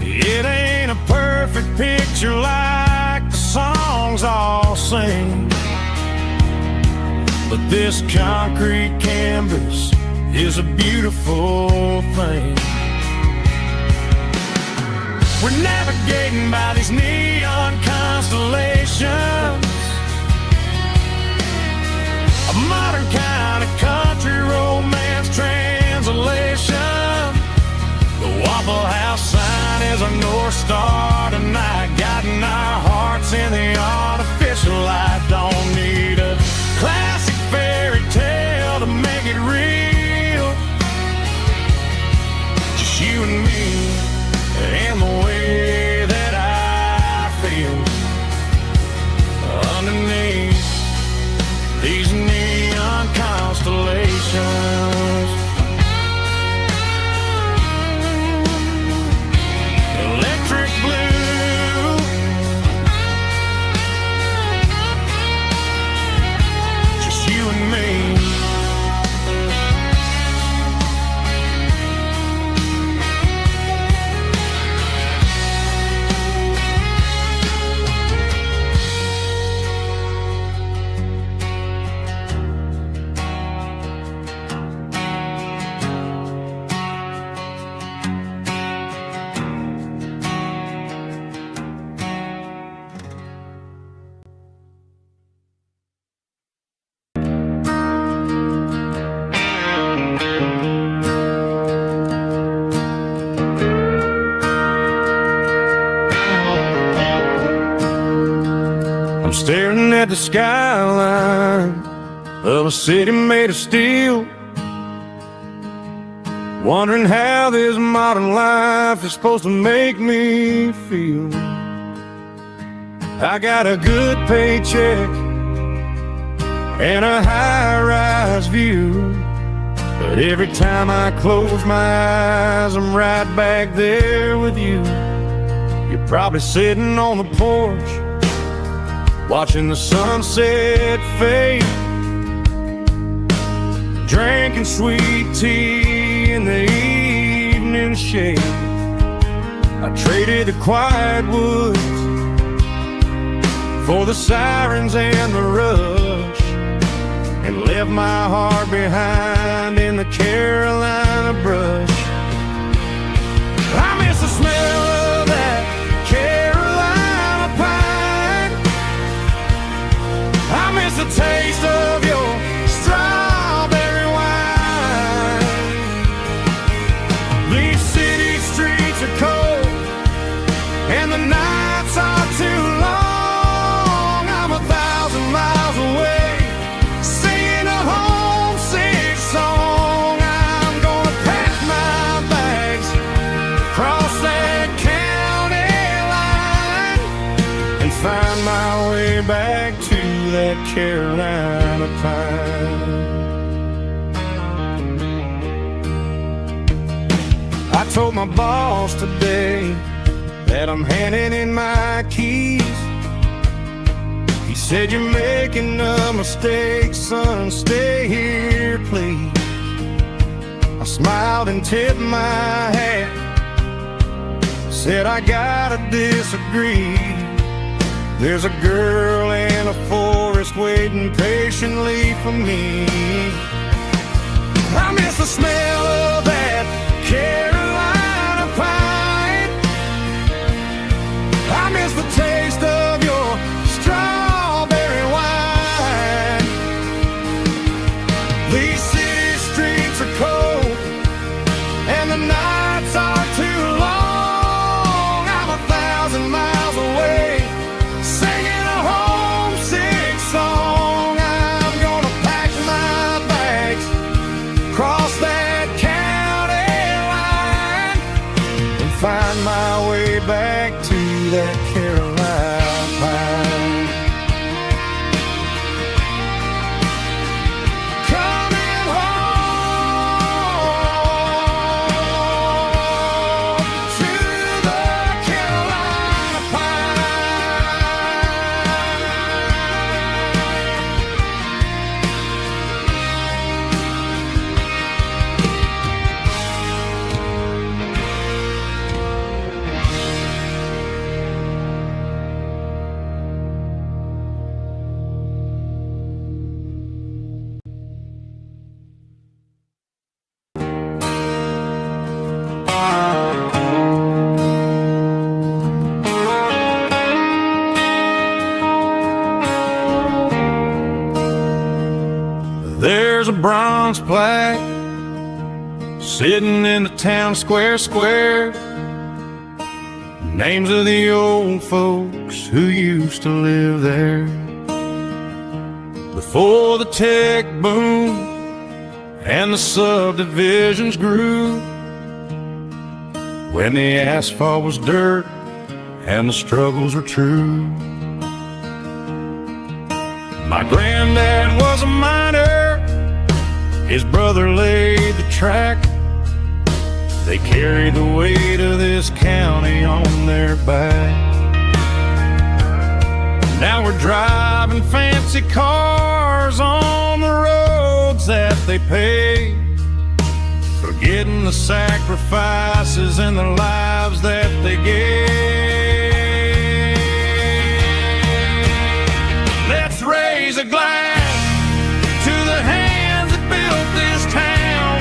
It ain't a perfect picture like the songs all sing, but this concrete canvas is a beautiful thing. We're navigating by these neon constellations, a modern kind of country romance translation. The Waffle House sign is our North Star tonight, guiding our hearts in the artificial light. Don't need a classic fairy tale to make it real, just you and me and the way that I feel underneath these neon constellations. Electric blue, at the skyline of a city made of steel, wondering how this modern life is supposed to make me feel. I got a good paycheck and a high-rise view, but every time I close my eyes, I'm right back there with you. You're probably sitting on the porch, watching the sunset fade, drinking sweet tea in the evening shade. I traded the quiet woods for the sirens and the rush, and left my heart behind in the Carolina brush. I miss the smell of that Carolina pine. I miss the taste of your strawberry wine. These city streets are cold and the nights are too long. I'm 1,000 miles away, singing a homesick song. I'm gonna pack my bags, cross that county line, and find my way back to that Carolina pine. I told my boss today that I'm handing in my keys. He said, "You're making a mistake, son, stay here, please." I smiled and tipped my hat, said, "I gotta disagree. There's a girl in a forest waiting patiently for me." I miss the smell of that Carolina pine. I miss the taste of your strawberry wine. These city streets are cold and the nights are too long. I'm 1,000 miles away, singing a homesick song. I'm gonna pack my bags, cross that county line, and find my way back to that Carolina pine. Coming home to the Carolina There's a bronze plaque sitting in the town square. Names of the old folks who used to live there before the tech boom and the subdivisions grew, when the asphalt was dirt and the struggles were true. My granddad was a miner, his brother laid the track. They carried the weight of this county on their back. Now we're driving fancy cars on the roads that they paved, forgetting the sacrifices and the lives that they gave. Let's raise a glass to the hands that built this town,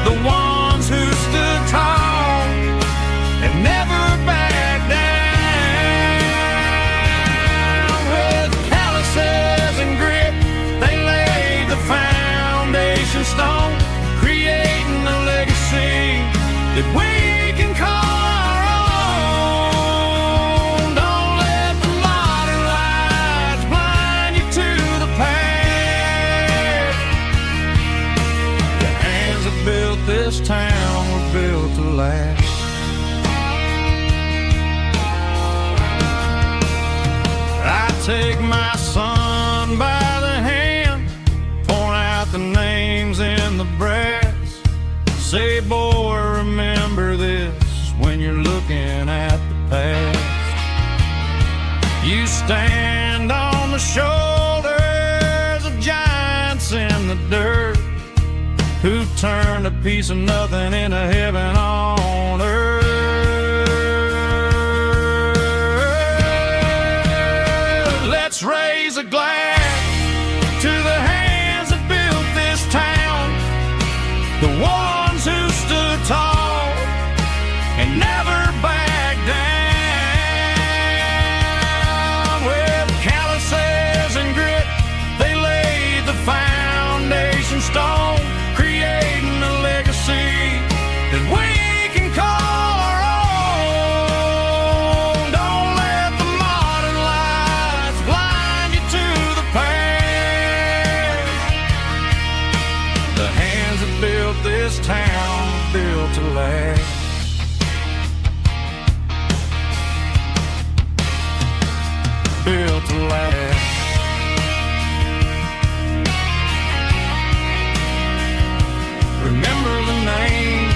the ones who stood tall and never backed down. With calluses and grit, they laid the foundation stone, creating a legacy that we can call our own. Don't let the modern lights blind built to last. I take my son by the hand, point out the names in the brass. Say, boy, remember this when you're looking at the past. You stand on the shoulders of giants in the dirt, who turned a piece of nothing into heaven on earth. Let's raise a glass to the hands that built this town, the ones who stood tall and never backed down. With calluses and grit, they laid the foundation stone, creating a legacy that we can call our own. Don't let the modern lights blind you to the past. The hands that built this town, built to last. Built to last. Remember the names.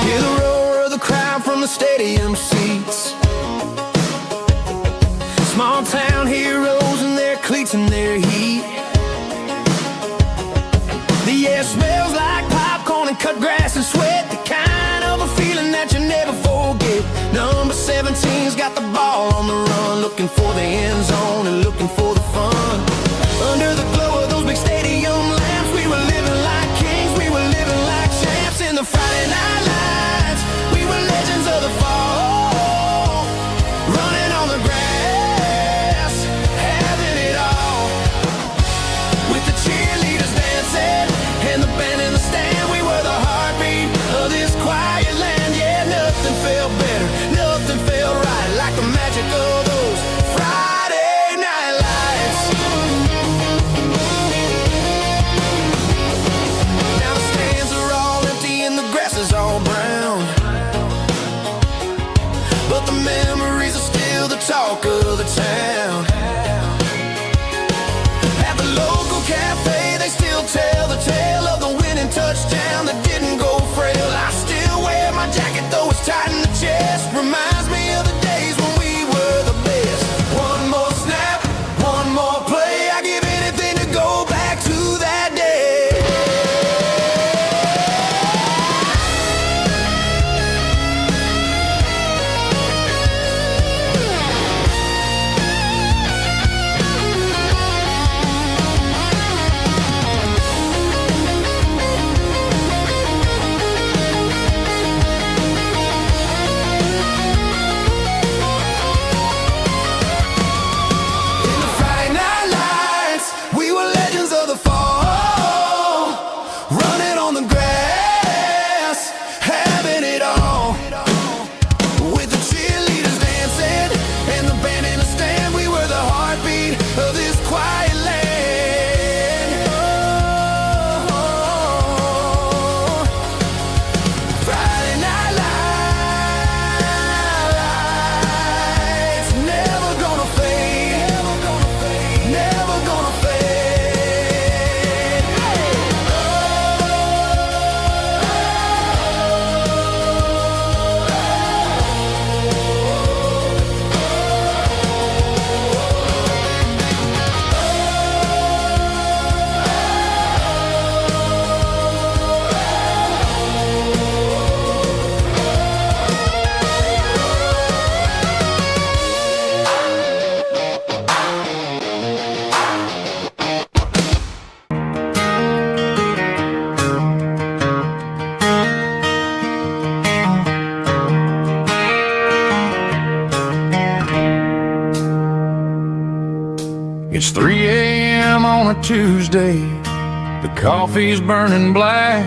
Hear the roar of the crowd from the stadium seats. Small town heroes in their cleats and their heat. The air smells like popcorn and cut grass and sweat, the kind of a feeling that you never forget. Number 17's got the ball on the run, looking for the end zone and looking for the fun. Under the glow of those big stadium lamps, we were living like kings, we were living like champs. In the Friday night lights, we were legends of the fall, running on the grass, having it all. With the cheerleaders dancing and the band in the stand, we were the heartbeat of this quiet land. Yeah, nothing felt better, nothing felt right like the magic of those Friday night lights. Now the stands are all empty and the grass is all brown, but the memories are still the talk of the town. At the local cafe, they still tell the tale of the winning touchdown that didn't go frail. I still wear my jacket though it's tight in the chest. Reminds me of the days when we were the best. One more snap, one more play. I give anything to go back to that day. It's 3 a.m. on a Tuesday. The coffee's burning black.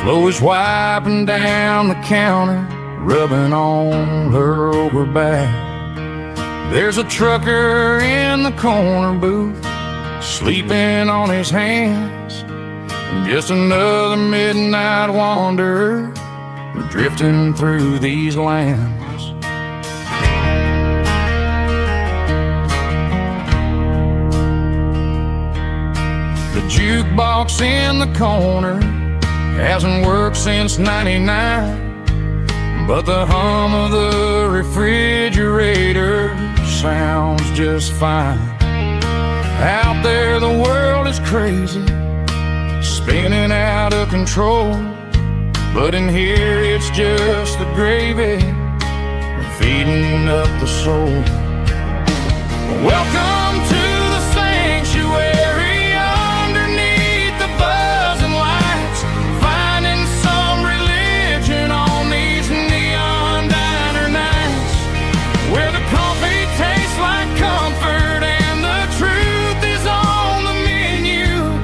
Flo is wiping down the counter, rubbing on her over back. There's a trucker in the corner booth, sleeping on his hands. Just another midnight wanderer, drifting through these lands. The jukebox in the corner hasn't worked since '99, but the hum of the refrigerator sounds just fine. Out there the world is crazy, spinning out of control, but in here it's just the gravy feeding up the soul. Welcome to the sanctuary underneath the buzzing lights, finding some religion on these neon diner nights, where the coffee tastes like comfort and the truth is on the menu.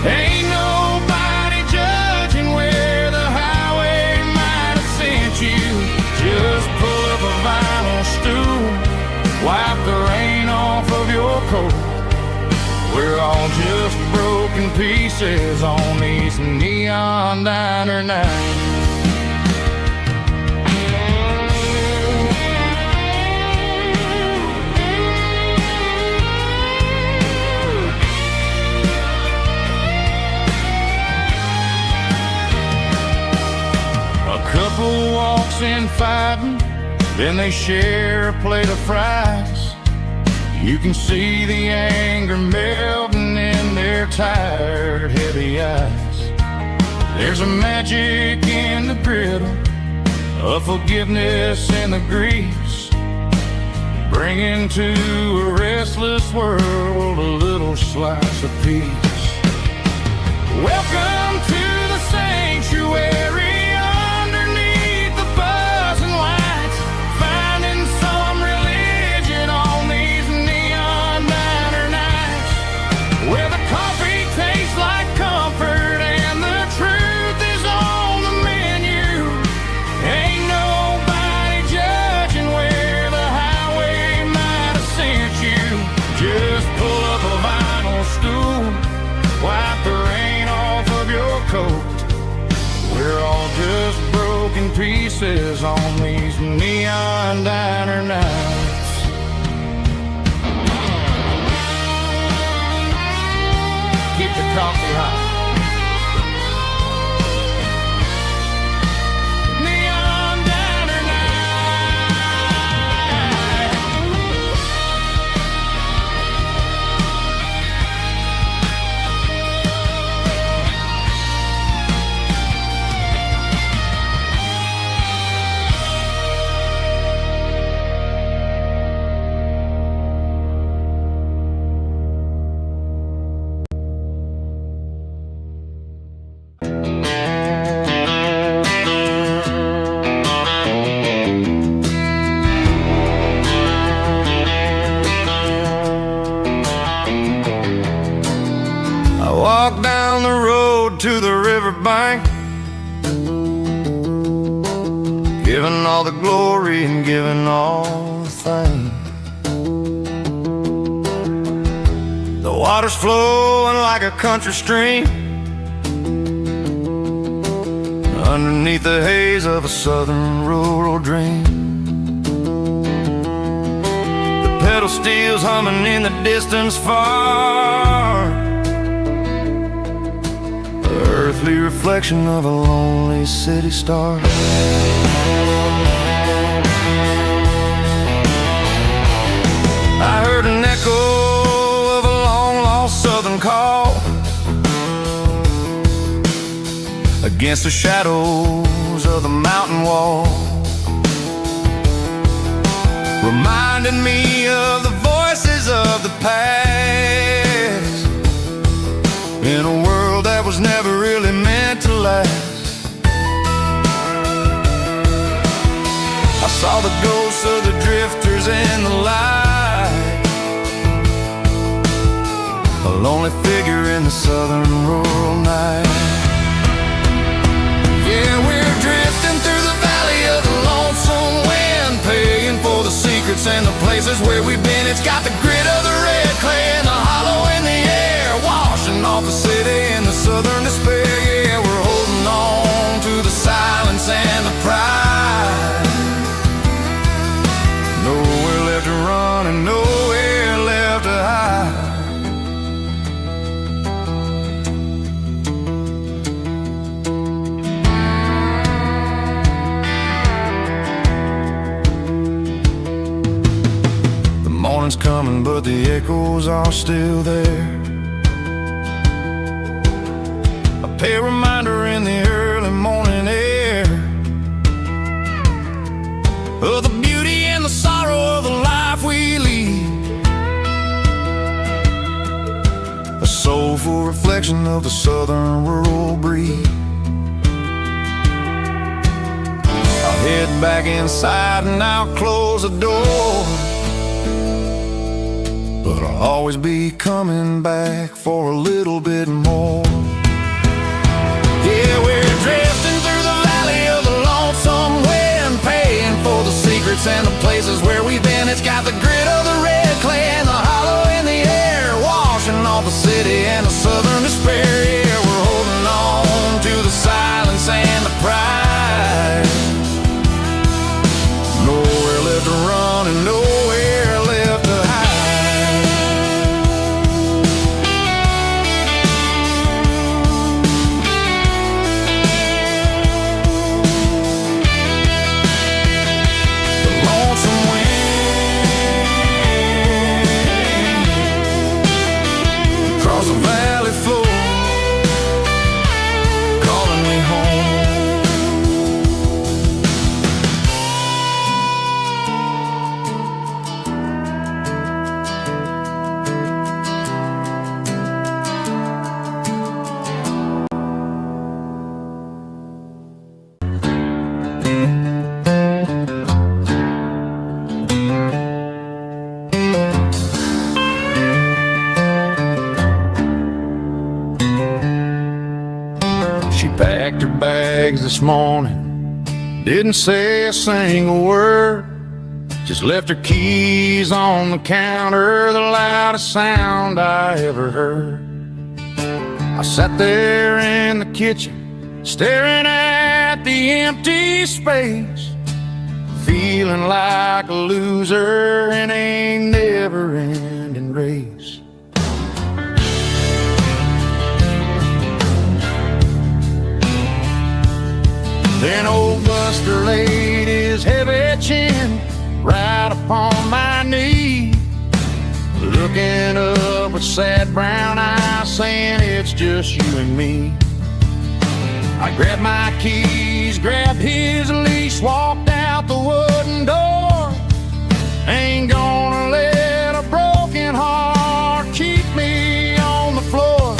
Ain't nobody judging where the highway might have sent you. Just pull up a vinyl stool, wipe the rain off of your coat. We're all just broken pieces on these neon diner nights. A couple walks in fighting, then they share a plate of fries. You can see the anger melting in their tired, heavy eyes. There's a magic in the griddle, a forgiveness in the grease, bringing to a restless world a little slice of peace. Welcome to the sanctuary underneath the buzzing lights, finding some religion on these neon diner nights, where the coffee tastes like comfort and the truth is on the menu. Ain't nobody judging where the highway might have sent you. Just pull up a vinyl stool, wipe the rain off of your coat. We're all just broken pieces on these neon diner nights. Keep the coffee hot. Neon diner night. I walk down the road to the riverbank, giving all the glory and giving all the thanks. The water's flowing like a country stream underneath the haze of a southern rural dream. The pedal steel's humming in the distance far, the earthly reflection of a lonely city star. I heard an echo of a long-lost southern call against the shadows of the mountain wall, reminding me of the voices of the past in a world that was never really meant to last. I saw the ghosts of the drifters in the light, southern rural night. Yeah, we're drifting through the valley of the lonesome wind, paying for the secrets and the places where we've been. It's got the grit of the red clay and the hollow in the air, washing off the city and the southern despair. Yeah, we're holding on to the silence and the pride. Nowhere left to run and nowhere left to hide. The morning's coming, but the echoes are still there. A pale reminder in the early morning air of the beauty and the sorrow of the life we lead. A soulful reflection of the southern rural breed. I'll head back inside and I'll close the door, but I'll always be coming back for a little bit more. Yeah, we're drifting through the valley of the lonesome wind, paying for the secrets and the places where we've been. It's got the grit of the red clay and the hollow in the air, washing off the city and the southern despair. Yeah, we're holding on to the silence and the pride. Nowhere left to run and nowhere left to hide. The valley floor calling me home. She packed her bags this morning, didn't say a single word, just left her keys on the counter, the loudest sound I ever heard. I sat there in the kitchen, staring at the empty space, feeling like a loser in a never-ending race. Then old Buster laid his heavy chin right upon my knee, looking up with sad brown eyes, saying it's just you and me. I grabbed my keys, grabbed his leash, walked out the wooden door. Ain't gonna let a broken heart keep me on the floor.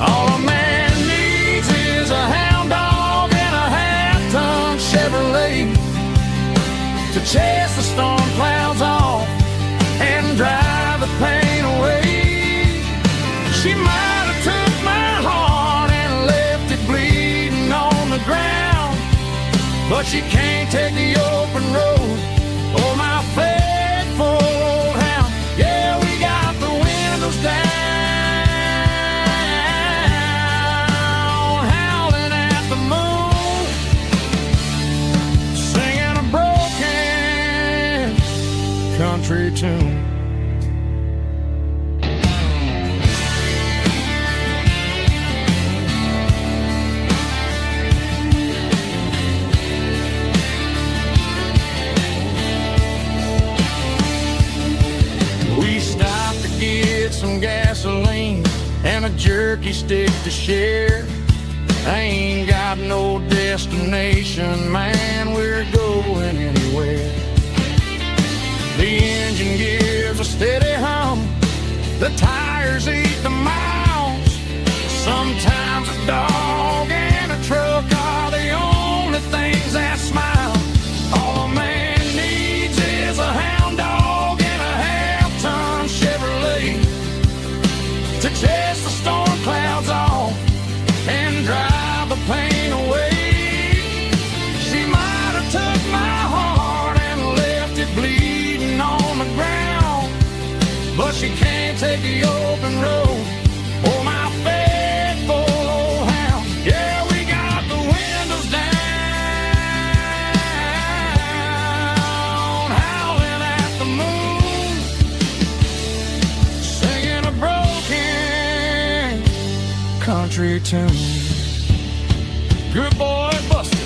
All a man needs is a hound dog and a half-ton Chevrolet to chase the storm clouds off and drive the pain away. She might have took my heart and left it bleeding on the ground, but she can't take the open road or my faithful old hound. Yeah, we got the windows down, howling at the moon, singing a broken country tune. Some gasoline and a jerky stick to share. I ain't got no destination, man, we're going anywhere. The engine gives a steady hum, the tires eat the miles. Sometimes a dog and a truck are the only things that smile. All a man needs is a hound dog and a half-ton Chevrolet to chase the storm cloud she can't take the open road. Oh, my faithful old hound. Yeah, we got the windows down, howling at the moon, singing a broken country tune. Good boy, Buster.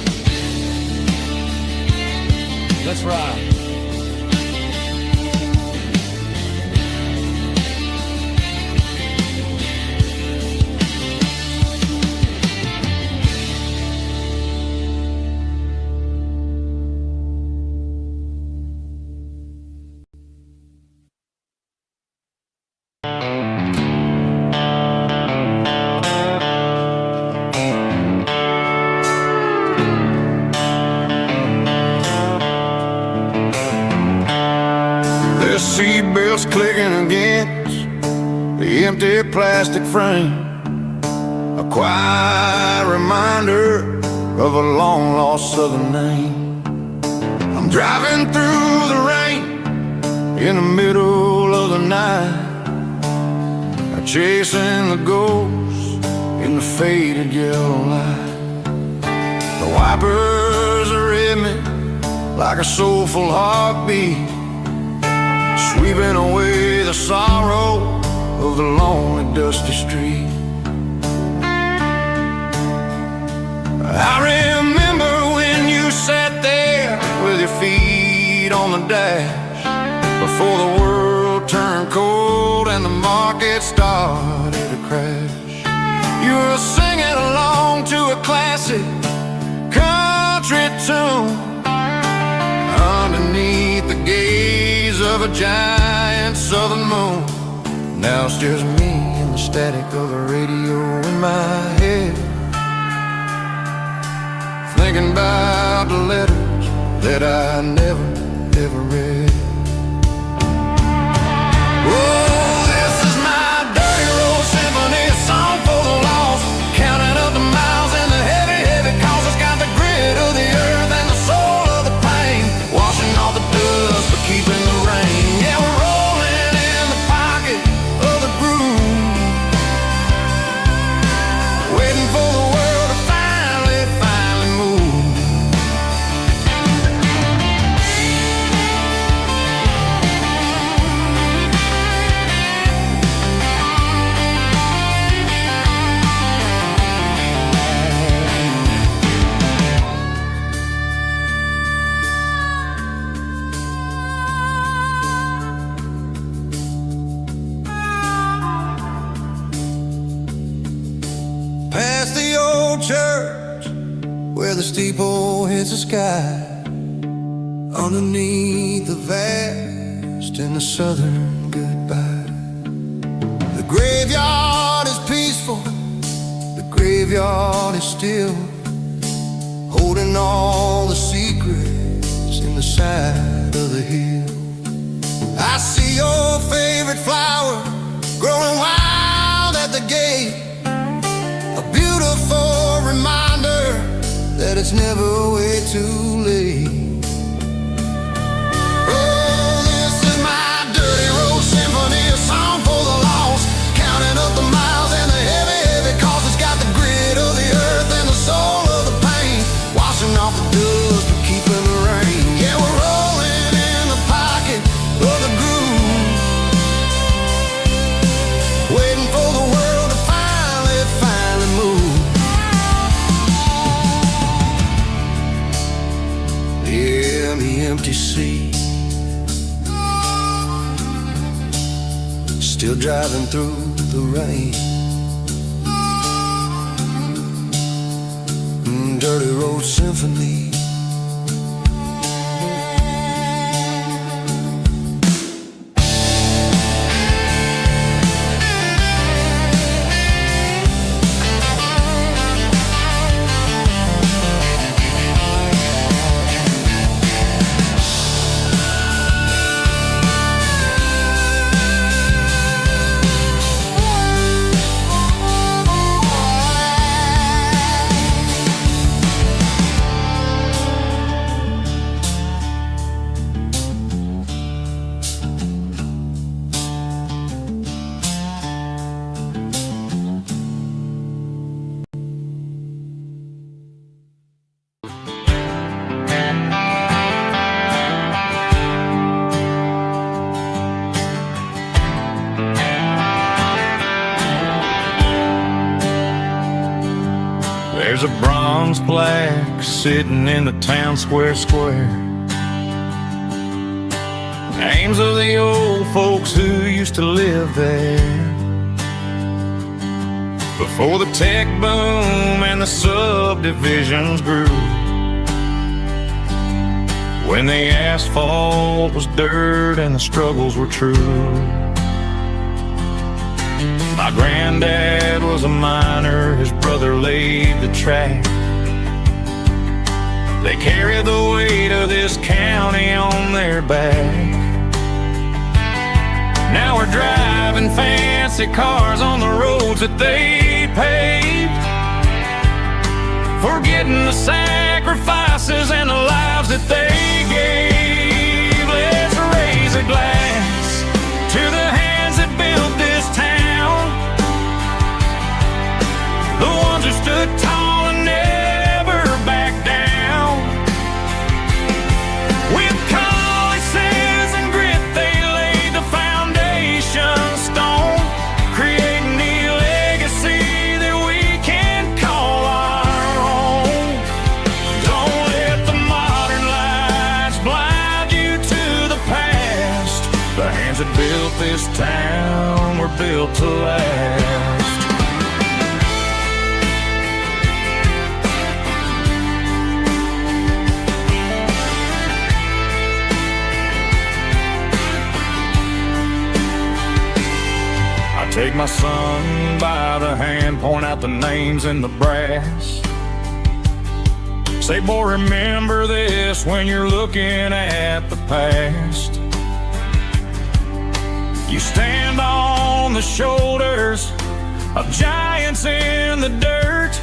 Let's ride. The seatbelts clicking against the empty plastic frame, a quiet reminder of a long-lost southern name. I'm driving through the rain in the middle of the night, chasing the ghosts in the faded yellow light. The wipers are in me like a soulful heartbeat, sweeping away the sorrow of the lonely, dusty street. I remember when you sat there with your feet on the dash, before the world turned cold and the market started to crash. You were singing along to a classic country tune underneath the gaze of a giant southern moon. Now it's just me and the static of the radio in my head, thinking about the letters that I never, ever read. Oh, this is my dirty road symphony, a song for the lost, counting up the miles and the heavy, heavy calls. It's got the grit of the earth and the soul of the pain, washing off the dust but keeping the rain. Yeah, we're rolling in the pocket of the groove, waiting for the world to finally move. Past the old church where the steeple hits the sky, underneath the vast and the southern goodbye. The graveyard is peaceful, the graveyard is still, holding all the secrets in the side of the hill. I see your favorite flower growing wild at the gate, a beautiful reminder that it's never way too late. Oh, this is my dirty road symphony, a song for the lost, counting up the miles and the heavy, heavy calls. It's got the grit of the earth and the soul of the pain, washing off the dust but keeping the rain. Yeah, we're rolling in the pocket of the groove, waiting for the world to finally move. Yeah, the empty seat, still driving through the rain. Dirty road symphony. There's a bronze plaque sitting in the town square. Names of the old folks who used to live there before the tech boom and the subdivisions grew. When the asphalt was dirt and the struggles were true. My granddad was a miner, his brother laid the track. They carried the weight of this county on their back. Now we're driving fancy cars on the roads that they paved, forgetting the sacrifices and the lives that they gave. Let's raise a glass to the hands that built this town, the ones who stood tall and never backed down. With calluses and grit they laid the foundation stone, creating the legacy that we can call our own. Don't let the modern lights blind you to the past. The hands that built this town were built to last. Take my son by the hand, point out the names in the brass. Say, boy, remember this when you're looking at the past. You stand on the shoulders of giants in the dirt,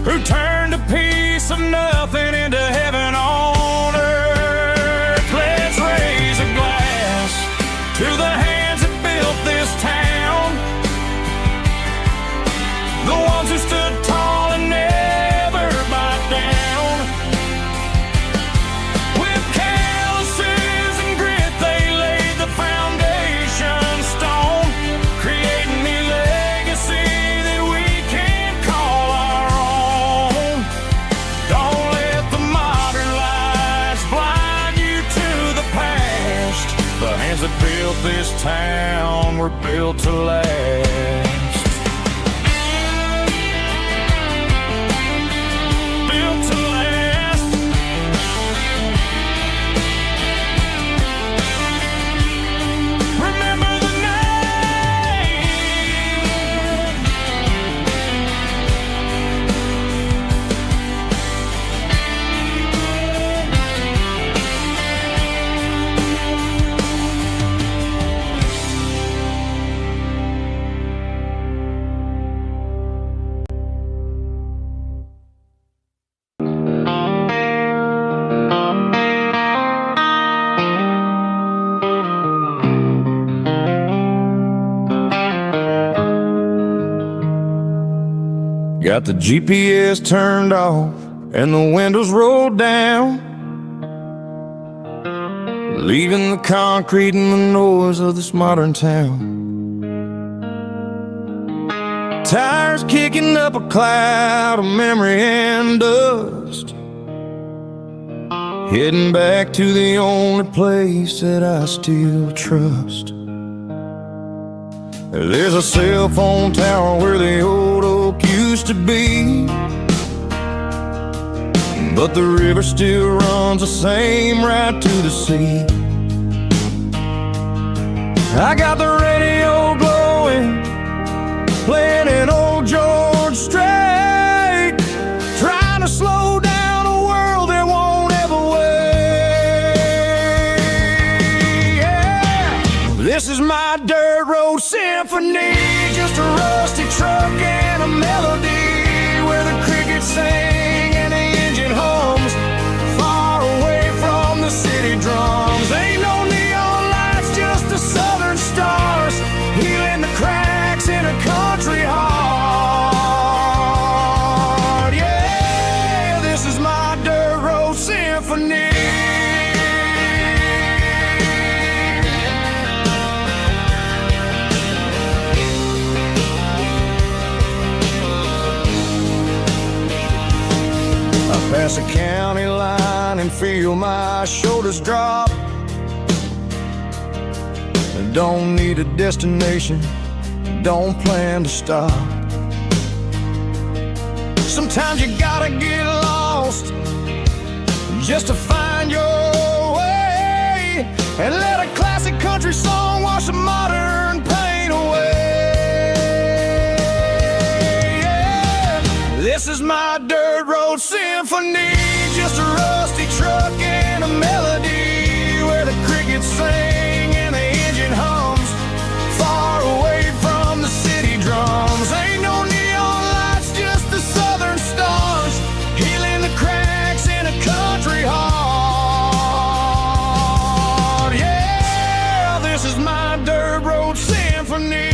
who turned a piece of nothing into heaven on earth. Let's raise a glass to the hands that built this town, the ones who stood tall and never backed down. With calluses and grit they laid the foundation stone, creating the legacy that we can call our own. Don't let the modern lights blind you to the past. The hands that built this town were built to last. Got the GPS turned off and the windows rolled down, leaving the concrete and the noise of this modern town. Tires kicking up a cloud of memory and dust, heading back to the only place that I still trust. There's a cell phone tower where the old oak used to be, but the river still runs the same right to the sea. I got the radio glowing, playing an old George Strait, trying to slow down a world that won't ever wait. Yeah. This is my dirt road symphony, just a rusty truck and a melody where the crickets sing and the engine hums, far away from the city drums. Ain't no neon lights, just the southern stars, healing the cracks in a country heart. Yeah, this is my dirt road symphony. can feel my shoulders drop. I don't need a destination, don't plan to stop. Sometimes you gotta get lost just to find your way, and let a classic country song wash a modern pain away. Yeah. This is my dirt road symphony, just a rusty truck and a melody where the crickets sing and the engine hums, far away from the city drums. Ain't no neon lights, just the southern stars, healing the cracks in a country heart. Yeah, this is my dirt road symphony.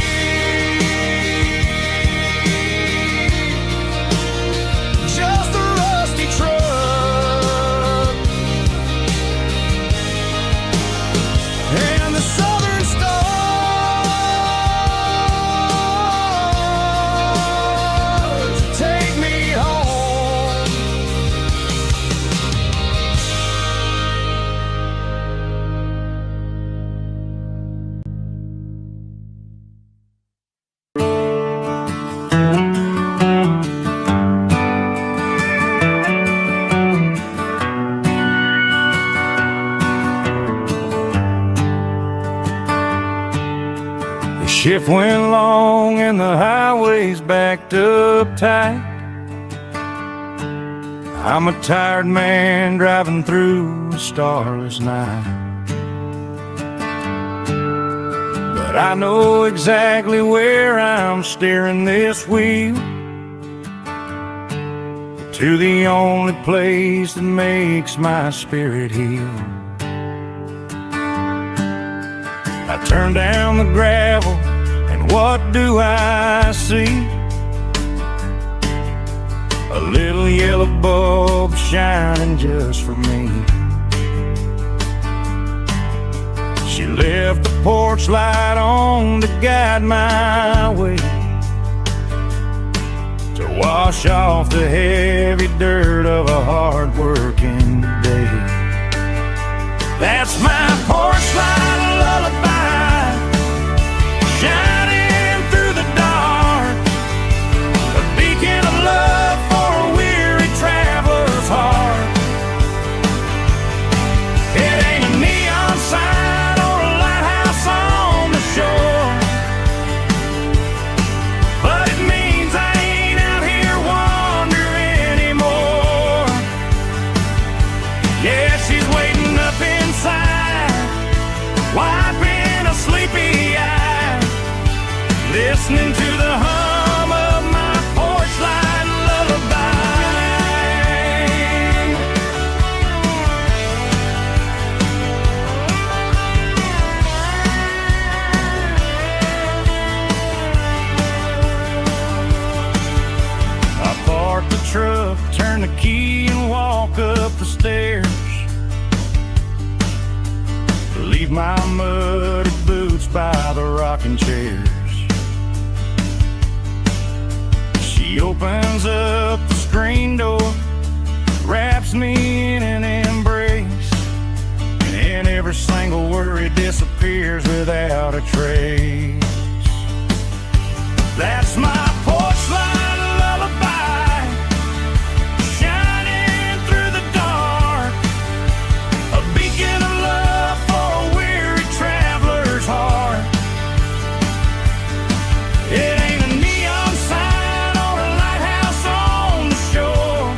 Just a rusty truck and the southern stars take me home. The shift went long and the highway's backed up tight. I'm a tired man driving through a starless night, but I know exactly where I'm steering this wheel, to the only place that makes my spirit heal. I turn down the gravel, and what do I see? A little yellow bulb shining just for me. She left the porch light on to guide my way, to wash off the heavy dirt of a hard-working day. That's my porch light lullaby, shining through the dark, a beacon of love for a weary traveler's heart. It ain't a neon sign or a lighthouse on the shore, but it means I ain't out here wandering anymore. Yeah, she's waiting up inside, wiping a sleepy eye, listening to the hum of my porch light lullaby. I park the truck, turn the key and walk up the stairs, leave my muddy boots by the rocking chairs. She opens up the screen door, wraps me in an embrace, and every single worry disappears without a trace. That's my porch light lullaby, shining through the dark, a beacon of love for a weary traveler's heart. It ain't a neon sign or a lighthouse on the shore,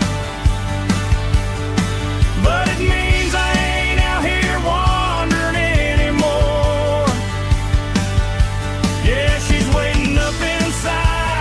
but it means I ain't out here wandering anymore. Yeah, she's waiting up inside,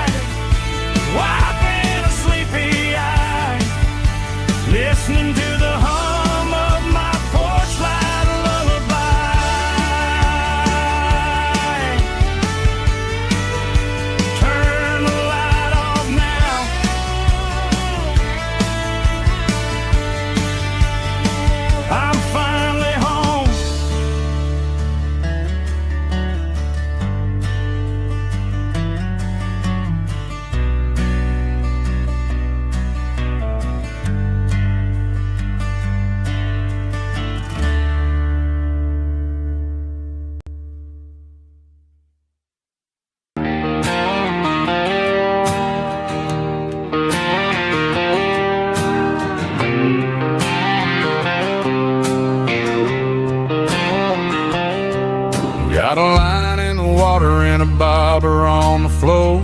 Got a line in the water and a bobber on the floor.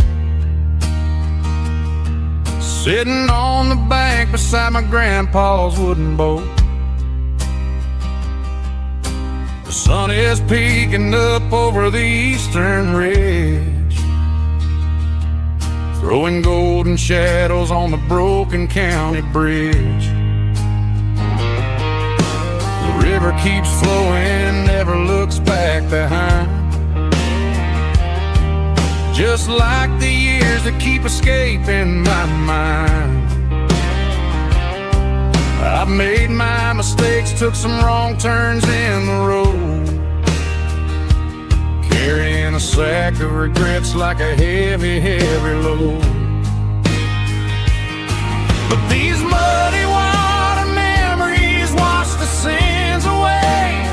Sitting on the bank beside my grandpa's wooden boat. The sun is peeking up over the eastern ridge, throwing golden shadows on the broken county bridge. The river keeps flowing, never looks back behind, just like the years that keep escaping my mind. I've made my mistakes, took some wrong turns in the road, carrying a sack of regrets like a heavy, heavy load. But these muddy water memories wash the sins away.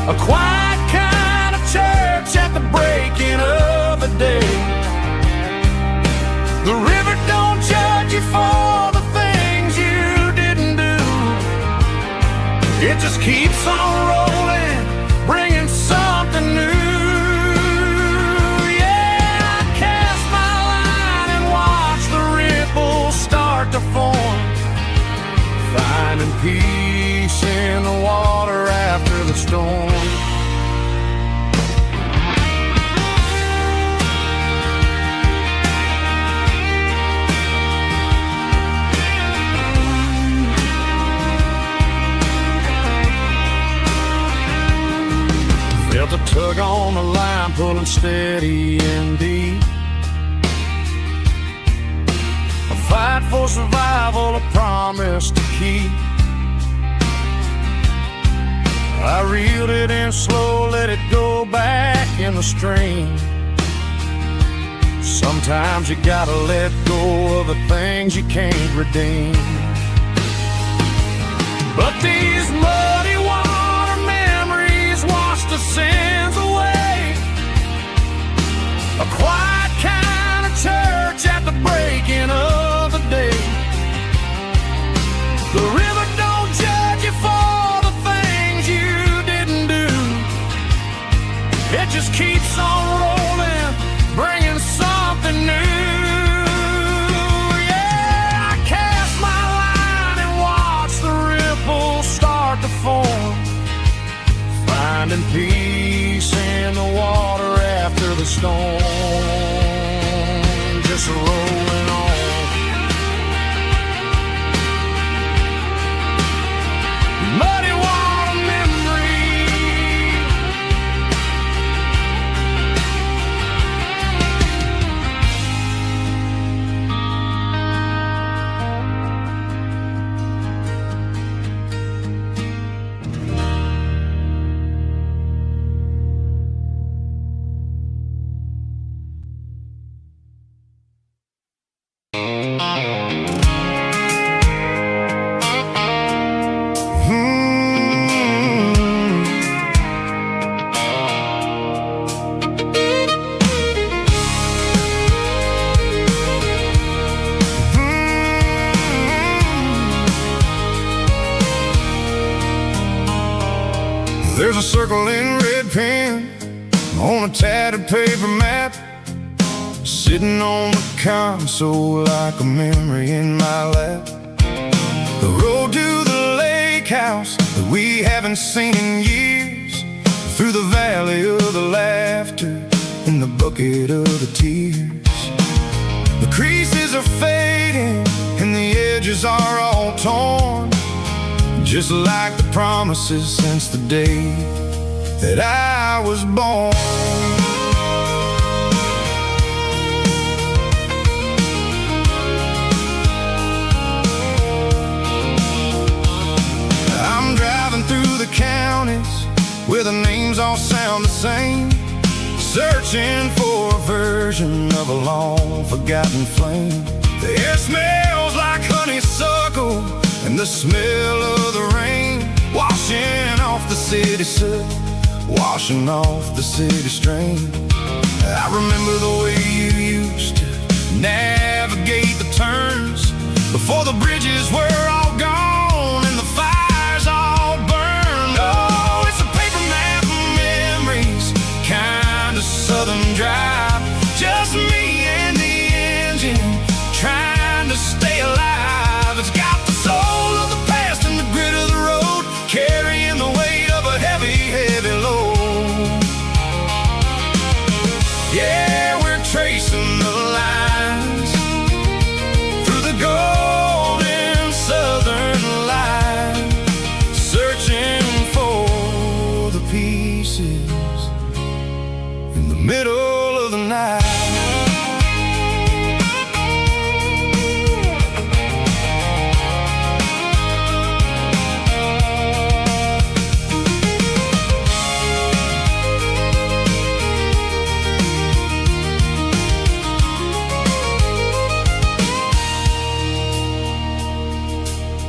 A quiet kind of church at the breaking of the day. The river don't judge you for the things you didn't do. It just keeps on rolling, bringing something new. Yeah, I cast my line and watch the ripples start to form, finding peace in the water after the storm. Felt a tug on the line, pulling steady and deep. A fight for survival, a promise to keep. I reeled it in slow, let it go back in the stream. Sometimes you gotta let go of the things you can't redeem. But these muddy water memories wash the sins away. A quiet kind of church at the breaking of the day. The river don't judge you for the things you didn't do. It just keeps on rolling, bringing something new. Yeah, I cast my line and watch the ripples start to form, finding peace in the water after the storm. Just rolling on. Muddy water memory. There's a circle in red pen on a tattered paper map, sitting on the console like a memory in my lap. The road to the lake house that we haven't seen in years, through the valley of the laughter and the bucket of the tears. The creases are fading and the edges are all torn, just like the promises since the day that I was born. I'm driving through the counties where the names all sound the same, searching for a version of a long forgotten flame. The air smells like honeysuckle and the smell of the rain, washing off the city soot, washing off the city strain. I remember the way you used to navigate the turns before the bridges were all gone and the fires all burned. Oh, it's a paper map pieces in the middle of the night.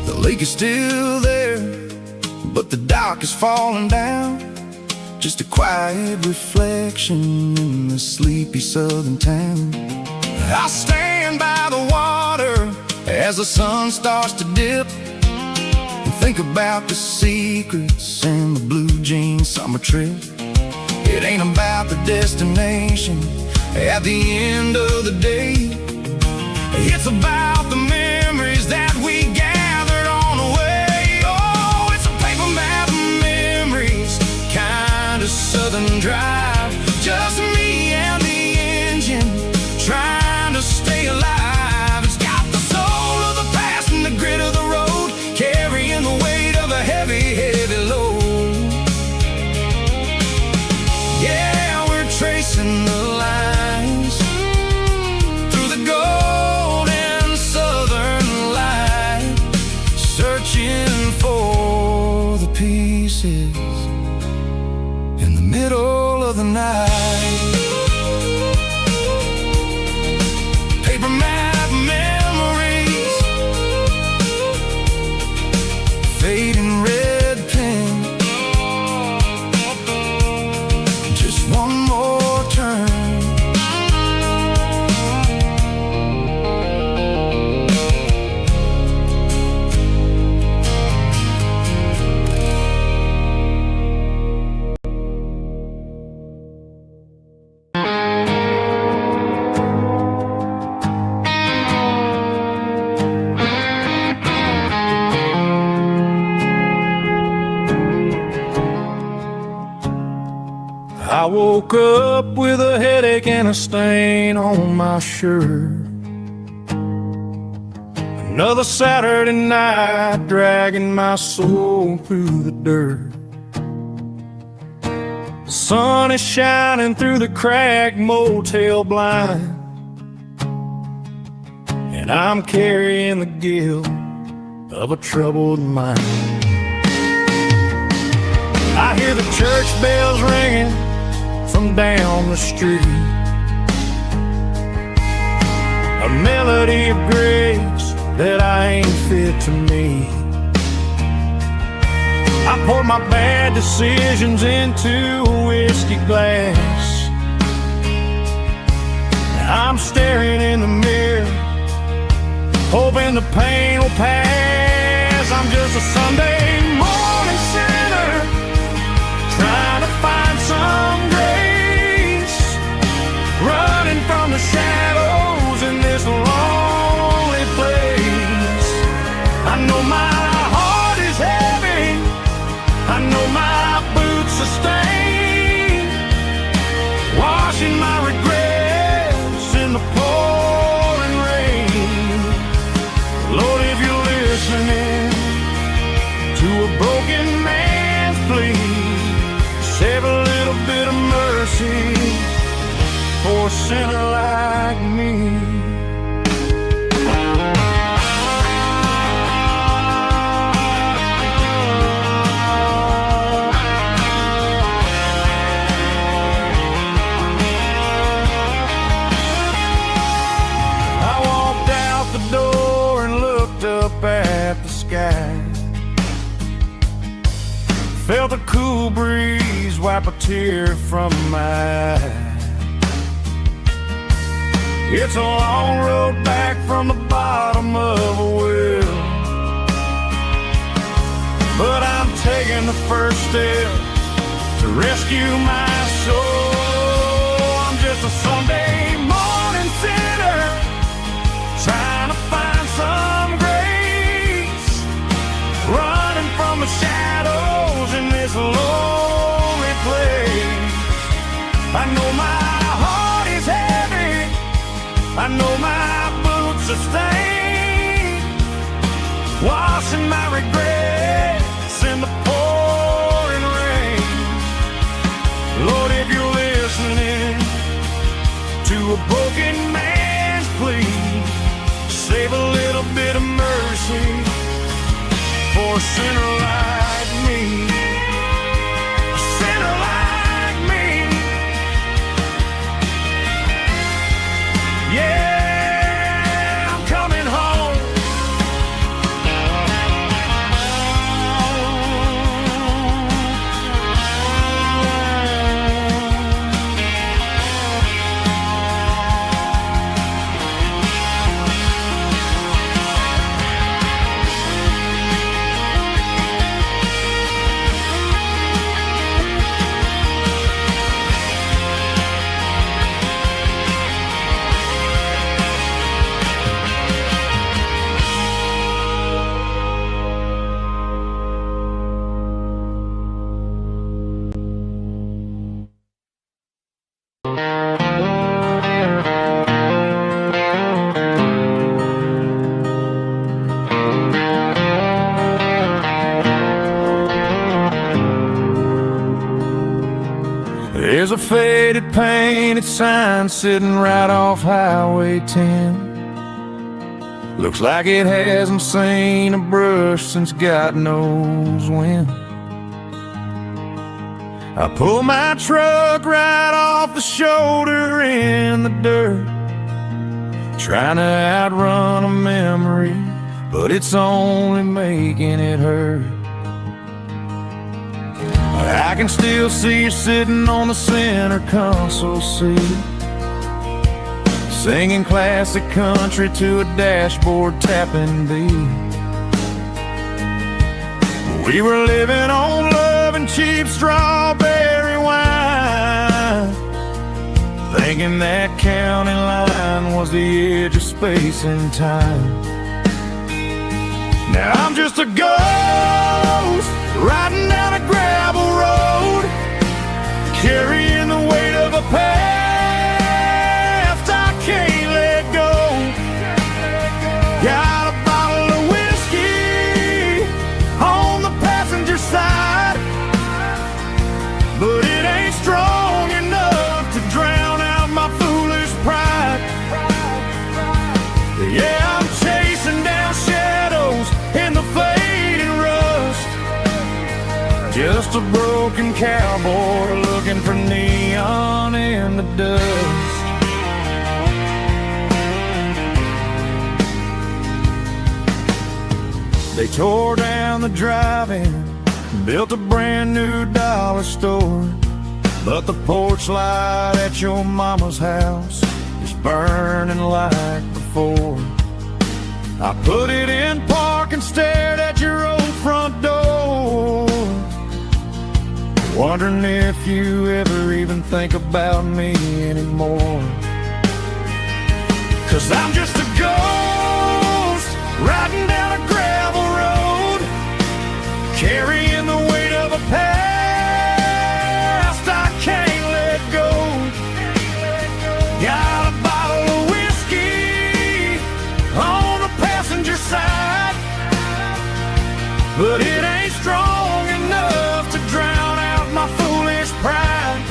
The lake is still there, but the dock is falling down. Just a quiet reflection in the sleepy southern town. I stand by the water as the sun starts to dip and think about the secrets and the blue jean summer trip. It ain't about the destination at the end of the day. It's about the memories that we gathered on the way. Oh, it's a paper map of memories, kind of southern drive. Just me and the engine, trying to stay alive. It's got the soul of the past and the grit of the road, carrying the weight of a heavy, heavy load. Yeah, we're tracing the lines through the golden southern light, searching for the pieces in the middle of the night. Paper map memories, fading red pen, just one more turn. I woke up with a headache and a stain on my shirt. Another Saturday night dragging my soul through the dirt. The sun is shining through the cracked motel blind, and I'm carrying the guilt of a troubled mind. I hear the church bells ringing from down the street, a melody of grace that I ain't fit to meet. I pour my bad decisions into a whiskey glass. I'm staring in the mirror, hoping the pain will pass. I'm just a Sunday morning sinner, trying to find some grace, running from the shadows in this lonely place. I know my heart is heavy, I know my boots are stained, washing my regrets in the pouring rain. Lord, if you're listening to a broken man's plea, save a little bit of mercy for a sinner like me. I walked out the door and looked up at the sky, felt a cool breeze wipe a tear from my eye. It's a long road back from the bottom of a well, but I'm taking the first step to rescue my soul. I'm just a Sunday morning sinner, trying to find some grace, running from the shadows in this lonely place. I know my heart is heavy, I know my boots are stained, washing my regrets in the pouring rain. Lord, if you're listening to a broken man's plea, save a little bit of mercy for a sinner like me. A sinner like me. Yeah, I'm coming home. There's a faded painted sign sitting right off Highway 10. Looks like it hasn't seen a brush since God knows when. I pull my truck right off the shoulder in the dirt, trying to outrun a memory, but it's only making it hurt. I can still see you sitting on the center console seat, singing classic country to a dashboard tapping beat. We were living on love and cheap strawberry wine, thinking that county line was the edge of space and time. Now I'm just a ghost riding down a gravel road, carrying the weight of a past I can't let go. Got a bottle of whiskey on the passenger side, but it ain't strong enough to drown out my foolish pride. Yeah, I'm chasing down shadows in the fading rust, just a broken cowboy looking for neon in the dust. They tore down the drive-in, built a brand new dollar store, but the porch light at your mama's house is burning like before. I put it in park and stared at your old front door, wondering if you ever even think about me anymore. 'Cause I'm just a ghost riding down a gravel road, carrying the weight of a past I can't let go. Got a bottle of whiskey on the passenger side, but it ain't strong enough to drown out my foolish pride.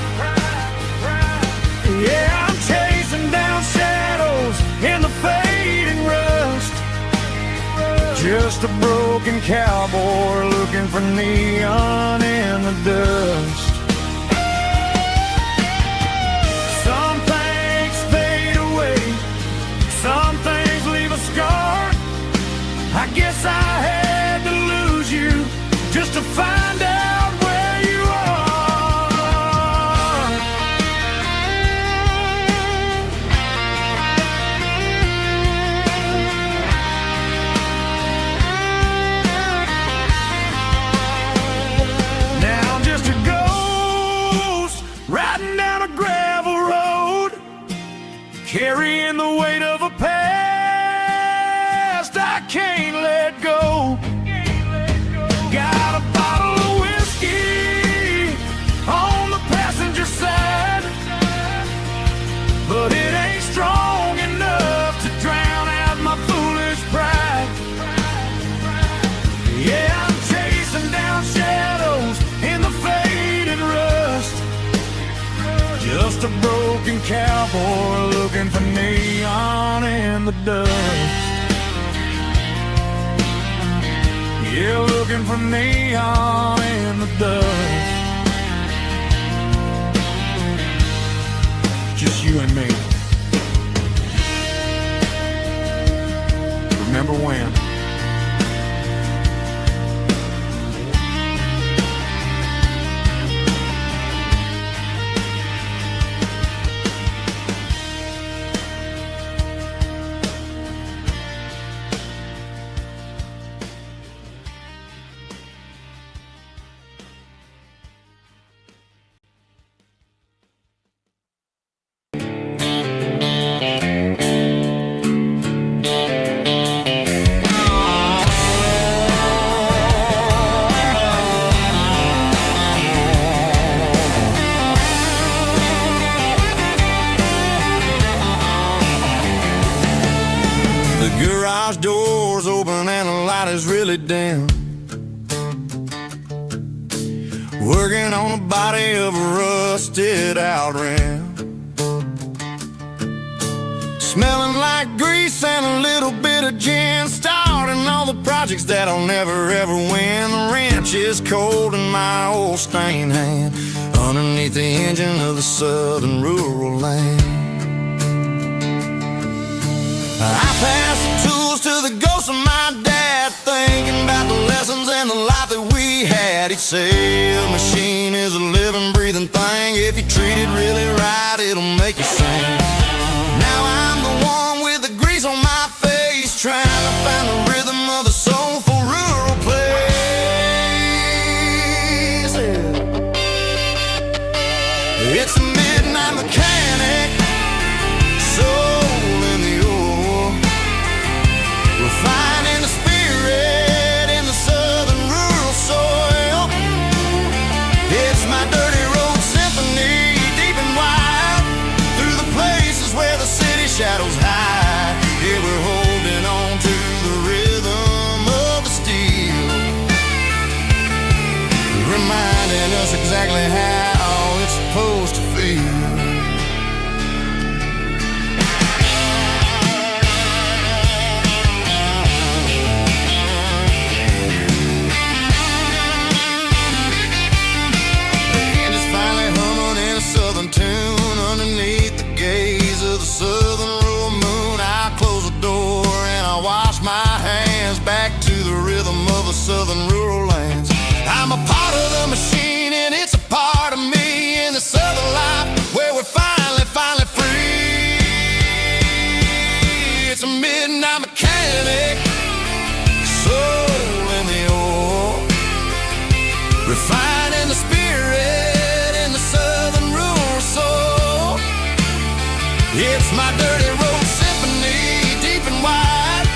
Yeah, I'm chasing down shadows in the fading rust, just a broken cowboy looking for neon in the dust. Some things fade away, some things leave a scar. I guess I had to lose you just to find out where you are. Now I'm just a ghost riding down a gravel road, carrying the weight of a past I can't let go. Got a bottle of whiskey on the passenger side, but it ain't strong enough to drown out my foolish pride. Yeah, I'm chasing down shadows in the fading rust, Just a broken cowboy looking for neon in the dust. Yeah, looking for neon in the dust. Just you and me. Remember when? Garage doors open and the light is really dim. Working on the body of a rusted out rim. Smelling like grease and a little bit of gin. Starting all the projects that'll never ever win. The wrench is cold in my old stained hand underneath the engine of the southern rural land. I pass the tools to the ghost of my dad, thinking about the lessons and the life that we had. He'd say a machine is a living, breathing thing. If you treat it really right, it'll make you sing. Now I'm the one with the grease on my face, trying to find the rhythm of the soulful rural place. It's a midnight mechanic, finding the spirit in the southern rural soil. It's my dirty road symphony, deep and wide, through the places where the city shadows hide. Yeah, we're holding on to the rhythm of the steel, reminding us exactly how it's supposed to feel. Tune underneath the gaze of the southern rural moon. I close the door and I wash my hands back to the rhythm of the southern rural lands. I'm a part of the machine and it's a part of me in the southern life where we're finally free. It's a midnight mechanic, soul in the ore, refining the spirit in the southern rural soul. It's my dirty road symphony, deep and wide,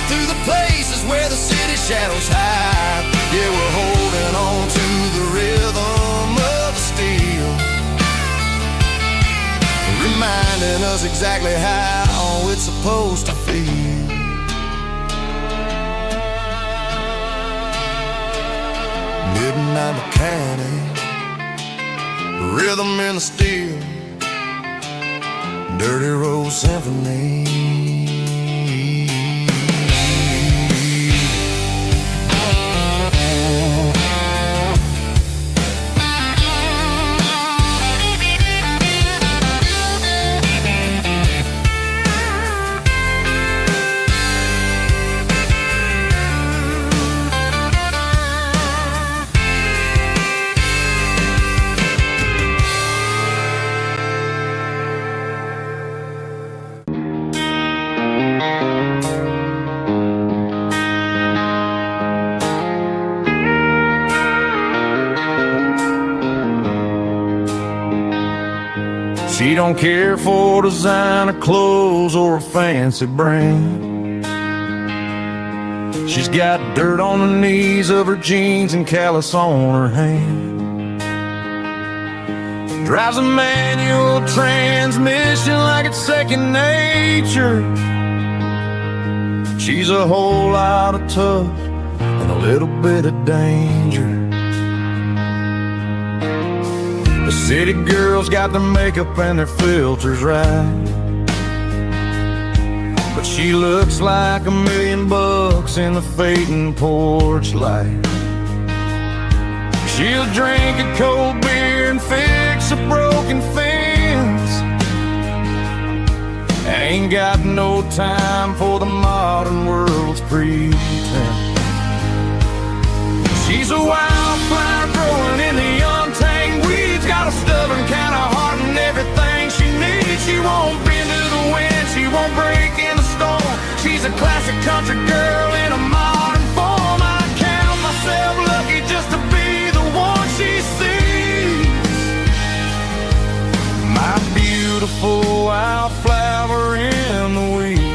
through the places where the city shadows hide. Yeah, we're holding on to the rhythm of the steel, reminding us exactly how it's supposed to feel. Midnight mechanic, rhythm in the steel, dirty road symphony. She don't care for designer clothes or a fancy brand. She's got dirt on the knees of her jeans and callus on her hand. Drives a manual transmission like it's second nature. She's a whole lot of tough and a little bit of danger. The City girls got their makeup and their filters right, but she looks like $1,000,000 in the fading porch light. She'll drink a cold beer and fix a broken fence. Ain't got no time for the modern world's pretense. She's a wildflower growing in the untamed weeds. Got a stubborn kind of heart and everything she needs. She won't bend to the wind, she won't break in the storm. She's a classic country girl in a modern form. I count myself lucky just to be the one she sees. My beautiful wildflower in the weeds.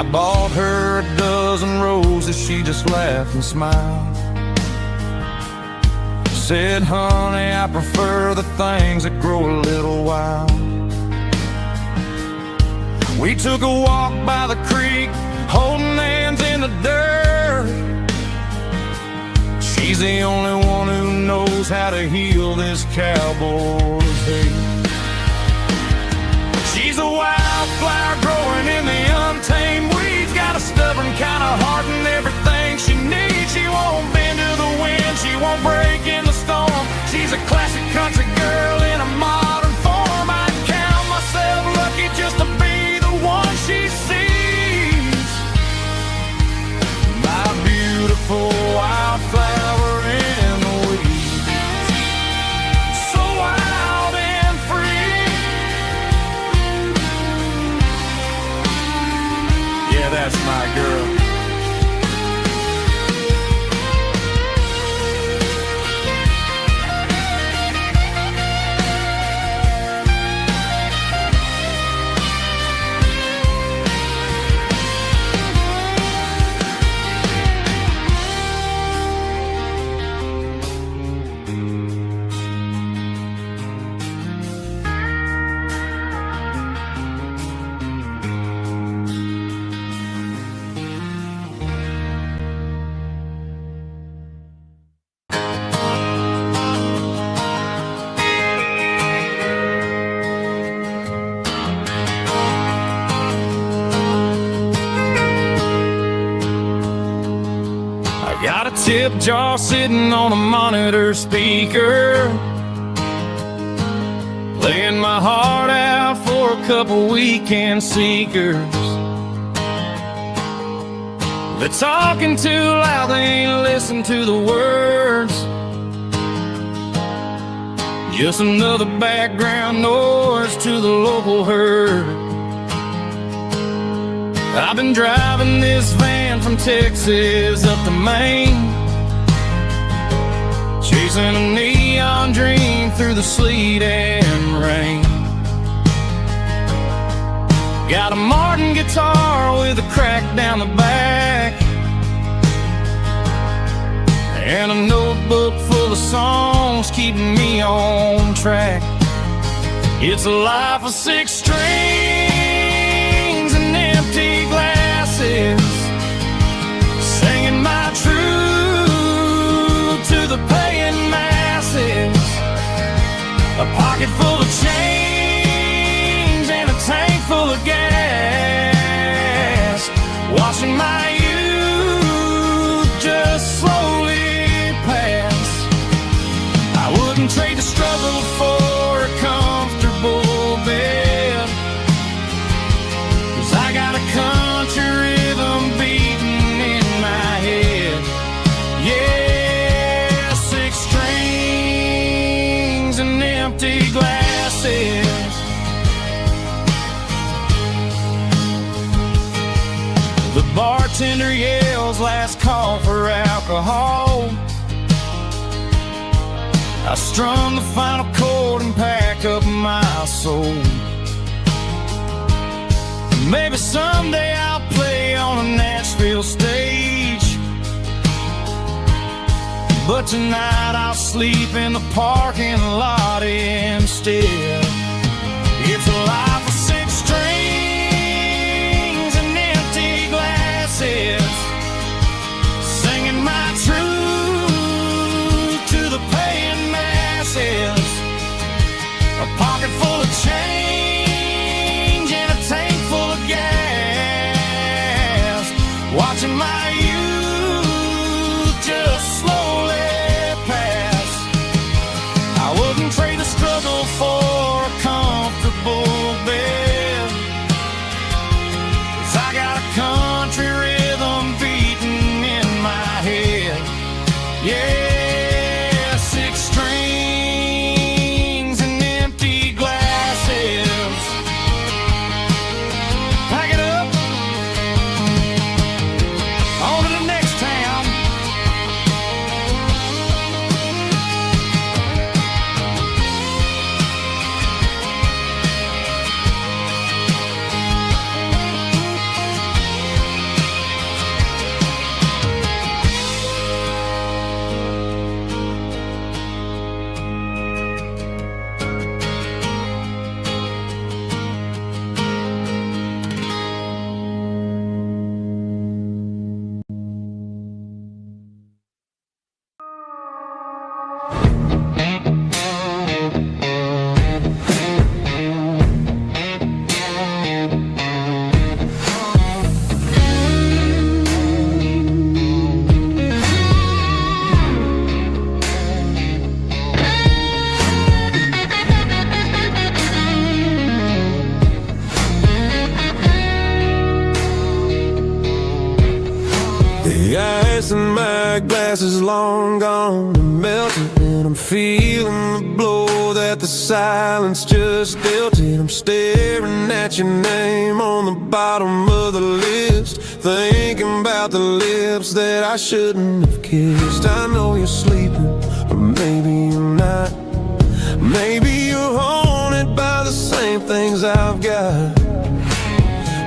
I bought her a dozen roses, she just laughed and smiled. Said, honey, I prefer the things that grow a little wild. We took a walk by the creek, holding hands in the dirt. She's the only one who knows how to heal this cowboy's hate. She's a wildflower growing in the untamed weeds. Got a stubborn kind of heart and everything she needs. She won't bend to the wind, she won't break in the storm. She's a classic country girl in a modern form. I count myself lucky just to be the one she sees. My beautiful wildflower in the weeds. So wild and free. Yeah, that's my girl. Got a tip jar sitting on a monitor speaker, playing my heart out for a couple weekend seekers. They're talking too loud, they ain't listen to the words. Just another background noise to the local herd. I've been driving this van from Texas up to Maine, chasing a neon dream through the sleet and rain. Got a Martin guitar with a crack down the back, and a notebook full of songs keeping me on track. It's a life of 6 strings and empty glasses, singing my truth to the paying masses. A pocket full of change and a tank full of gas, watching my youth just slowly pass. I wouldn't trade the struggle for a comfortable bed, 'cause I got a country rhythm beating in my head. Yeah, 6 strings and empty glasses. The bartender yells last call for alcohol. I strum the final chord and pack up my soul. Maybe someday I'll play on a Nashville stage, but tonight I'll sleep in the parking lot instead. It's a life of 6 strings and empty glasses, singing my Yeah, six strings and empty glasses. Pack it up, on to the next town. The ice in my glass is long gone and melted, and I'm feeling the blow that the silence just dealt it. I'm staring at your name on the bottom of the list, thinking about the lips that I shouldn't have kissed. I know you're sleeping, but maybe you're not. Maybe you're haunted by the same things I've got.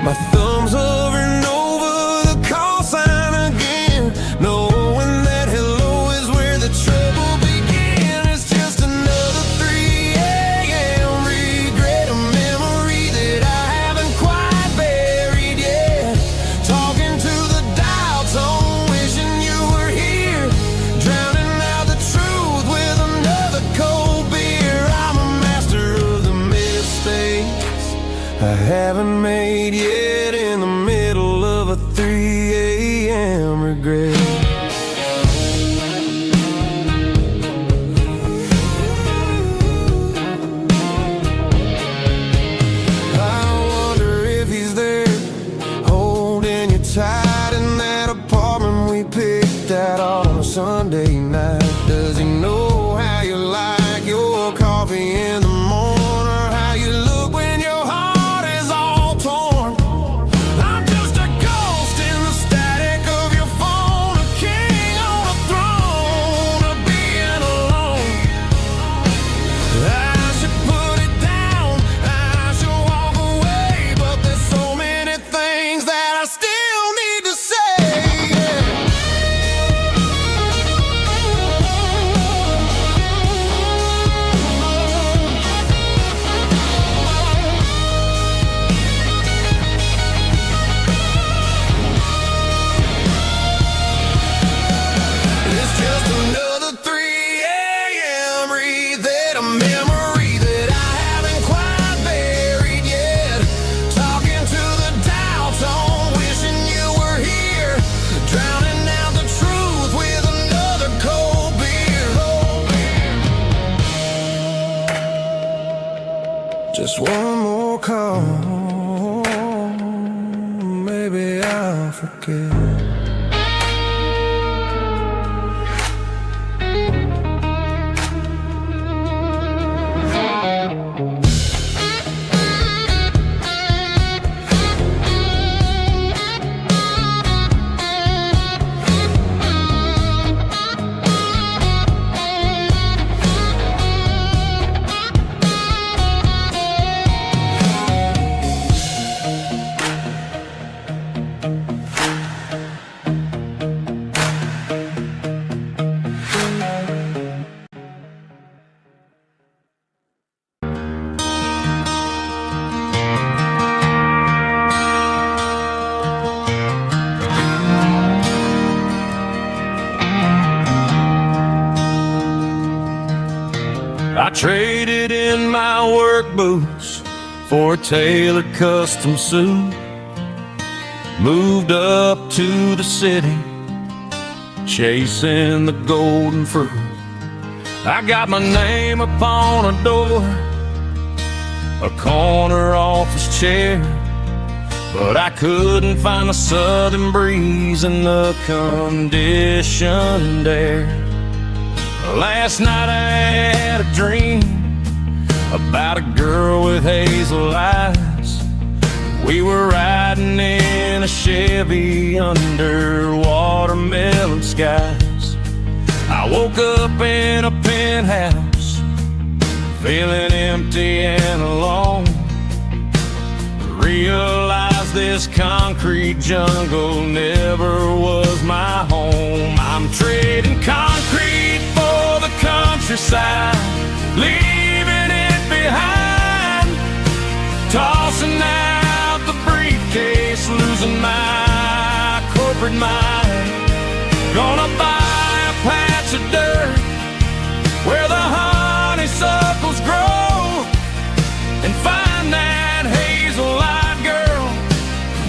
My thumb's hovering over the call sign again, knowing that hello is where the trouble began. It's just another 3 a.m. regret, a memory that I haven't quite buried yet. Talking to the dial tone, wishing you were here, drowning out the truth with another cold beer. I'm a master of the mistakes I haven't made yet, in the middle of a 3 a.m. regret. I wonder if he's there, holding you tight in that apartment we picked out on a Sunday night. Does he know how you like your coffee in the morning, or how you look when your heart is all torn? I'm just a ghost in the static of your phone, a king on a throne of being alone. I should put it down, I should walk away, but there's so many things that I still need to say. It's just another 3 a.m. reset, a memory that I haven't quite buried yet. Talking to the dial tone, wishing you were here, drowning out the truth with another cold beer. Just one more call, maybe I'll forget. I traded in my work boots for a tailored custom suit. Moved up to the city, chasing the golden fruit. I got my name upon a door, a corner office chair, but I couldn't find the southern breeze in the conditioned air. Last night I had a dream about a girl with hazel eyes. We were riding in a Chevy under watermelon skies. I woke up in a penthouse, feeling empty and alone. Realized this concrete jungle never was my home. I'm trading concrete for the countryside, leaving it behind, tossing out the briefcase, losing my corporate mind. Gonna buy a patch of dirt where the honeysuckles grow and find that hazel-eyed girl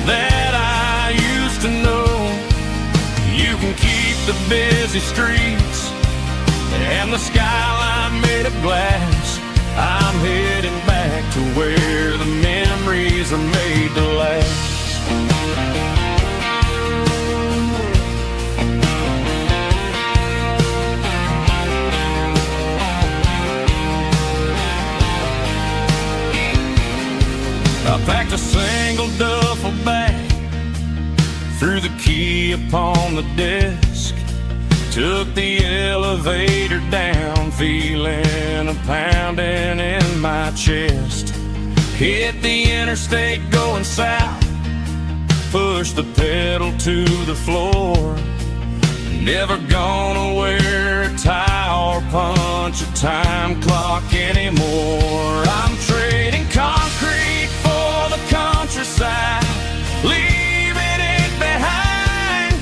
that I used to know. You can keep the busy streets and the skyline made of glass. I'm heading back to where the memories are made to last. I packed a single duffel bag, threw the key upon the desk, took the elevator down, feeling a pounding in my chest. Hit the interstate going south, pushed the pedal to the floor. Never gonna wear a tie or punch a time clock anymore. I'm trading concrete for the countryside, leaving it behind,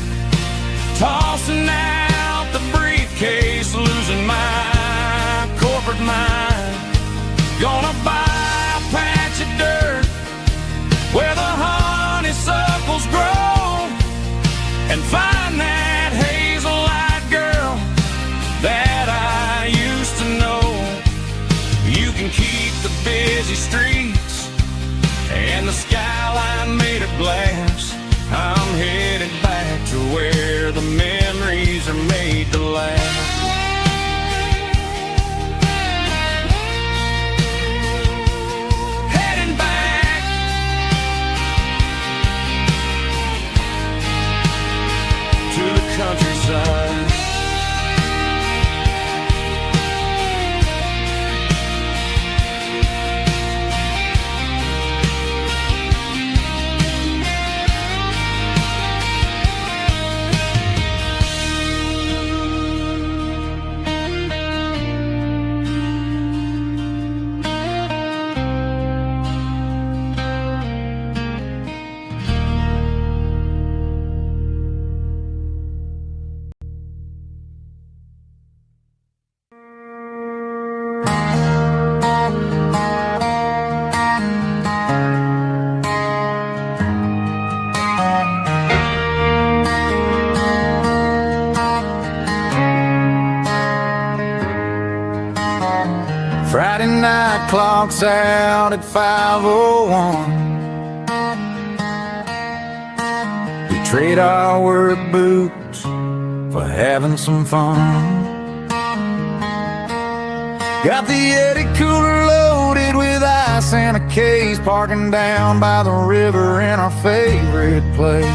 tossing out the briefcase, losing my corporate mind. Gonna buy a patch of dirt where the honeysuckles grow and find that hazel-eyed girl that I used to know. You can keep the busy streets and the skyline made of glass. I'm headed back to where the memories are made to last. Heading back to the countryside. Friday night clock's out at 5:01. We trade our work boots for having some fun. Got the Yeti cooler loaded with ice and a case, parking down by the river in our favorite place.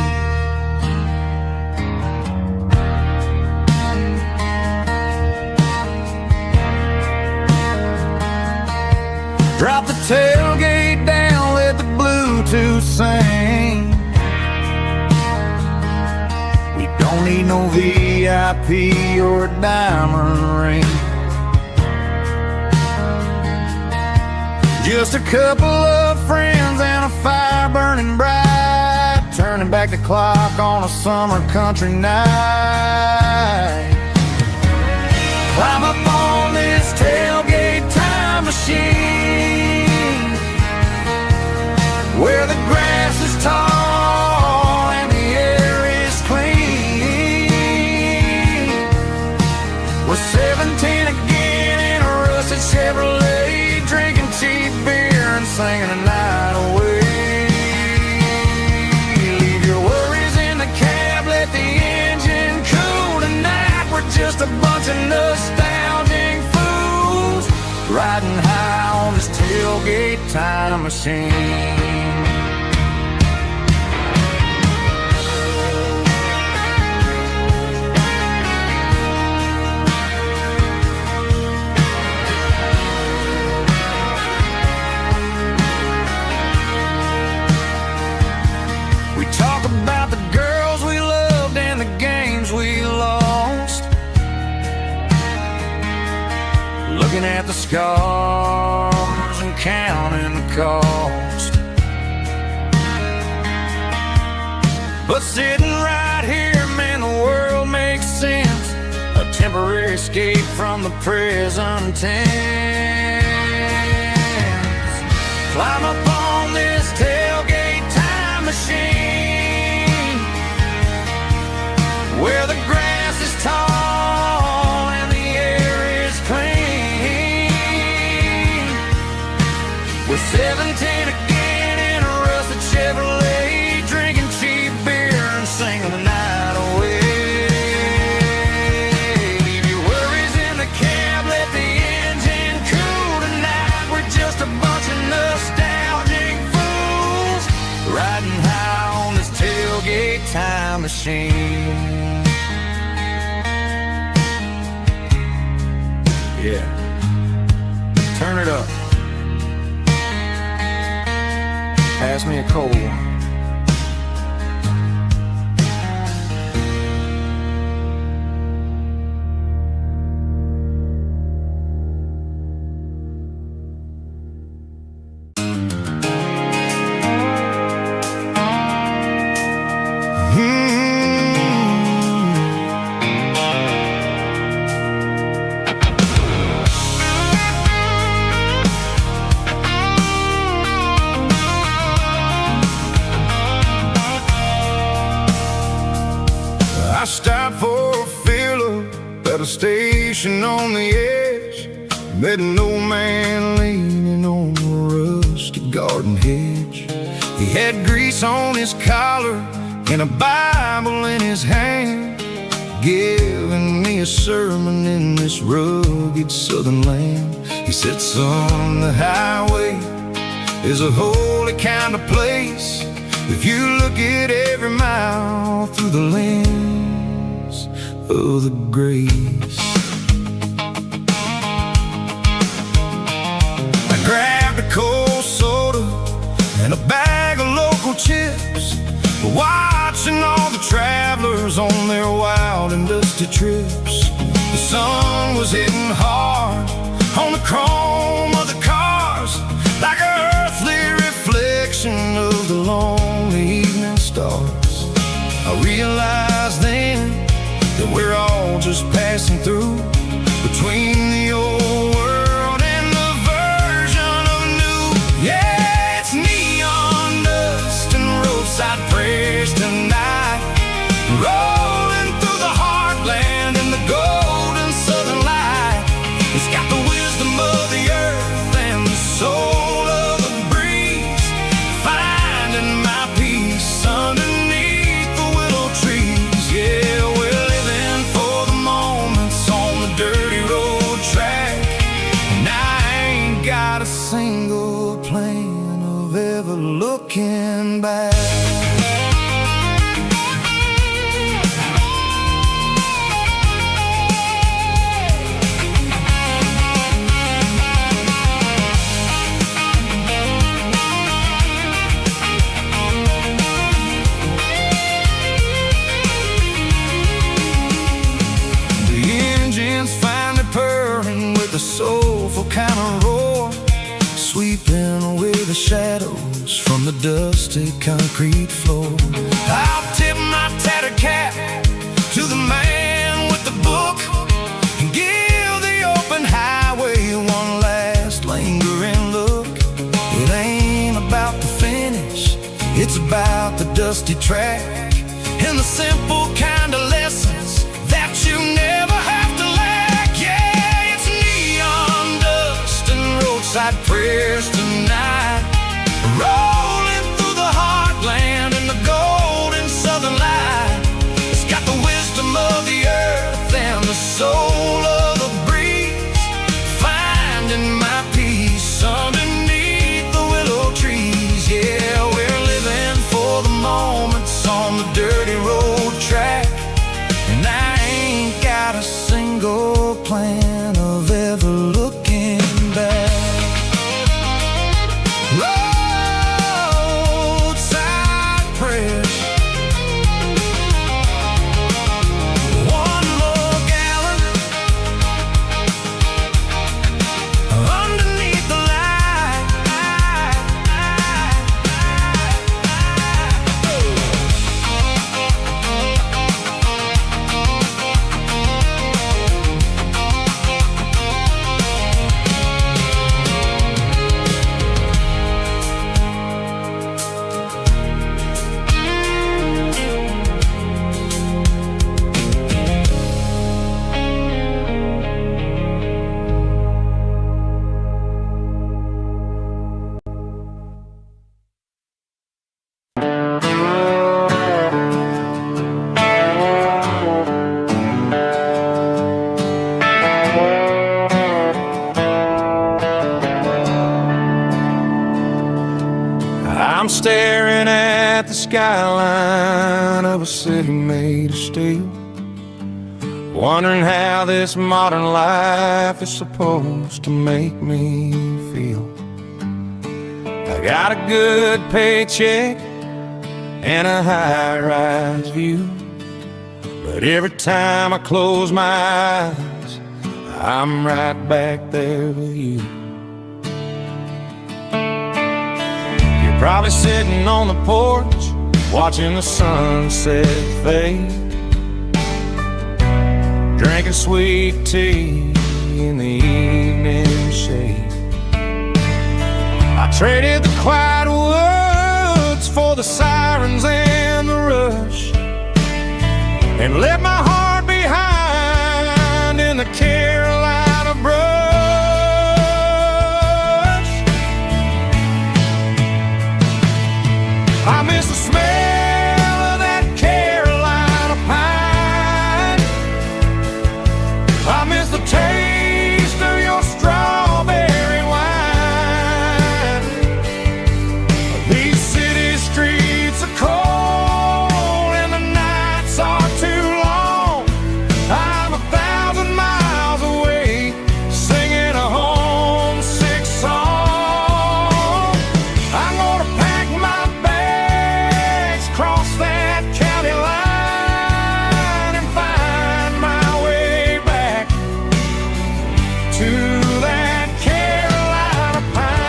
Drop the tailgate down, let the Bluetooth sing. We don't need no VIP or a diamond ring. Just a couple of friends and a fire burning bright, turning back the clock on a summer country night. Climb up on this tailgate time machine, where the grass is tall and the air is clean. We're 17 again in a rusted Chevrolet, drinking cheap beer and singing the night away. we're just a bunch of nostalgic fools riding high on this tailgate time machine. Talk about the girls we loved and the games we lost, looking at the scars and counting the cost. But sitting right here, man, the world makes sense, a temporary escape from the present tense. Climb up on this tailgate time machine, where the grass is tall and the air is clean. We're 17 again in a rusted Chevrolet, drinking cheap beer and singing the night away. Leave your worries in the cab, let the engine cool tonight. We're just a bunch of nostalgic fools riding high on this tailgate time machine. Yeah, turn it up. Pass me a cold one. I stopped for a fill-up at a station on the edge. Met an old man leaning on a rusty garden hedge. He had grease on his collar and a Bible in his hand, giving me a sermon in this rugged southern land. He said, son, the highway is a holy kind of place if you look at every mile through the lens of the grace. I grabbed a cold soda and a bag of local chips, watching all the travelers on their wild and dusty trips. The sun was hitting hard on the chrome of the cars, like an earthly reflection of the lonely evening stars. I realized then that we're all just passing through between the old world and the version of new. Yeah, it's neon dust and roadside prayers tonight, rolling through the heartland in the golden southern light. It's got the wisdom of the earth and the soul of the breeze, finding my peace underneath the willow trees. Yeah, we're living for the moments on the dirty road track, and I ain't got a single plan of ever looking back. Finally purring with a soulful kind of roar, sweeping away the shadows from the dusty concrete floor. I'll tip my tattered cap to the man with the book and give the open highway one last lingering look. It ain't about the finish, it's about the dusty track and the simple kind of lessons that you never have to lack. Yeah, it's neon dust and roadside prayers tonight, rolling through the heartland in the golden southern light. It's got the wisdom of the earth and the single plan of ever looking back. Roadside press, one more gallon underneath the light. I'm staring at the skyline of a city made of steel, wondering how this modern life is supposed to make me feel. I got a good paycheck and a high-rise view, but every time I close my eyes, I'm right back there with you. Probably sitting on the porch, watching the sunset fade, drinking sweet tea in the evening shade. I traded the quiet woods for the sirens and the rush, and left my heart behind in the Carolina brush. I miss the smell of that Carolina pine. I miss the taste of your strawberry wine. These city streets are cold and the nights are too long. I'm 1,000 miles away, singing a homesick song. I'm gonna pack my cross that county line and find my way back to that Carolina pine.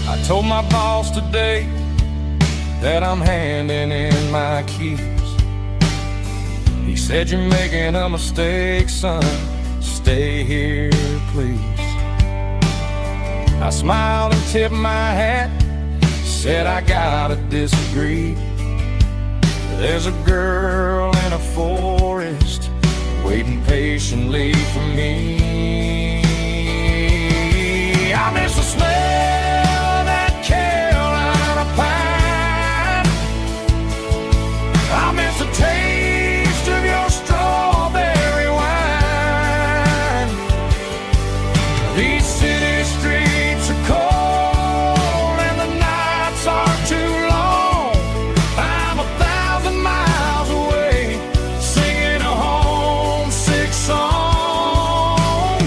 I told my boss today that I'm handing in my keys. He said, "You're making a mistake, son. Stay here, please." I smiled and tipped my hat, said, "I gotta disagree. There's a girl in a forest waiting patiently for me. I miss the smell of that Carolina pine. I miss the taste of your strawberry wine. These city streets are cold and the nights are too long. I'm 1,000 miles away, singing a homesick song.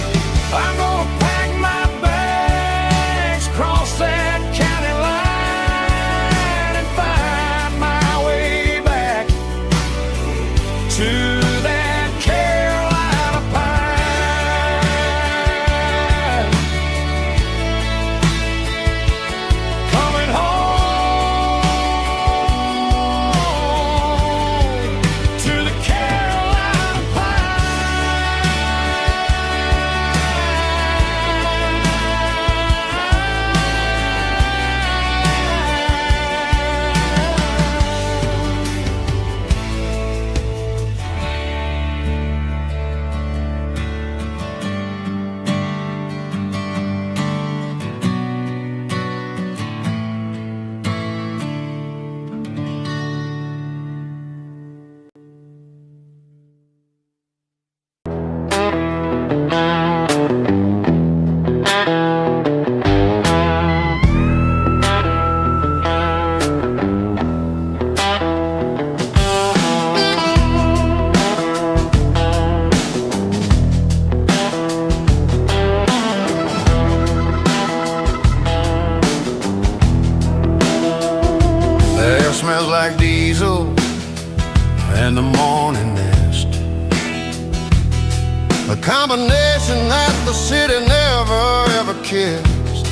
the city never ever kissed.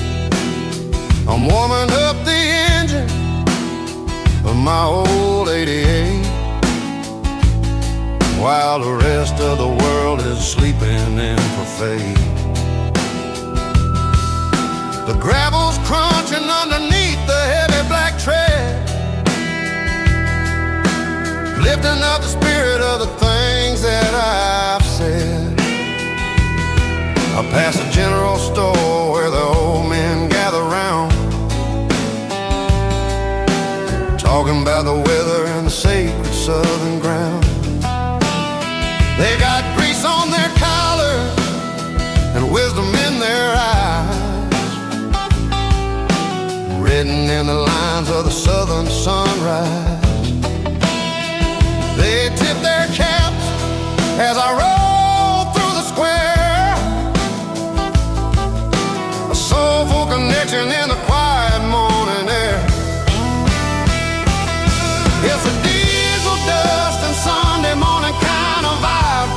I'm warming up the engine of my old 88, while the rest of the world is sleeping in for fate. The gravel's crunching underneath the heavy black tread, lifting up the spirit of the things that I've said. I pass a general store where the old men gather round, talking about the weather and the sacred southern ground. They got grease on their collars and wisdom in their eyes, written in the lines of the southern sunrise. They tip their caps as I roll through the square, a soulful connection in the quiet morning air. It's a diesel dust and Sunday morning kind of vibe,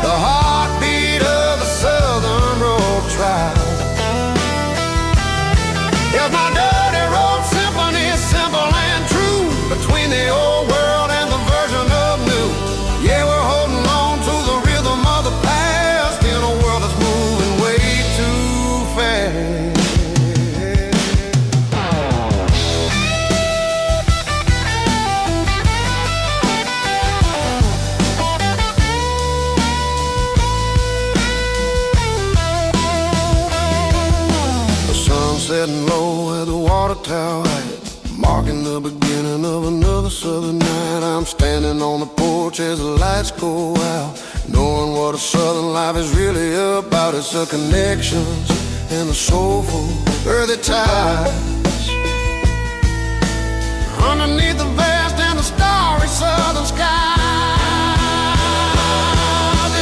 the heartbeat of the Southern Road Tribe. It's my dirty road symphony, simple and true, between the old world and the version of new. Yeah, we're holding on to the rhythm of the past in a world that's moving way too fast. The sun setting low at the water tower, marking the beginning of another southern night. I'm standing on the porch as the lights go out, knowing what a southern life is really about. It's the connections and the soulful earthy ties, underneath the vast and the starry southern skies.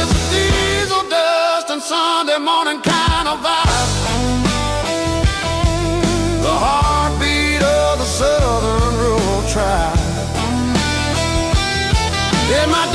It's a diesel dust and Sunday morning kind of vibe, the heartbeat of the Southern Road Tribe. In my